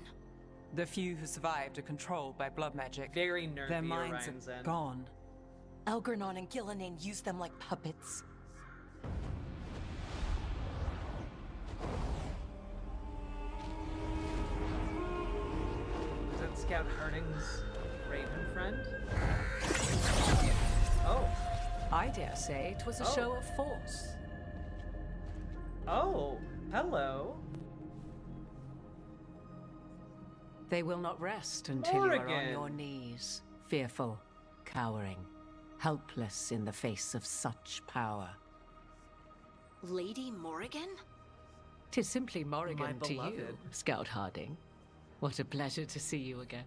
F: The few who survived are controlled by blood magic.
A: Very nerdy,
F: Their minds
A: Orion's
F: are
A: End.
F: gone.
I: Elganon and Gillenane used them like puppets.
A: Is that Scout Harding's raven friend? Oh.
R: I dare say it was a show of force.
A: Oh, hello.
R: They will not rest until you are on
A: Morrigan.
R: your knees, fearful, cowering, helpless in the face of such power.
E: Lady Morrigan?
R: 'Tis simply Morrigan
A: My
R: to you,
A: beloved.
R: Scout Harding. What a pleasure to see you again.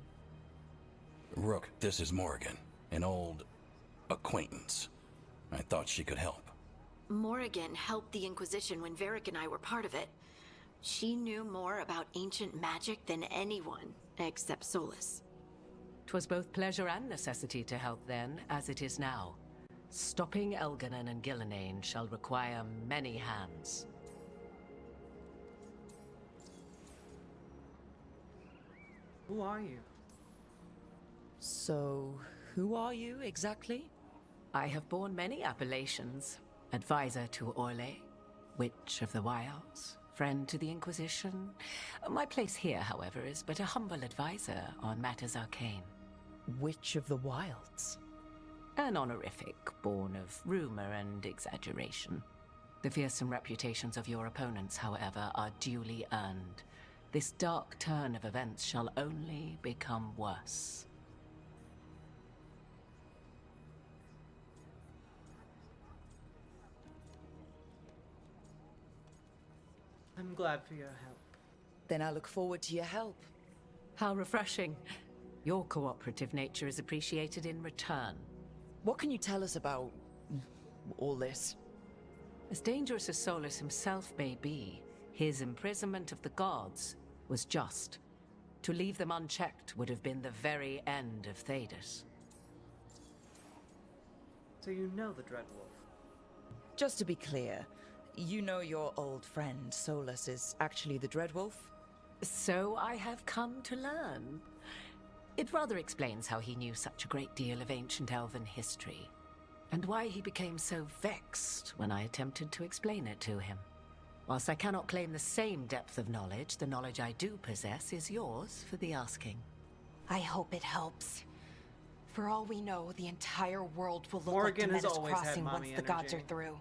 H: Rook, this is Morrigan, an old acquaintance. I thought she could help.
E: Morrigan helped the Inquisition when Varric and I were part of it. She knew more about ancient magic than anyone, except Solus.
R: 'Twas both pleasure and necessity to help then, as it is now. Stopping Elganon and Gillenane shall require many hands.
A: Who are you?
D: So, who are you exactly?
R: I have borne many appellations. Advisor to Orlais, Witch of the Wilds, friend to the Inquisition. My place here, however, is but a humble advisor on matters arcane.
D: Witch of the Wilds?
R: An honorific born of rumor and exaggeration. The fearsome reputations of your opponents, however, are duly earned. This dark turn of events shall only become worse.
A: I'm glad for your help.
D: Then I look forward to your help.
R: How refreshing. Your cooperative nature is appreciated in return.
D: What can you tell us about all this?
R: As dangerous as Solus himself may be, his imprisonment of the gods was just. To leave them unchecked would have been the very end of Thedas.
A: So you know the Dreadwolf.
D: Just to be clear, you know your old friend Solus is actually the Dreadwolf?
R: So I have come to learn. It rather explains how he knew such a great deal of ancient elven history, and why he became so vexed when I attempted to explain it to him. Whilst I cannot claim the same depth of knowledge, the knowledge I do possess is yours for the asking.
I: I hope it helps. For all we know, the entire world will look
A: Morrigan
I: like
A: has
I: Demeter's
A: always had
I: Crossing once
A: mommy
I: the gods are
A: energy.
I: through.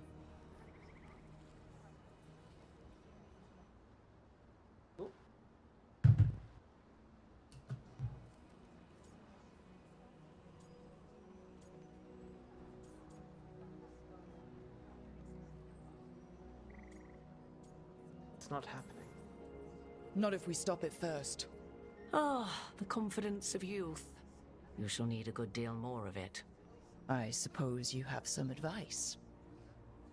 A: It's not happening.
D: Not if we stop it first.
R: Ah, the confidence of youth. You shall need a good deal more of it.
D: I suppose you have some advice.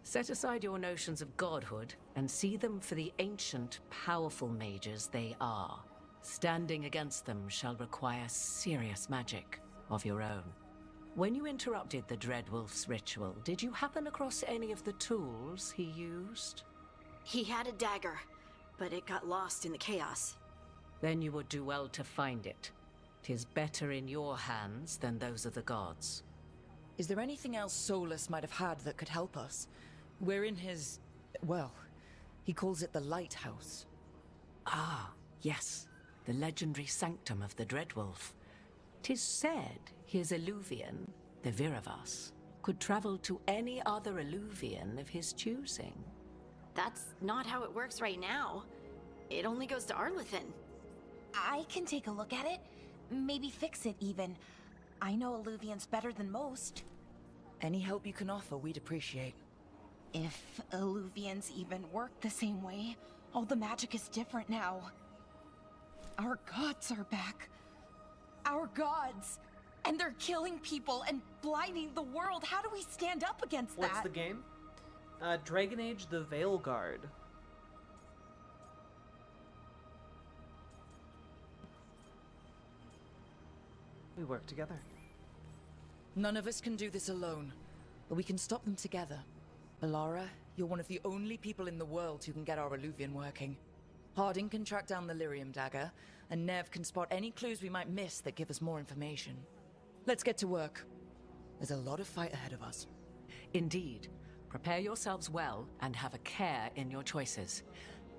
R: Set aside your notions of godhood and see them for the ancient, powerful mages they are. Standing against them shall require serious magic of your own. When you interrupted the Dreadwolf's ritual, did you happen across any of the tools he used?
E: He had a dagger, but it got lost in the chaos.
R: Then you would do well to find it. 'Tis better in your hands than those of the gods.
D: Is there anything else Solus might have had that could help us? We're in his... well, he calls it the lighthouse.
R: Ah, yes. the legendary sanctum of the Dreadwolf. 'Tis said his Illuvian, the Viravas, could travel to any other Illuvian of his choosing.
E: That's not how it works right now. It only goes to Arlethan.
I: I can take a look at it. Maybe fix it, even. I know Illuvians better than most.
D: Any help you can offer, we'd appreciate.
I: If Illuvians even work the same way, all the magic is different now. Our gods are back. Our gods! And they're killing people and blinding the world. How do we stand up against that?
A: What's the game? Dragon Age: The Veil Guard. We work together.
D: None of us can do this alone, but we can stop them together. Alara, you're one of the only people in the world who can get our Illuvian working. Harding can track down the Lyrium dagger, and Nev can spot any clues we might miss that give us more information. Let's get to work. There's a lot of fight ahead of us.
R: Indeed. Prepare yourselves well and have a care in your choices.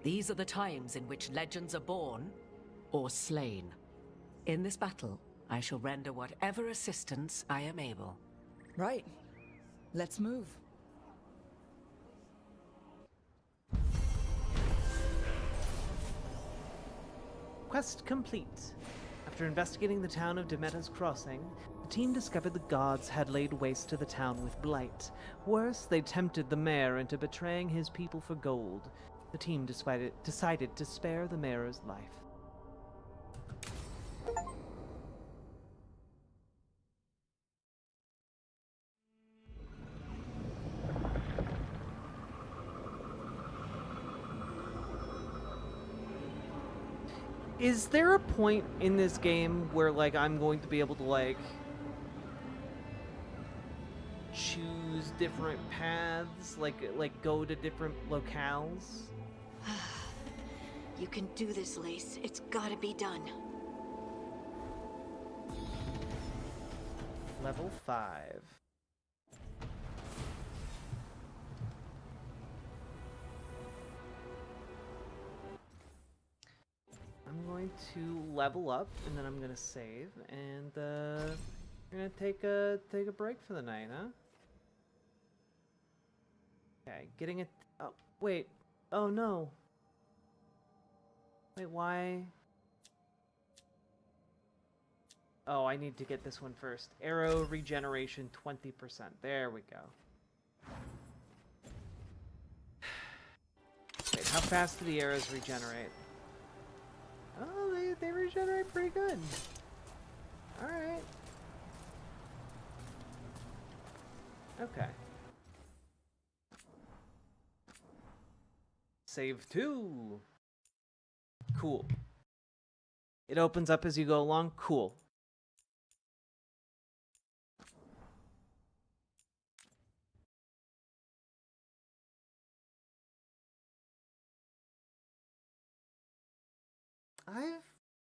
R: These are the times in which legends are born or slain. In this battle, I shall render whatever assistance I am able.
D: Right. Let's move.
A: Quest complete. After investigating the town of Demeter's Crossing, the team discovered the gods had laid waste to the town with blight. Worse, they tempted the mayor into betraying his people for gold. The team decided to spare the mayor's life. Is there a point in this game where, like, I'm going to be able to, like, choose different paths, like go to different locales?
E: You can do this, Lace. It's gotta be done.
A: Level 5. I'm going to level up, and then I'm gonna save, and we're gonna take a break for the night, huh? Okay, getting it. Oh wait. Oh no. Wait, why? Oh, I need to get this one first. Arrow regeneration 20%. There we go. Wait, how fast do the arrows regenerate? Oh, they regenerate pretty good. Alright. Okay. Save 2. Cool. It opens up as you go along. Cool. I've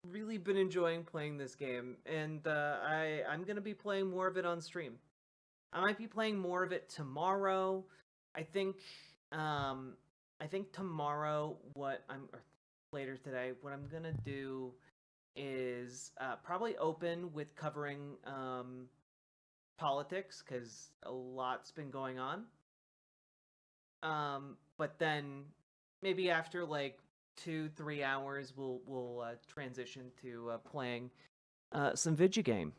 A: really been enjoying playing this game, and I'm gonna be playing more of it on stream. I might be playing more of it tomorrow. I think tomorrow, or later today, what I'm gonna do is probably open with covering politics, because a lot's been going on. But then maybe after like 2-3 hours, we'll transition to playing some video game.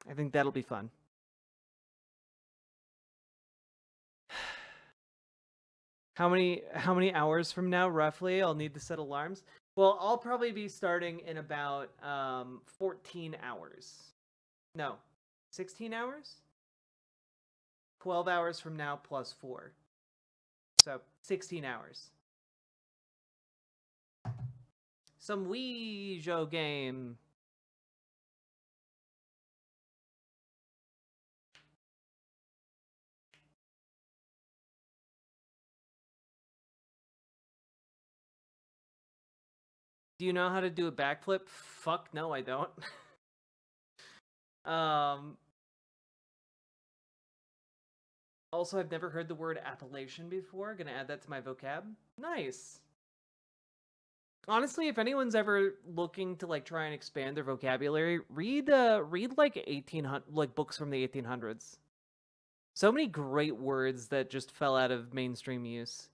A: I think that'll be fun. How many hours from now, roughly, I'll need to set alarms? Well, I'll probably be starting in about 14 hours. No, 16 hours? 12 hours from now plus 4. So, 16 hours. Some Ouija game. Do you know how to do a backflip? Fuck no, I don't. Also, I've never heard the word appellation before. Gonna add that to my vocab. Nice. Honestly, if anyone's ever looking to like try and expand their vocabulary, read like 1800 like books from the 1800s. So many great words that just fell out of mainstream use.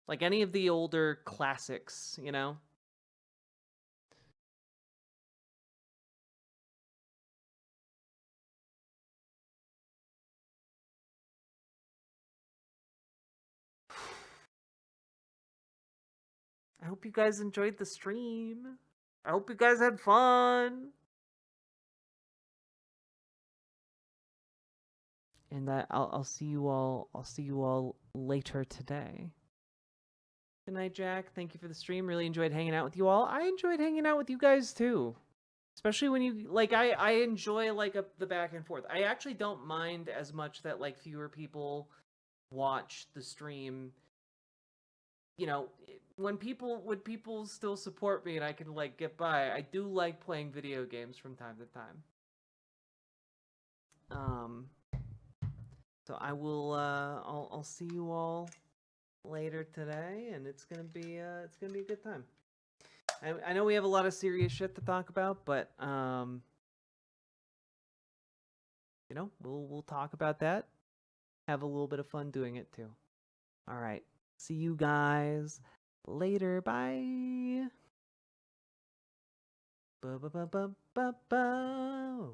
A: Like any of the older classics, you know? I hope you guys enjoyed the stream. I hope you guys had fun. And I'll see you all. I'll see you all later today. Good night, Jack. Thank you for the stream. Really enjoyed hanging out with you all. I enjoyed hanging out with you guys too. Especially when you like I enjoy like the back and forth. I actually don't mind as much that like fewer people watch the stream. You know, when people still support me and I can like get by, I do like playing video games from time to time. So I will I'll see you all later today, and it's gonna be a good time. I know we have a lot of serious shit to talk about, but you know, we'll talk about that. Have a little bit of fun doing it too. All right. See you guys later. Bye. Ba ba ba ba ba ba.